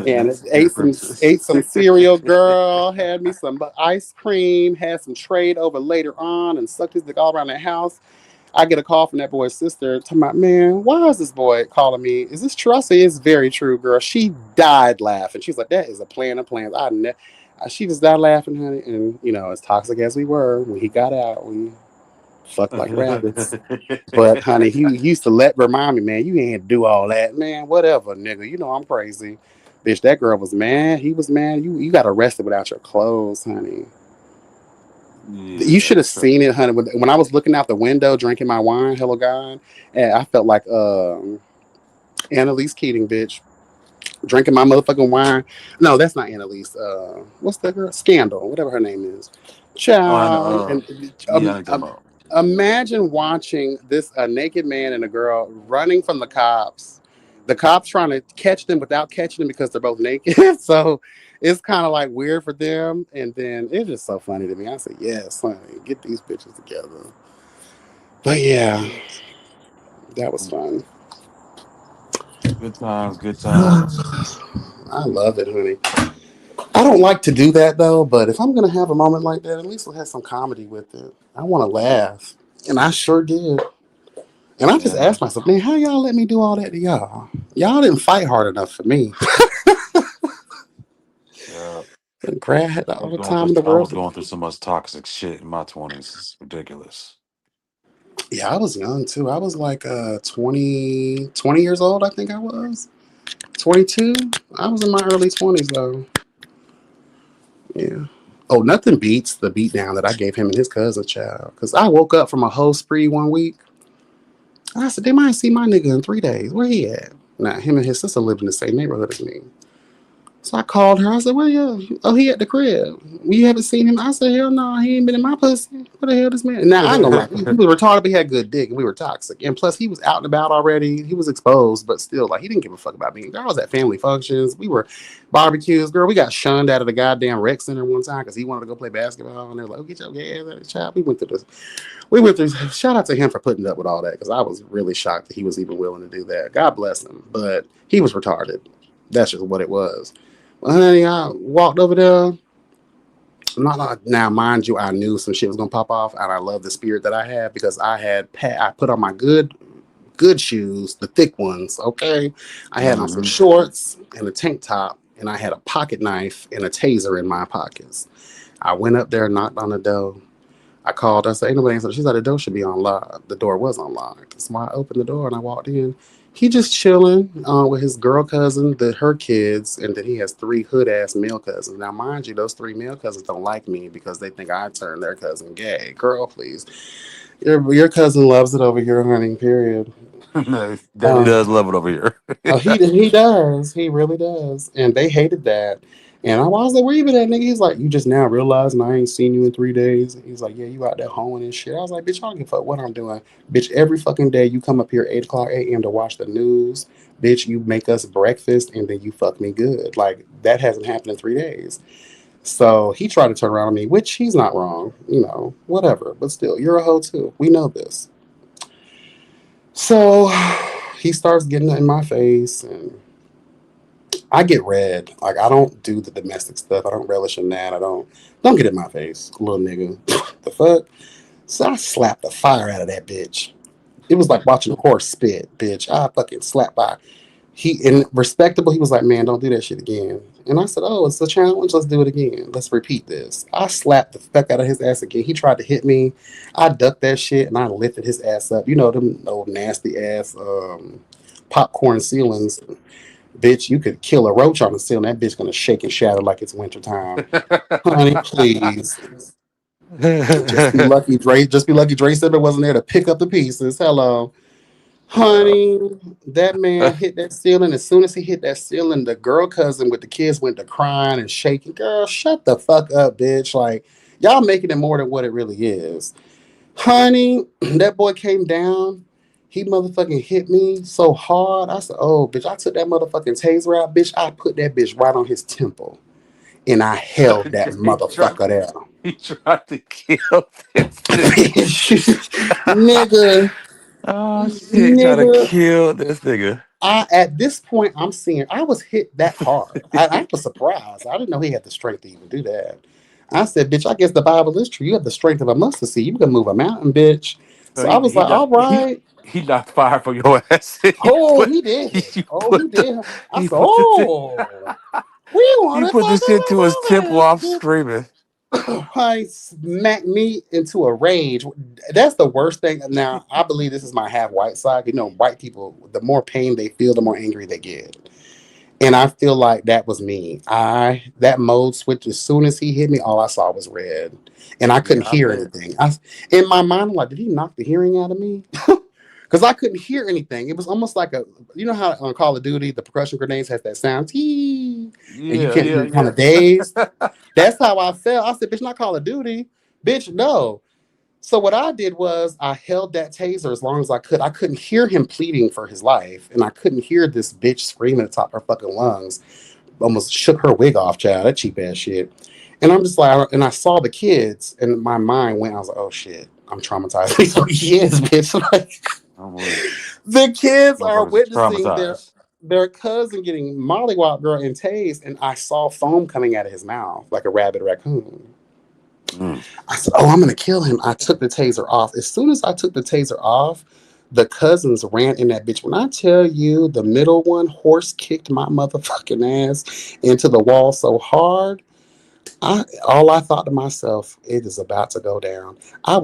And secure the premises. ate some cereal, girl. Had me some ice cream. Had some trade over later on, and sucked his dick all around the house. I get a call from that boy's sister talking about, man, why is this boy calling me? Is this true? I say it's very true, girl. She died laughing. She's like, that is a plan of plans. She just died laughing, honey. And as toxic as we were, when he got out, we fucked like rabbits. But honey, he used to remind me, man, you ain't do all that, man. Whatever, nigga. You know I'm crazy, bitch. That girl was mad. He was mad. You got arrested without your clothes, honey. You Yeah, should have that's seen it, honey. When I was looking out the window drinking my wine, hello God, and I felt like Annalise Keating, bitch, drinking my motherfucking wine. No, that's not Annalise. What's that girl? Scandal, whatever her name is. oh, I know. Child, and Yeah, I know what you're talking about. imagine watching this a naked man and a girl running from the cops. The cops trying to catch them without catching them because they're both naked. So it's kind of like weird for them. And then it's just so funny to me. I said, yes, honey, get these bitches together. But yeah, that was fun. Good times, good times. I love it, honey. I don't like to do that though, but if I'm gonna have a moment like that, at least we'll have some comedy with it. I want to laugh, and I sure did. And I just Yeah, asked myself, man, how y'all let me do all that to y'all? Y'all didn't fight hard enough for me. yeah. And Brad had I all was the going through. time in the I world. was going through so much toxic shit in my 20s. It's ridiculous. Yeah, I was young too. I was like 20 years old, I think I was. 22. I was in my early 20s though. Yeah. Oh, nothing beats the beat down that I gave him and his cousin child. Because I woke up from a whole spree one week. I said, they might see my nigga in 3 days. Where he at? Now, him and his sister lived in the same neighborhood as me. So I called her. I said, "Well, yeah, oh, he at the crib. You haven't seen him?" I said, "Hell no, he ain't been in my pussy. What the hell, this man?" Now I ain't gonna lie, he was retarded, but he had good dick, and we were toxic. And plus, he was out and about already. He was exposed, but still, like, he didn't give a fuck about me. I was at family functions. We were barbecues. Girl, we got shunned out of the goddamn rec center one time because he wanted to go play basketball, and they were like, "Oh, get your gay ass out of the child." We went through this. We went through. Shout out to him for putting up with all that because I was really shocked that he was even willing to do that. God bless him, but he was retarded. That's just what it was. Well, honey, I walked over there. Not like, now, mind you, I knew some shit was gonna pop off, and I love the spirit that I had because I put on my good shoes, the thick ones. Okay, I had on some Hmm. shorts and a tank top, and I had a pocket knife and a taser in my pockets. I went up there, knocked on the door. I called. I said, "Ain't nobody answered." She's like, "The door should be unlocked." The door was unlocked. So I opened the door and I walked in. He just chilling with his girl cousin, her kids, and then he has three hood ass male cousins. Now, mind you, those three male cousins don't like me because they think I turned their cousin gay. Girl, please, your cousin loves it over here, honey. Period. No, Daddy Um, does love it over here. Oh, he does. He really does. And they hated that. And I was like, "Where you been at, nigga?" He's like, "You just now realizing I ain't seen you in 3 days." He's like, "Yeah, you out there hoeing and shit." I was like, "Bitch, I don't give a fuck what I'm doing. Bitch, every fucking day you come up here 8 o'clock a.m. to watch the news. Bitch, you make us breakfast and then you fuck me good. Like that hasn't happened in 3 days." So he tried to turn around on me, which he's not wrong, whatever. But still, you're a hoe too. We know this. So he starts getting in my face and I get red. Like I don't do the domestic stuff. I don't relish in that. I don't get in my face, little nigga. The fuck? So I slapped the fire out of that bitch. It was like watching a horse spit, bitch. I fucking slapped by. He and respectable, he was like, "Man, don't do that shit again." And I said, "Oh, it's a challenge. Let's do it again. Let's repeat this." I slapped the fuck out of his ass again. He tried to hit me. I ducked that shit and I lifted his ass up. You know them old nasty ass popcorn ceilings. Bitch, you could kill a roach on the ceiling. That bitch gonna shake and shatter like it's wintertime. Honey, please. Just be lucky Dre Simmons wasn't there to pick up the pieces. Hello. Yeah. Honey, that man hit that ceiling. As soon as he hit that ceiling, the girl cousin with the kids went to crying and shaking. Girl, shut the fuck up, bitch. Like, y'all making it more than what it really is. Honey, that boy came down. He motherfucking hit me so hard. I said, "Oh, bitch, I took that motherfucking taser out, bitch. I put that bitch right on his temple. And I held that he tried. motherfucker there." He tried to kill this nigga. Nigga, Oh shit! He tried to nigga. kill this nigga. At this point, I'm seeing I was hit that hard. I was surprised. I didn't know he had the strength to even do that. I said, "Bitch, I guess the Bible is true. You have the strength of a mustard seed. You can move a mountain, bitch." So So I was he like, "All not right." he knocked fire from your ass. Oh, he did. You Oh, he put the did. I he said, put the "Oh, we want you to put the talk shit to his temple about off this." screaming. I smacked me into a rage. That's the worst thing. Now, I believe this is my half white side. White people, the more pain they feel, the more angry they get. And I feel like that was me. That mode switch as soon as he hit me, all I saw was red, and I Yeah, couldn't I hear bet. anything. In my mind, I'm like, did he knock the hearing out of me? Because I couldn't hear anything. It was almost like how on Call of Duty the percussion grenades has that sound, tee, and you Yeah, can't. yeah, You're kind yeah. of dazed. That's how I felt. I said, "Bitch, not Call of Duty, bitch, no." So what I did was I held that taser as long as I could. I couldn't hear him pleading for his life, and I couldn't hear this bitch screaming at the top of her fucking lungs. Almost shook her wig off, child. That cheap ass shit. And I'm just like, and I saw the kids, and my mind went. I was like, "Oh shit, I'm traumatized." These fucking kids, bitch. Like, I'm weak. the kids are Motherfuckers is witnessing their traumatized. their cousin getting mollywopped, girl, and tased, and I saw foam coming out of his mouth like a rabid raccoon. Mm. I said, "Oh, I'm gonna kill him." I took the taser off. As soon as I took the taser off, the cousins ran in that bitch. When I tell you, the middle one horse kicked my motherfucking ass into the wall so hard. I thought to myself, it is about to go down. I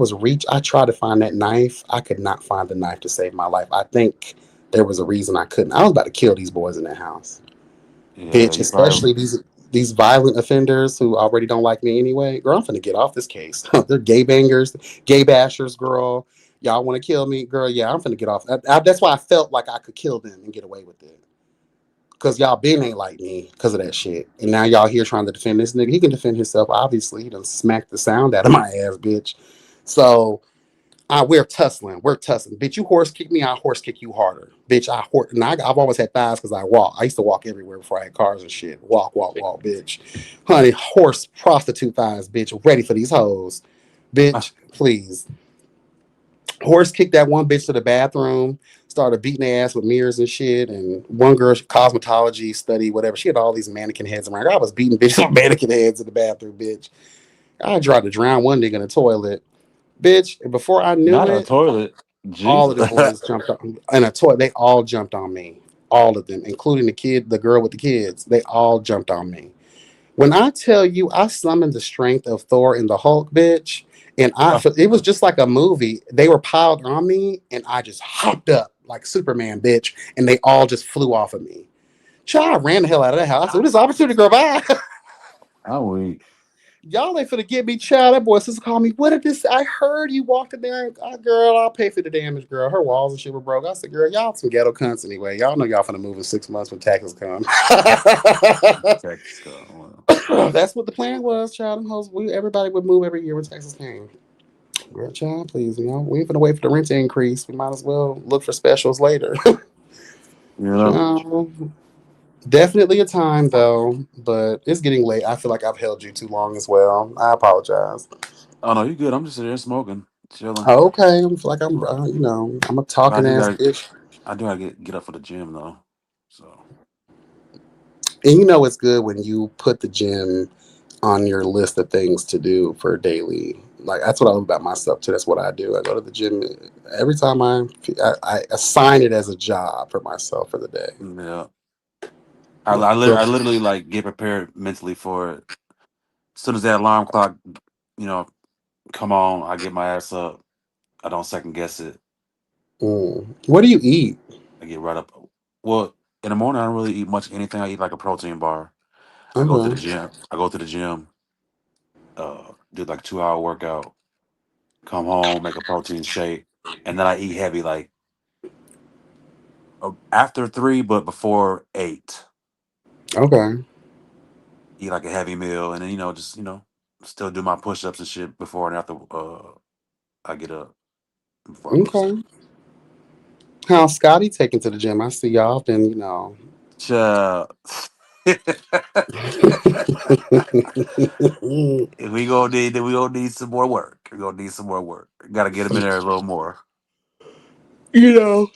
tried to find that knife. I could not find the knife to save my life. I think there was a reason I couldn't. I was about to kill these boys in that house. Yeah, Bitch, you probably. especially these violent offenders who already don't like me anyway. Girl, I'm finna get off this case. They're gay bangers, gay bashers, girl. Y'all want to kill me, girl? Yeah, I'm finna get off. That's why I felt like I could kill them and get away with it. Cause y'all been ain't like me because of that shit. And now y'all here trying to defend this nigga. He can defend himself, obviously. He done smacked the sound out of my ass, bitch. So we're tussling. We're tussling. Bitch, you horse kick me, I horse kick you harder. Bitch, I've always had thighs because I walk. I used to walk everywhere before I had cars and shit. Walk, walk, walk, bitch. Honey, horse prostitute thighs, bitch. Ready for these hoes. Bitch, please. Horse kicked that one bitch to the bathroom, started beating their ass with mirrors and shit. And one girl, cosmetology study, whatever, she had all these mannequin heads around her. I was beating bitches with mannequin heads in the bathroom, bitch. I tried to drown one nigga in the toilet. Bitch, and before I knew Not a it, toilet. all of Jesus. them boys jumped on in a toilet. They all jumped on me. All of them, including the girl with the kids. They all jumped on me. When I tell you, I summoned the strength of Thor and the Hulk, bitch, and it was just like a movie. They were piled on me, and I just hopped up like Superman, bitch, and they all just flew off of me. Child, I ran the hell out of the house. I said, this opportunity, girl, bye. I'm weak. Y'all ain't finna get me, child. That boy sister called me. What did this? I heard you walked in there. Girl, I'll pay for the damage, girl. Her walls and shit were broke. I said, girl, y'all some ghetto cunts anyway. Y'all know y'all finna move in 6 months when taxes come. Texas girl. Well, That's what the plan was, child. Everybody would move every year when taxes came. Girl, child, please, we ain't finna wait for the rent to increase. We might as well look for specials later. you know. Child, definitely a time though, but it's getting late. I feel like I've held you too long as well. I apologize. Oh no, you good. I'm just sitting there smoking, chilling. Okay, I feel like I'm a But I talking do ass gotta, bitch. I do gotta get up for the gym though. So And it's good when you put the gym on your list of things to do for daily. Like that's what I love about myself too. That's what I do. I go to the gym every time I assign it as a job for myself for the day. yeah, Like, I literally like get prepared mentally for it. As soon as that alarm clock, you know, come on, I get my ass up. I don't second guess it. what do you eat? I get right up. Well, in the morning I don't really eat much anything. I eat like a protein bar. I go to the Uh-huh. gym. I go to the gym. Do like 2 hour workout. Come home, make a protein shake, and then I eat heavy like after 3, but before 8. Okay. Eat like a heavy meal, and then just still do my push ups and shit before and after. I get up before I go to sleep. Okay. How's Scotty taken to the gym? I see y'all often, Child. We gonna need some more work. We gonna need some more work. Got to get him in there a little more. you know,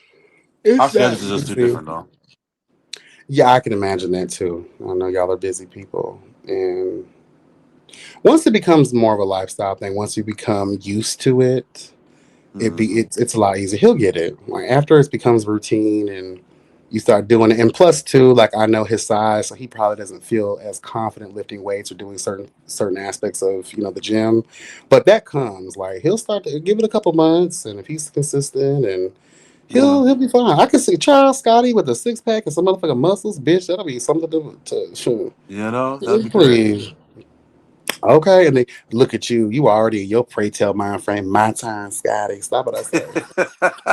Our it's not schedules are just too easy. different though. Yeah, I can imagine that too. I know y'all are busy people. And once it becomes more of a lifestyle thing, once you become used to it, Hmm. it's a lot easier. He'll get it. Like after it becomes routine and you start doing it. And plus too, like I know his size, so he probably doesn't feel as confident lifting weights or doing certain aspects of, the gym. But that comes. Like he'll start to give it a couple months and if he's consistent and Yeah, he'll be fine. I can see Charles Scotty with a six pack and some motherfucking muscles, bitch. That'll be something to that'd be crazy. please. Okay, and they look at you. You already in your pray tell mind frame. My time, Scotty. Stop what I say.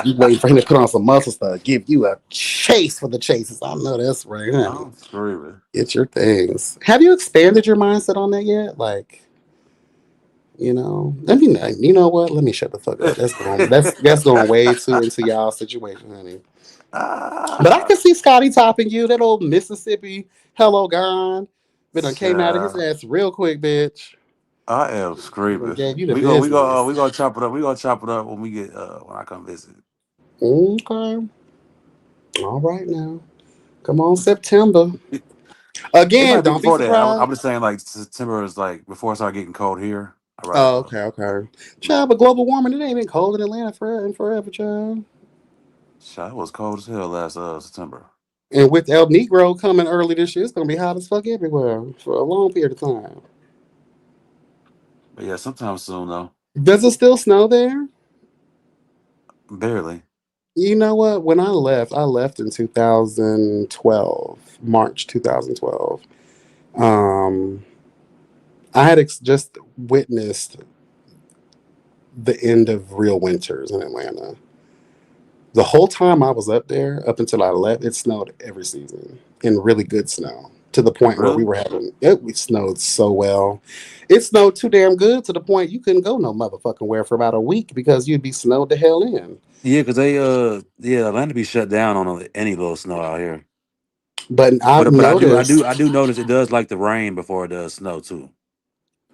You waiting for him to put on some muscle stuff, give you a chase for the chases. I know that's right, honey. I'm screaming. It's your things. Have you expanded your mindset on that yet? Like, let me know. You know what? Let me shut the fuck up. That's going way too into y'all situation, honey. But I Ah, can see Scotty topping you. That old Mississippi hello gone. But done came out of his child. ass real quick, bitch. I am Done screaming. gave you the We business. gonna chop it up. We gonna chop it up when we get when I come visit. Okay. All right now. Come on, September. It Again, might be don't be before that. I'm surprised. just saying like September is like before it start getting cold here. I'd rather Oh, go. okay, okay. Yeah. Child, but global warming, it ain't been cold in Atlanta forever, child. Shit, it was cold as hell last September. And with El Negro coming early this year, it's gonna be hot as fuck everywhere for a long period of time. But yeah, sometime soon though. Does it still snow there? Barely. You know what? When I left in 2012, March 2012. Um, I had just witnessed the end of real winters in Atlanta. The whole time I was up there, up until I left, it snowed every season. and really good snow to the point where we Really? were having it. We snowed so well. It snowed too damn good to the point you couldn't go no motherfucking where for about a week because you'd be snowed the hell in. Yeah, because they yeah, Atlanta be shut down on any little snow out here. But I've But noticed, I do notice it does like the rain before it does snow too.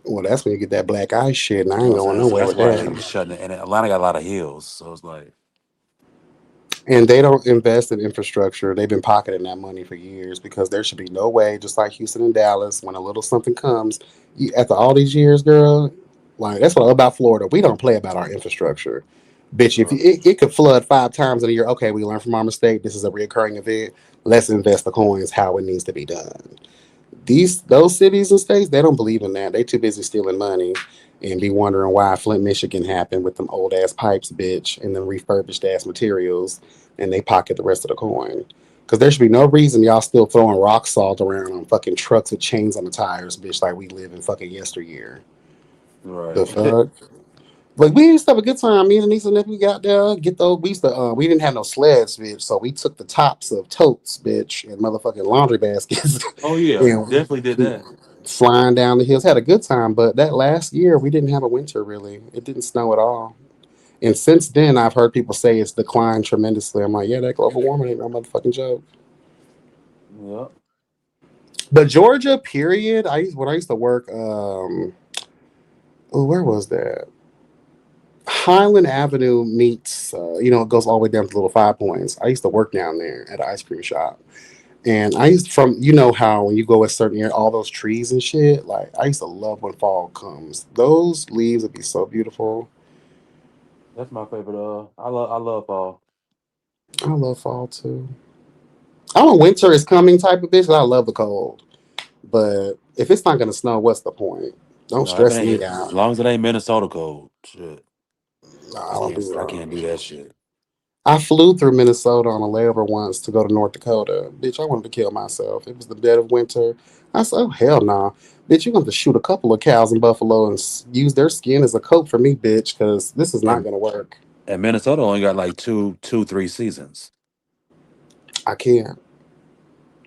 well, that's when you get that black ice shit, and I You know ain't what I'm going saying? So nowhere that's with why they that. be shutting it. And Atlanta got a lot of hills, so it's like And they don't invest in infrastructure. They've been pocketing that money for years because there should be no way, just like Houston and Dallas, when a little something comes, after all these years, girl, like that's what I love about Florida. We don't play about our infrastructure. Bitch, if uh, it could flood 5 times in a year, okay, we learn from our mistake. This is a reoccurring event. Let's invest the coins how it needs to be done. Those cities and states, they don't believe in that. They too busy stealing money and be wondering why Flint, Michigan happened with them old ass pipes, bitch, and them refurbished ass materials, and they pocket the rest of the coin. Because there should be no reason y'all still throwing rock salt around on fucking trucks with chains on the tires, bitch, like we live in fucking yesteryear. The right. fuck? Like we used to have a good time. Me and the niece and nephew got there. Get those. We used to. We didn't have no sleds, bitch. So we took the tops of totes, bitch, and motherfucking laundry baskets, Oh yeah, and definitely did that. flying down the hills. Had a good time. But that last year, we didn't have a winter. Really, it didn't snow at all. And since then, I've heard people say it's declined tremendously. I'm like, yeah, that global warming ain't no motherfucking joke. Yeah, But Georgia, period. When I used to work. Oh, where was that? Highland Avenue meets, it goes all the way down to Little Five Points. I used to work down there at an ice cream shop. And I used to, from, how when you go a certain area, all those trees and shit, like, I used to love when fall comes. Those leaves would be so beautiful. that's my favorite. I love fall. I love fall too. I'm a winter is coming type of bitch, but I love the cold. But if it's not going to snow, what's the point? Don't No, if it stress ain't me as out. long as it ain't Minnesota cold, shit, No, I don't do I can't do that. that shit. I flew through Minnesota on a layover once to go to North Dakota. Bitch, I wanted to kill myself. It was the dead of winter. I said, oh, hell nah. Bitch, you're going to shoot a couple of cows in Buffalo and use their skin as a coat for me, bitch, because this is not And going to work. and Minnesota only got like three seasons. I can't.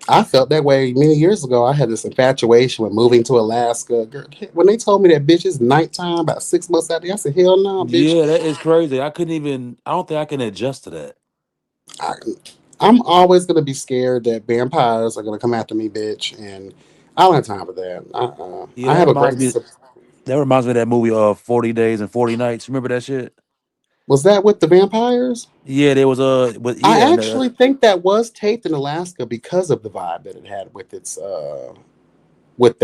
I felt that way many years ago. I had this infatuation with moving to Alaska. Girl, when they told me that, bitch, it's nighttime about 6 months out there, I said, hell no, bitch. Yeah, that is crazy. I couldn't even. I don't think I can adjust to that. I, I'm always going to be scared that vampires are going to come after me, bitch, and I don't have time for that. Yeah, I have a great. That reminds me of that movie 40 Days and 40 Nights. Remember that shit? Was that with the vampires? Yeah, there was but yeah, I and actually think that was taped in Alaska because of the vibe that it had with its with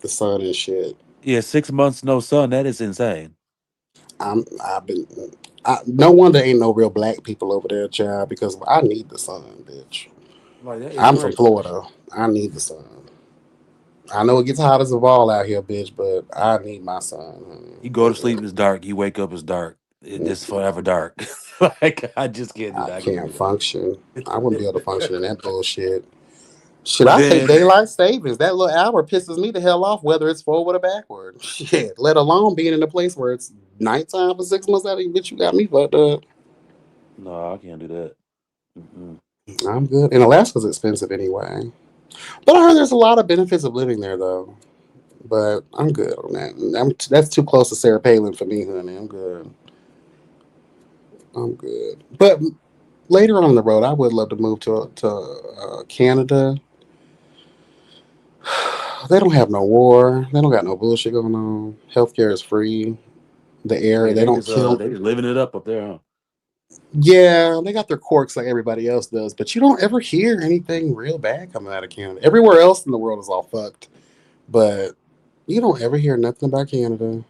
the sun and shit. yeah, 6 months no sun. That is insane. I've been no wonder ain't no real black people over there, child, because I need the sun, bitch. Like that is I'm from crazy. Florida. I need the sun. I know it gets hot as a ball out here, bitch, but I need my sun, honey. You go to sleep, it's dark. You wake up, it's dark. It's forever dark. Like I just can't do I that. I can't can't do that. function. I wouldn't be able to function in that bullshit. Shit, But I take then, daylight savings. That little hour pisses me the hell off, whether it's forward or backward. Shit, let alone being in a place where it's nighttime for 6 months out of you, bitch, you got me fucked up. no, I can't do that. Mm-mm. I'm good. And Alaska's expensive anyway. But I heard there's a lot of benefits of living there, though. But I'm good on that. That's too close to Sarah Palin for me, honey. I'm good. I'm good. But later on the road, I would love to move to Canada. They don't have no war. They don't got no bullshit going on. Healthcare is free. The air, Yeah, they don't kill. they just living it up there, huh? Yeah, they got their quirks like everybody else does, but you don't ever hear anything real bad coming out of Canada. Everywhere else in the world is all fucked, but you don't ever hear nothing about Canada.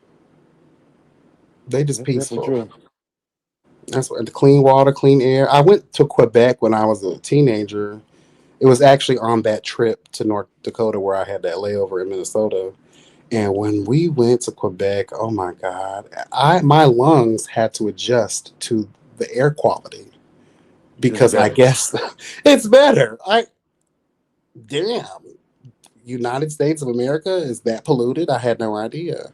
They just That's definitely peaceful. true. That's what the clean water, clean air. I went to Quebec when I was a teenager. It was actually on that trip to North Dakota where I had that layover in Minnesota. And when we went to Quebec, oh my God, I my lungs had to adjust to the air quality It's because I better. guess it's better. Damn, United States of America is that polluted? I had no idea.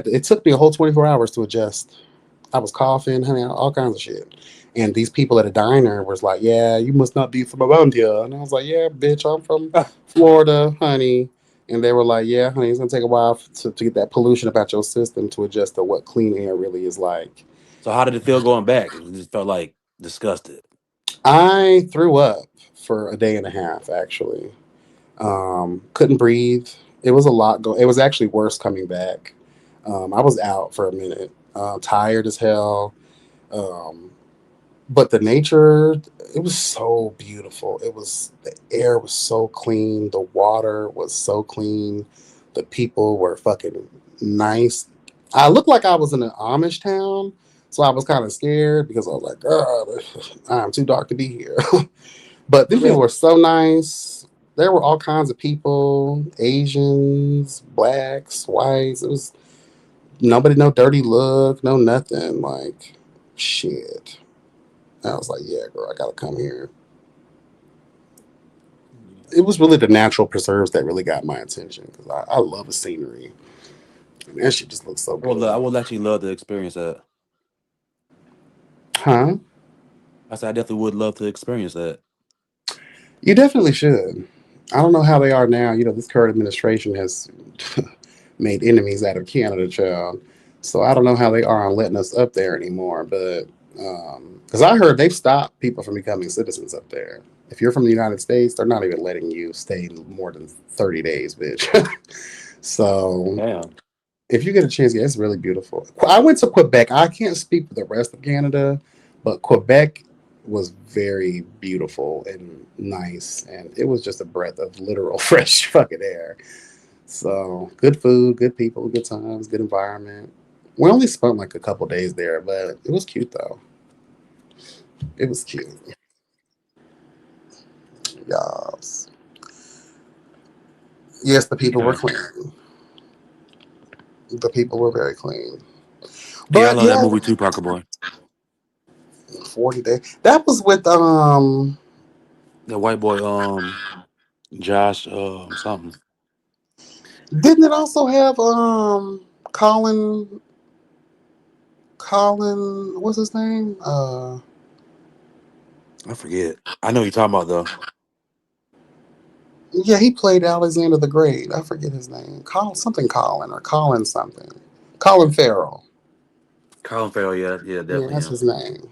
It took me a whole 24 hours to adjust. I was coughing, honey, all kinds of shit. And these people at a diner was like, "Yeah, you must not be from around here." And I was like, "Yeah, bitch, I'm from Florida, honey." And they were like, "Yeah, honey, it's gonna take a while to get that pollution about your system to adjust to what clean air really is like." So how did it feel going back? It just felt like disgusted. I threw up for a day and a half, actually. Couldn't breathe. It was a lot going. It was actually worse coming back. I was out for a minute, tired as hell. Um, but the nature, it was so beautiful. It was the air was so clean. The water was so clean. The people were fucking nice. I looked like I was in an Amish town, so I was kind of scared because I was like, "God, I'm too dark to be here." But these people were so nice. There were all kinds of people, Asians, blacks, whites. It was nobody, no dirty look, no nothing. Like, shit. I was like, yeah, girl, I gotta come here. It was really the natural preserves that really got my attention because I love the scenery. And that shit just looks so I good. would actually love to experience that. Huh? I said I definitely would love to experience that. You definitely should. I don't know how they are now. This current administration has made enemies out of Canada, child. So I don't know how they are on letting us up there anymore. But because I heard they've stopped people from becoming citizens up there. If you're from the United States, they're not even letting you stay more than 30 days, bitch. So Damn. if you get a chance, yeah, it's really beautiful. I went to Quebec. I can't speak for the rest of Canada, but Quebec was very beautiful and nice, and it was just a breath of literal fresh fucking air. So good food, good people, good times, good environment. We only spent like a couple days there, but it was cute though. It was cute. Yes, yes, the people were Yeah. clean. The people were very clean. Yeah, I But love that yeah, movie too, Parker Boy. 40 days. That was with The white boy, Josh, something. Didn't it also have Colin what's his name? I forget. I know what you're talking about though. Yeah, he played Alexander the Great. I forget his name. Colin or Colin something. Colin Farrell. Colin Farrell, yeah, yeah, Yeah, definitely that's him. his name.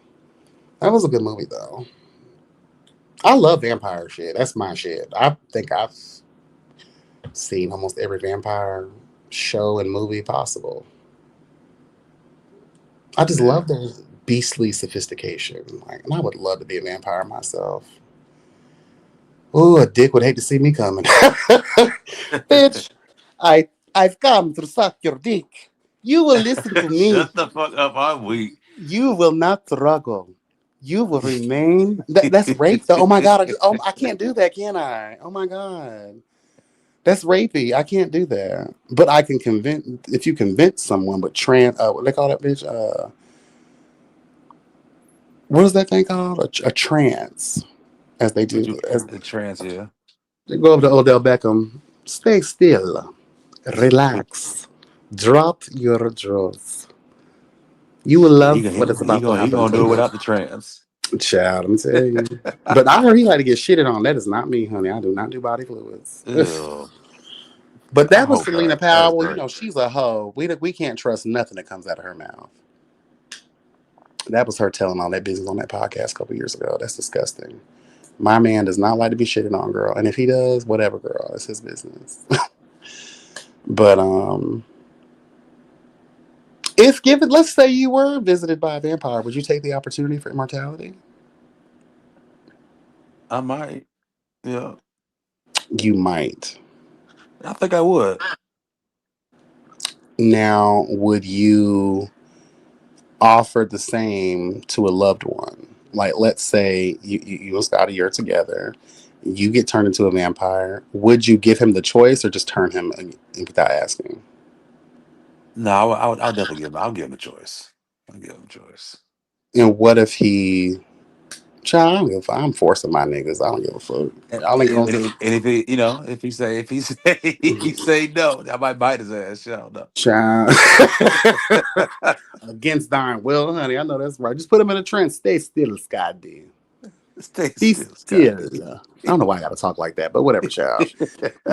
That was a good movie though. I love vampire shit. That's my shit. I think I've seen almost every vampire show and movie possible. I just Yeah. love their beastly sophistication. Like, and I would love to be a vampire myself. Ooh, a dick would hate to see me coming. Bitch, I've come to suck your dick. You will listen to me. Shut the fuck up. I'm weak. You will not struggle. You will remain. That's rape, though. Oh my god! I can't do that, can I? Oh my god, that's rapey. I can't do that. But I can convince. If you convince someone, but what they call that bitch? What is that thing called? A trance, as they But do. you As the trance, yeah. they go over to Odell Beckham. Stay still. Relax. Drop your drawers. You will Yeah, love what is about to he happen gonna to do it you. without the trance. Child, I'm telling you. But I heard he like to get shitted on. That is not me, honey. I do not do body fluids. Ew. But I that was hope Selena not. That's Powell. great. She's a hoe. We can't trust nothing that comes out of her mouth. That was her telling all that business on that podcast a couple years ago. That's disgusting. My man does not like to be shitted on, girl. And if he does, whatever, girl. It's his business. But if given, let's say you were visited by a vampire, would you take the opportunity for immortality? I might. Yeah. You might. I think I would. Now, would you offer the same to a loved one? Like, let's say you and Scotty, you're together, you get turned into a vampire. Would you give him the choice or just turn him without asking? No, I would definitely I'll give him a choice. I'll give him a choice. And what if he Child, I don't give a fuck. I'm forcing my niggas. I don't give a fuck. Y'all niggas gonna And if he, you know, if he say he say no, I might bite his ass. Shit, I don't know. child against Darn Will, honey. I know that's right. Just put him in a trance. Stay still, Scotty. Stay Be still, Scott. still. I don't know why I gotta talk like that, but whatever, child.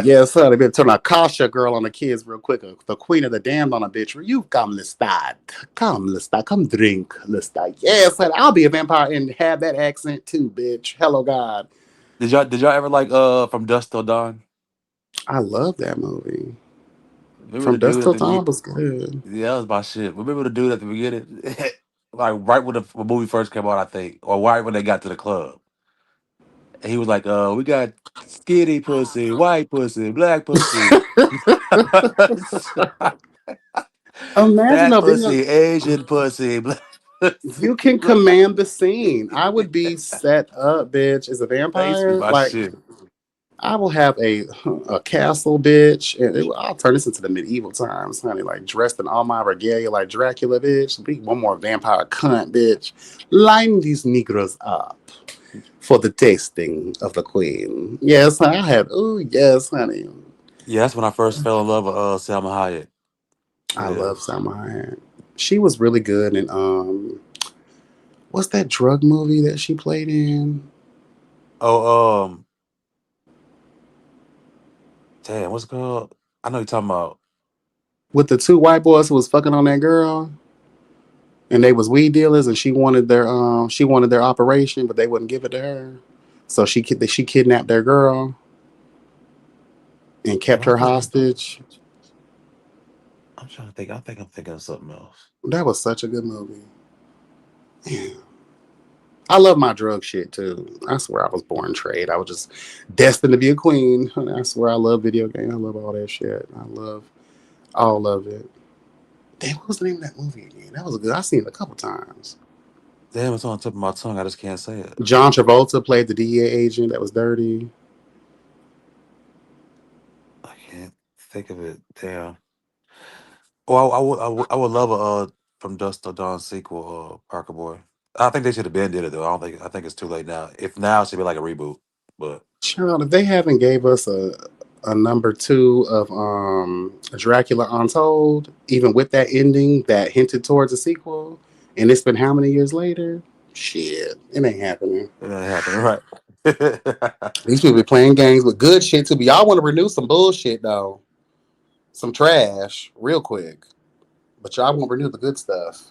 Yes, honey. Better turn a Kasha girl on the kids real quick. The queen of the damned on a bitch. You come, Lestat. Come, Lestat. Come drink, Lestat. Yes, honey. I'll be a vampire and have that accent too, bitch. Hello, God. Did y'all ever like From Dusk Till Dawn? I love that movie. Remember From the dude Dust at Till the Dawn was good. yeah, that was my shit. Remember the dude at the beginning? Like right when the movie first came out, I think, or right when they got to the club. And he was like, we got skinny pussy, white pussy, black pussy, Imagine fat though being a pussy, Asian pussy, black pussy. you can command the scene. I would be set up, bitch, as a That used to be vampire. my Like shit. I will have a castle, bitch, and I'll turn this into the medieval times, honey. Like dressed in all my regalia, like Dracula, bitch. Be one more vampire cunt, bitch. Line these Negroes up for the tasting of the queen. Yes, honey, I have. Oh, yes, honey. Yeah, that's when I first fell in love with Selma Hayek. I Yeah. love Salma Hayek. She was really good in what's that drug movie that she played in Oh, damn, what's it called? I know you're talking about. with the two white boys who was fucking on that girl, and they was weed dealers, and she wanted their operation, but they wouldn't give it to her, so she kidnapped their girl and Am kept I her thinking? hostage. I'm trying to think. I think I'm thinking of something else. That was such a good movie. I love my drug shit too. I swear I was born trade. I was just destined to be a queen. I swear I love video games. I love all that shit. I love all of it. Damn, what was the name of that movie again? That was good. I seen it a couple times. Damn, it's on the tip of my tongue. I just can't say it. John Travolta played the DEA agent that was dirty. I can't think of it. Damn. Oh, I would love a From Dusk Till Dawn sequel, Parker Boy. I think they should have been did it though. I don't think. I think it's too late now. If now it should be like a reboot. But Child, if they haven't gave us a number two of Dracula Untold, even with that ending that hinted towards a sequel, and it's been how many years later? Shit, it ain't happening. it ain't happening, right? These people be playing games with good shit too, but y'all want to renew some bullshit though, some trash, real quick. But y'all won't renew the good stuff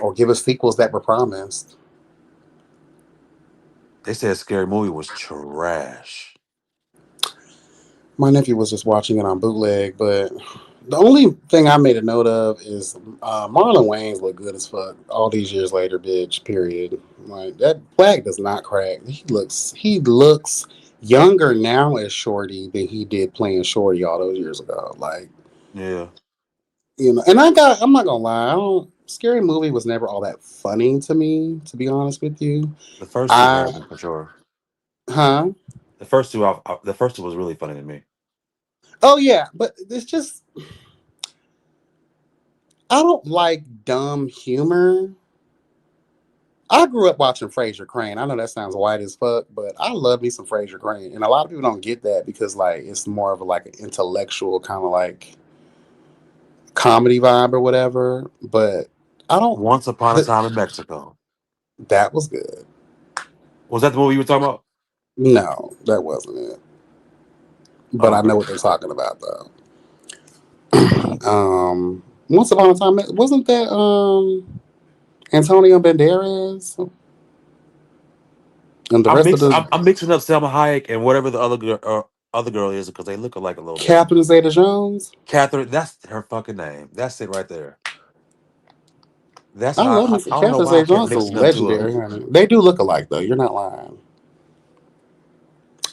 or give us sequels that were promised. They said Scary Movie was trash. My nephew was just watching it on bootleg, but the only thing I made a note of is Marlon Wayans look good as fuck all these years later, bitch. Period. Like that black does not crack. He looks younger now as Shorty than he did playing Shorty all those years ago. Like Yeah, and I'm not gonna lie, I don't. Scary Movie was never all that funny to me, to be honest with you. the first two I had me for sure. huh? The first two was really funny to me. Oh yeah, but it's just I don't like dumb humor. I grew up watching Fraser Crane. I know that sounds white as fuck, but I love me some Fraser Crane, and a lot of people don't get that because like it's more of a, like an intellectual kind of like comedy vibe or whatever. But I don't. Once Upon a The, Time in Mexico. that was good. Was that the movie you were talking about? No, that wasn't it. But Oh, I know okay. what they're talking about though. Once upon a time, wasn't that Antonio Banderas and the rest of the I'm mixing up Selma Hayek and whatever the other girl is because they look alike a little bit. Captain Zeta Jones? Catherine, that's her fucking name. That's it right there. That's I why love me some I don't know Captain why I Zeta kept Jones. Is mixing them two up. legendary, honey. They do look alike though. You're not lying.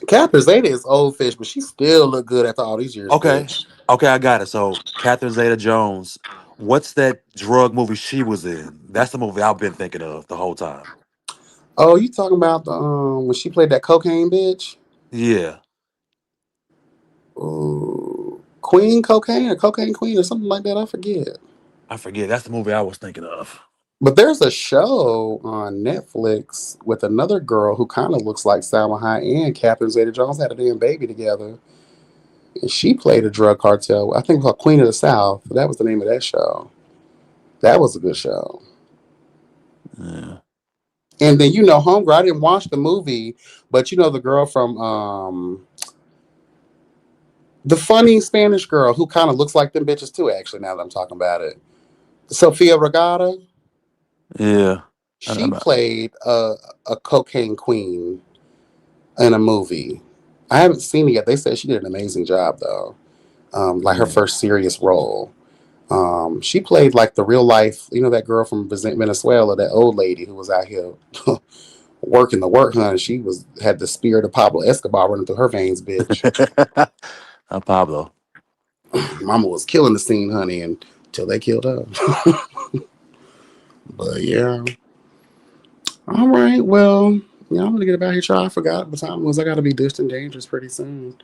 Captain Zeta is old fish, but she still look good after all these years, Okay, bitch. okay, I got it. So Catherine Zeta-Jones, what's that drug movie she was in? That's the movie I've been thinking of the whole time. Oh, you talking about the when she played that cocaine bitch? Yeah, Ooh, Queen Cocaine or Cocaine Queen or something like that. I forget. I forget. That's the movie I was thinking of. But there's a show on Netflix with another girl who kind of looks like Salma Hayek and Catherine Zeta-Jones had a damn baby together, and she played a drug cartel. I think called Queen of the South. That was the name of that show. That was a good show. Yeah. And then Homegirl. I didn't watch the movie, but the girl from the funny Spanish girl who kind of looks like them bitches too. Actually, now that I'm talking about it, Sofia Vergara. Yeah. She played a cocaine queen in a movie. I haven't seen it yet. They said she did an amazing job though. Like her Yeah. first serious role. She played like the real life, that girl from Venezuela, that old lady who was out here working the work, honey. She had the spirit of Pablo Escobar running through her veins, bitch. Pablo. Mama was killing the scene, honey, until they killed her. But yeah. All right. Well, yeah, I'm gonna get about here, y'all. I forgot what time it was. I gotta be distant and dangerous pretty soon.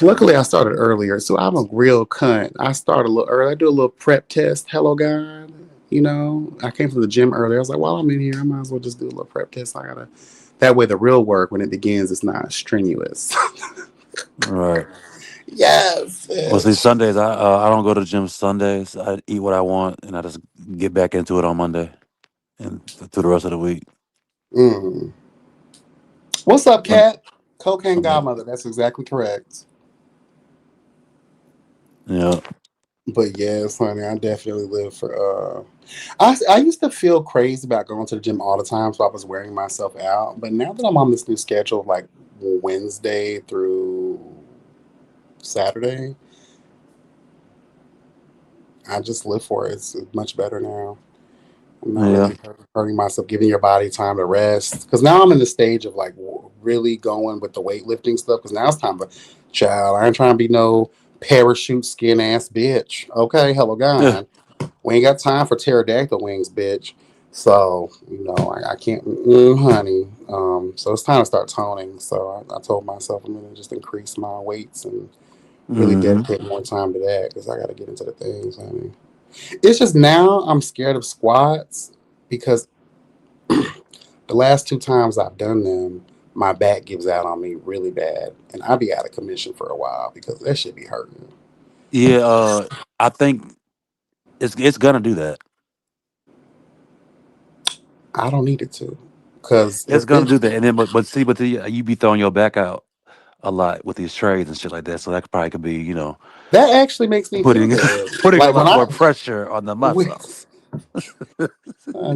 Luckily, I started earlier, so I'm a real cunt. I start a little early. I do a little prep test. Hello, God. I came from the gym earlier. I was like, while I'm in here, I might as well just do a little prep test. I gotta. That way, the real work when it begins is not strenuous. Right. Yes, Well, see, bitch. Sundays I don't go to the gym Sundays. I eat what I want, and I just get back into it on Monday and through the rest of the week. Mm. What's up, Sun- Cat? Cocaine Sunday. Godmother. That's exactly correct. Yeah. But yes, honey, I definitely live for. I used to feel crazy about going to the gym all the time, so I was wearing myself out. But now that I'm on this new schedule, like Wednesday through Saturday, I just live for it. It's much better now. I'm not Yeah. really hurting myself, giving your body time to rest. Because now I'm in the stage of like really going with the weightlifting stuff. Because now it's time to, child. I ain't trying to be no parachute skin ass bitch. Okay, hello, Yeah. God. We ain't got time for pterodactyl wings, bitch. So, I can't, honey. So it's time to start toning. So I told myself I'm going to just increase my weights and really Hmm. dedicate more time to that because I got to get into the things, honey. It's just now I'm scared of squats because the last two times I've done them, my back gives out on me really bad. And I'll be out of commission for a while because that should be hurting. Yeah. I think it's gonna do that. I don't need it to. Because It's if gonna it do that, and then but see, you be throwing your back out a lot with these trades and shit like that. So that probably could be that actually makes me feel putting good. putting a Like when lot I more pressure on the muscles.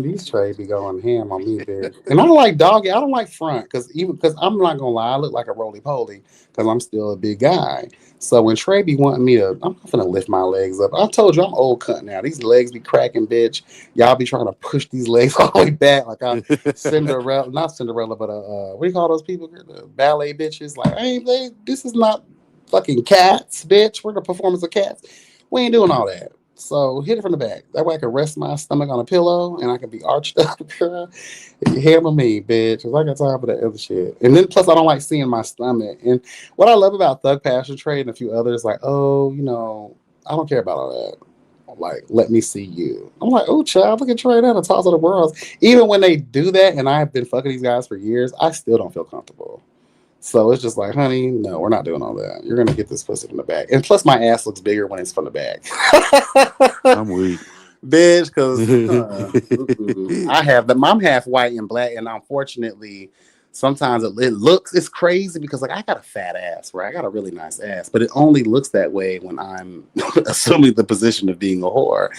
these trades be going ham on me, bitch. And I don't like doggy. I don't like front because I'm not gonna lie, I look like a roly poly because I'm still a big guy. So when Trey be wanting me to, I'm not gonna lift my legs up. I told you I'm old cut now. These legs be cracking, bitch. Y'all be trying to push these legs all the way back like I Cinderella, not Cinderella, but what do you call those people? The ballet bitches. Like, hey, this is not fucking cats, bitch. We're the performance of cats. We ain't doing all that. So hit it from the back. That way I can rest my stomach on a pillow and I can be arched up, girl. Hammer me, bitch. Cause I got time for that other shit. And then plus I don't like seeing my stomach. And what I love about Thug Passion Trade and a few others, like, oh, I don't care about all that. Like, let me see you. I'm like, oh, child, look at Trey, that a toss of the world. Even when they do that, and I've been fucking these guys for years, I still don't feel comfortable. So it's just like, honey, no, we're not doing all that. You're gonna get this pussy from the back, and plus, my ass looks bigger when it's from the back, I'm weak. bitch. Because I have the I'm half white and black, and unfortunately, sometimes it looks it's crazy because like I got a fat ass, right? I got a really nice ass, but it only looks that way when I'm assuming the position of being a whore.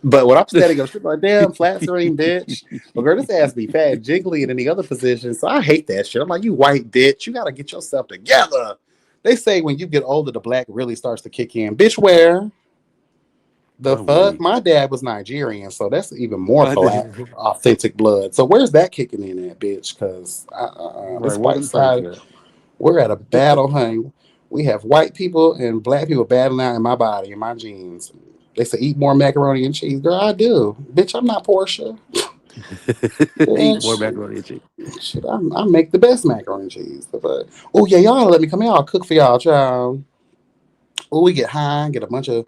But when I'm standing up, she's like, damn, flat screen, bitch. But girl, this ass be fat and jiggly and in the other position. So I hate that shit. I'm like, you white bitch, you gotta get yourself together. They say when you get older, the black really starts to kick in. Bitch, where? The I'm fuck? weak. My dad was Nigerian, so that's even more I black, did. authentic blood. So where's that kicking in at, bitch? Because Right, this where white them traits side, at? we're at a battle, honey. We have white people and black people battling out in my body, in my genes. They say eat more macaroni and cheese. Girl, I do. Bitch, I'm not Portia. Eat more Bitch, macaroni and cheese. shit, I make the best macaroni and cheese. Oh yeah, y'all let me come here. I'll cook for y'all, child. Oh, we get high, get a bunch of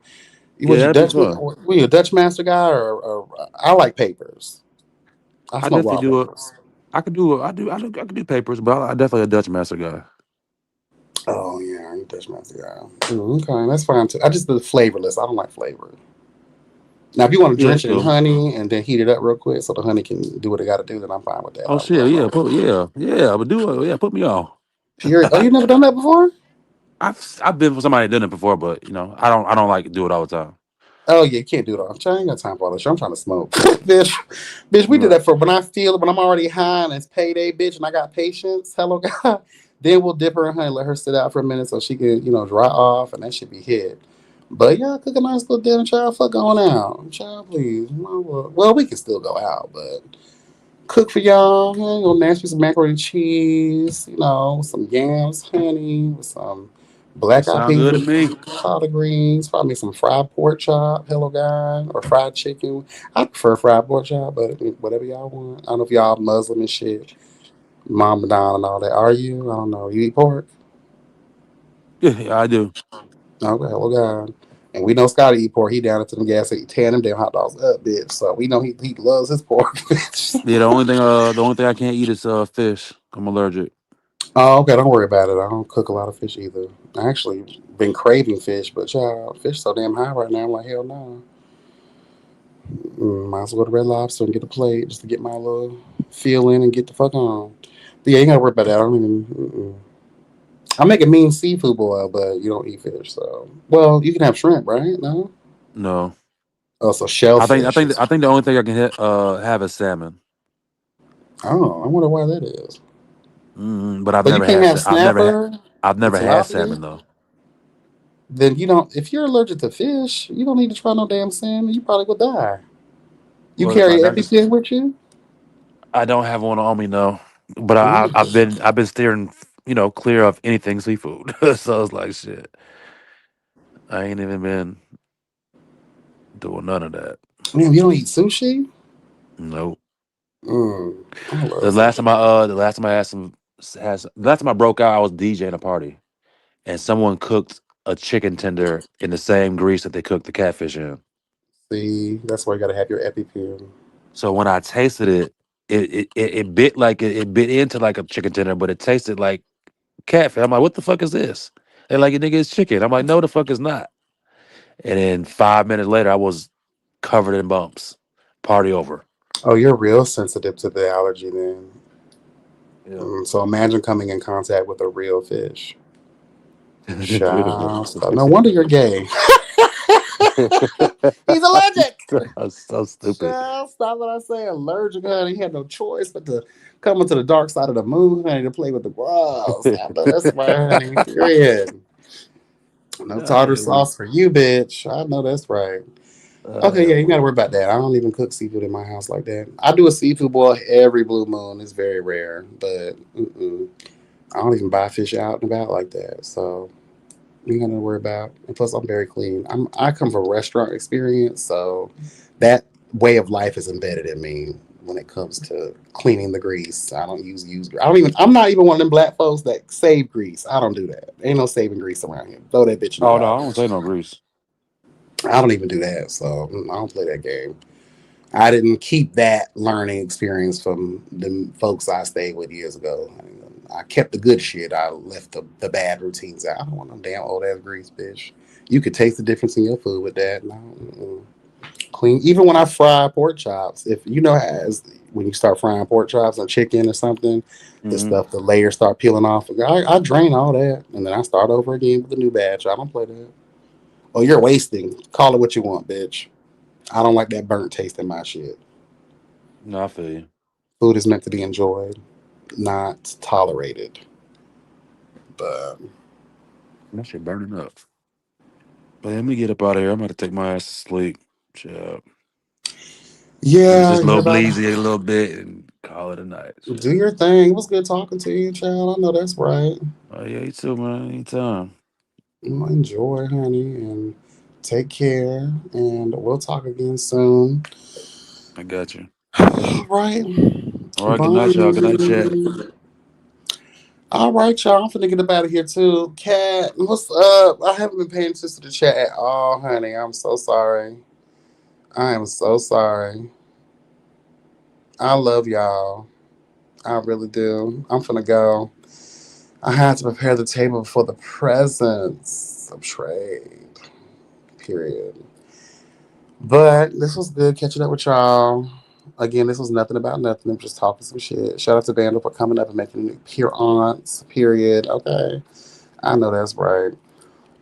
Was Yeah, you that'd be Dutch? fun. Were you a Dutch master guy or I like papers. I I smoke definitely raw do it. papers. I could do it. I could do papers, but I definitely a Dutch master guy. Oh yeah, I'm a Dutch master guy. Okay, that's fine too. I just do the flavorless. I don't like flavor. Now, if you want to Yeah, that's drench it in cool. honey and then heat it up real quick so the honey can do what it got to do, then I'm fine with that. Oh I shit, love yeah, raw. but do it. Yeah, put me on. Period. Oh, you never done that before? I've been with somebody that done it before, but I don't like do it all the time. Oh yeah, you can't do it all. I ain't got time for all this shit. I'm trying to smoke, bitch. Bitch, we did Right. that for when I feel it when I'm already high and it's payday, bitch, and I got patience. Hello, God. Then we'll dip her in honey, let her sit out for a minute so she can, dry off, and that should be hit. But yeah, cook a nice little dinner, child. Fuck going out, child. Please. Well, we can still go out, but cook for y'all. Nasty some macaroni and cheese. Some yams, honey, with some That black eyed sound peas good to with me. collard greens. Probably some fried pork chop. Hello, God, or fried chicken. I prefer fried pork chop, but whatever y'all want. I don't know if y'all Muslim and shit, Mom Don and all that. Are you? I don't know. You eat pork? Yeah, I do. Okay, hello, God. And we know Scotty eat pork. He down into them gas, he tearing them damn hot dogs up, bitch. So we know he loves his pork, bitch. Yeah, the only thing I can't eat is fish. I'm allergic. Oh, okay. Don't worry about it. I don't cook a lot of fish either. I actually been craving fish, but child, fish so damn high right now. I'm like, hell no. Might as well go to Red Lobster and get a plate just to get my little feel in and get the fuck on. But yeah, you gotta worry about that. I don't even. I make a mean seafood boil, but you don't eat fish, so well, you can have shrimp, right? No. No, Oh, so shellfish is. I think the only thing I can have is salmon. Oh, I wonder why that is. But So you can't have snapper I've and never had tilapia. salmon though. Then you don't. If you're allergic to fish, you don't need to try no damn salmon. You probably will die. You Well, my carry an doctor, EpiPen with you? I don't have one on me, no. But Mm. I've been steering, clear of anything seafood. So it's like shit. I ain't even been doing none of that. Man, you don't eat sushi? Nope. I love sushi. The last time I broke out, I was DJing a party, and someone cooked a chicken tender in the same grease that they cooked the catfish in. See, that's why you gotta have your EpiPen. So when I tasted it, it bit like it bit into like a chicken tender, but it tasted like catfish. I'm like, what the fuck is this? They're like, nigga, it's chicken. I'm like, no, the fuck is not. And then 5 minutes later, I was covered in bumps. Party over. Oh, you're real sensitive to the allergy then. Yeah. So imagine coming in contact with a real fish. Child, stop. No wonder you're gay. He's allergic. That's so stupid. Child, stop what I say. Allergic, honey. He had no choice but to come into the dark side of the moon, honey, to play with the bras. I know that's right, honey. Period. No Nah, tartar it was, sauce for you, bitch. I know that's right. Okay, yeah, it you gotta was. worry about that. I don't even cook seafood in my house like that. I do a seafood boil every blue moon. It's very rare, but I don't even buy fish out and about like that. So you gotta worry about. And plus, I'm very clean. I come from a restaurant experience, so that way of life is embedded in me when it comes to cleaning the grease. I don't use. I don't even. I'm not even one of them black folks that save grease. I don't do that. Ain't no saving grease around here. Throw that bitch in the Oh no, I don't garbage. say no grease. I don't even do that. So I don't play that game. I didn't keep that learning experience from the folks I stayed with years ago. I kept the good shit. I left the bad routines out. I don't want no damn old ass grease, bitch. You could taste the difference in your food with that. No, clean. Even when I fry pork chops, if you know, as when you start frying pork chops or chicken or something, the Hmm. stuff, the layers start peeling off. I drain all that and then I start over again with a new batch. I don't play that. Oh, you're wasting. Call it what you want, bitch. I don't like that burnt taste in my shit. No, I feel you. Food is meant to be enjoyed, not tolerated. But That shit burning up. But let me get up out of here. I'm about to take my ass to sleep. Shit. Finish yeah, this you're little about bleezy to a little bit and call it a night. do Shit. your thing. It was good talking to you, child. I know that's right. Oh yeah, you too, man. Anytime. Enjoy, honey, and take care. And we'll talk again soon. I got you. All right. All right, good night, y'all. Good night, chat. Bye. All right, y'all. I'm finna get up out of here too. Cat, what's up? I haven't been paying attention to the chat at all, honey. I'm so sorry. I am so sorry. I love y'all. I really do. I'm finna go. I had to prepare the table for the presents of trade. Period. But this was good catching up with y'all. Again, this was nothing about nothing. I'm just talking some shit. Shout out to Vandal for coming up and making an appearance. Period. Okay. I know that's right.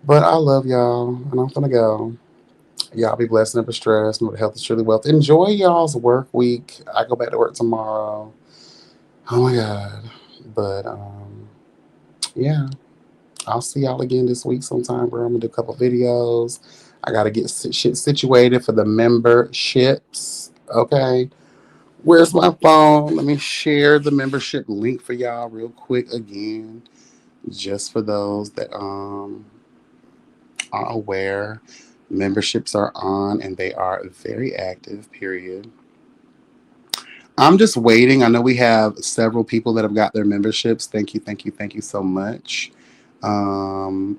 But I love y'all, and I'm gonna go. Y'all be blessed and never stressed. Know that health is truly wealth. Enjoy y'all's work week. I go back to work tomorrow. Oh my god. But yeah, I'll see y'all again this week sometime, bro. I'm gonna do a couple videos. I gotta get shit situated for the memberships. Okay. Where's my phone? Let me share the membership link for y'all real quick again, just for those that are aware. Memberships are on and they are very active. Period. I'm just waiting. I know we have several people that have got their memberships. Thank you, thank you, thank you so much. Um,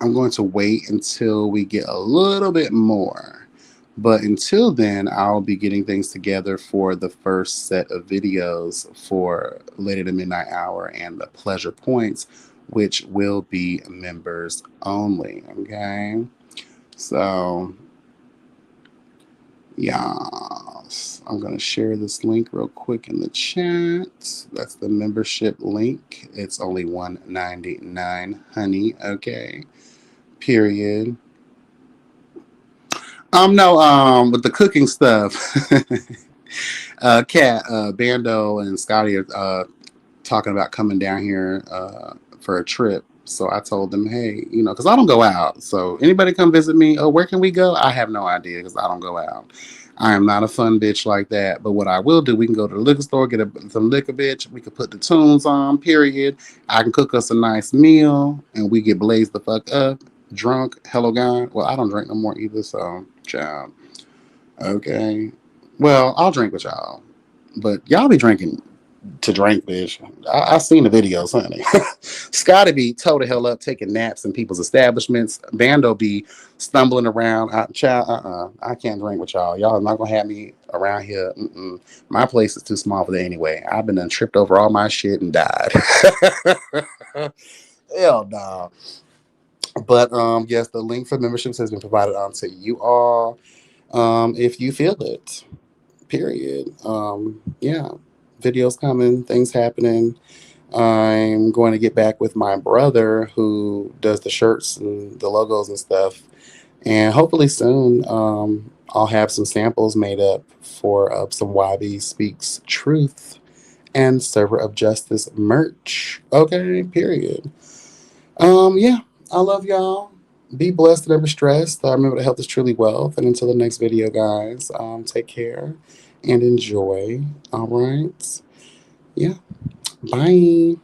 I'm going to wait until we get a little bit more. But until then, I'll be getting things together for the first set of videos for Late at the Midnight Hour and the Pleasure Points, which will be members only. Okay. So, yeah, I'm going to share this link real quick in the chat. That's the membership link. It's only $1.99, honey. Okay. Period. No, with the cooking stuff, Kat, Bando, and Scotty are talking about coming down here for a trip. So I told them, hey, because I don't go out. So anybody come visit me? Oh, where can we go? I have no idea because I don't go out. I am not a fun bitch like that. But what I will do, we can go to the liquor store, get some liquor, bitch. We can put the tunes on, period. I can cook us a nice meal and we get blazed the fuck up, drunk. Hello, God. Well, I don't drink no more either. So, child. Okay. Well, I'll drink with y'all. But y'all be drinking to drink, bitch. I seen the videos, honey. Scotty be toe the hell up taking naps in people's establishments. Bando be stumbling around. Child, I can't drink with y'all. Y'all are not gonna have me around here. Mm-mm. My place is too small for that anyway. I've been tripped over all my shit and died. Hell no. But yes, the link for memberships has been provided onto you all. If you feel it. Period. Yeah, videos coming, things happening. I'm going to get back with my brother who does the shirts and the logos and stuff. And hopefully soon, I'll have some samples made up for some YB Speaks Truth and Server of Justice merch. Okay, period. Yeah, I love y'all. Be blessed and never stressed. Remember that health is truly wealth. And until the next video, guys, take care and enjoy. All right. Yeah. Bye.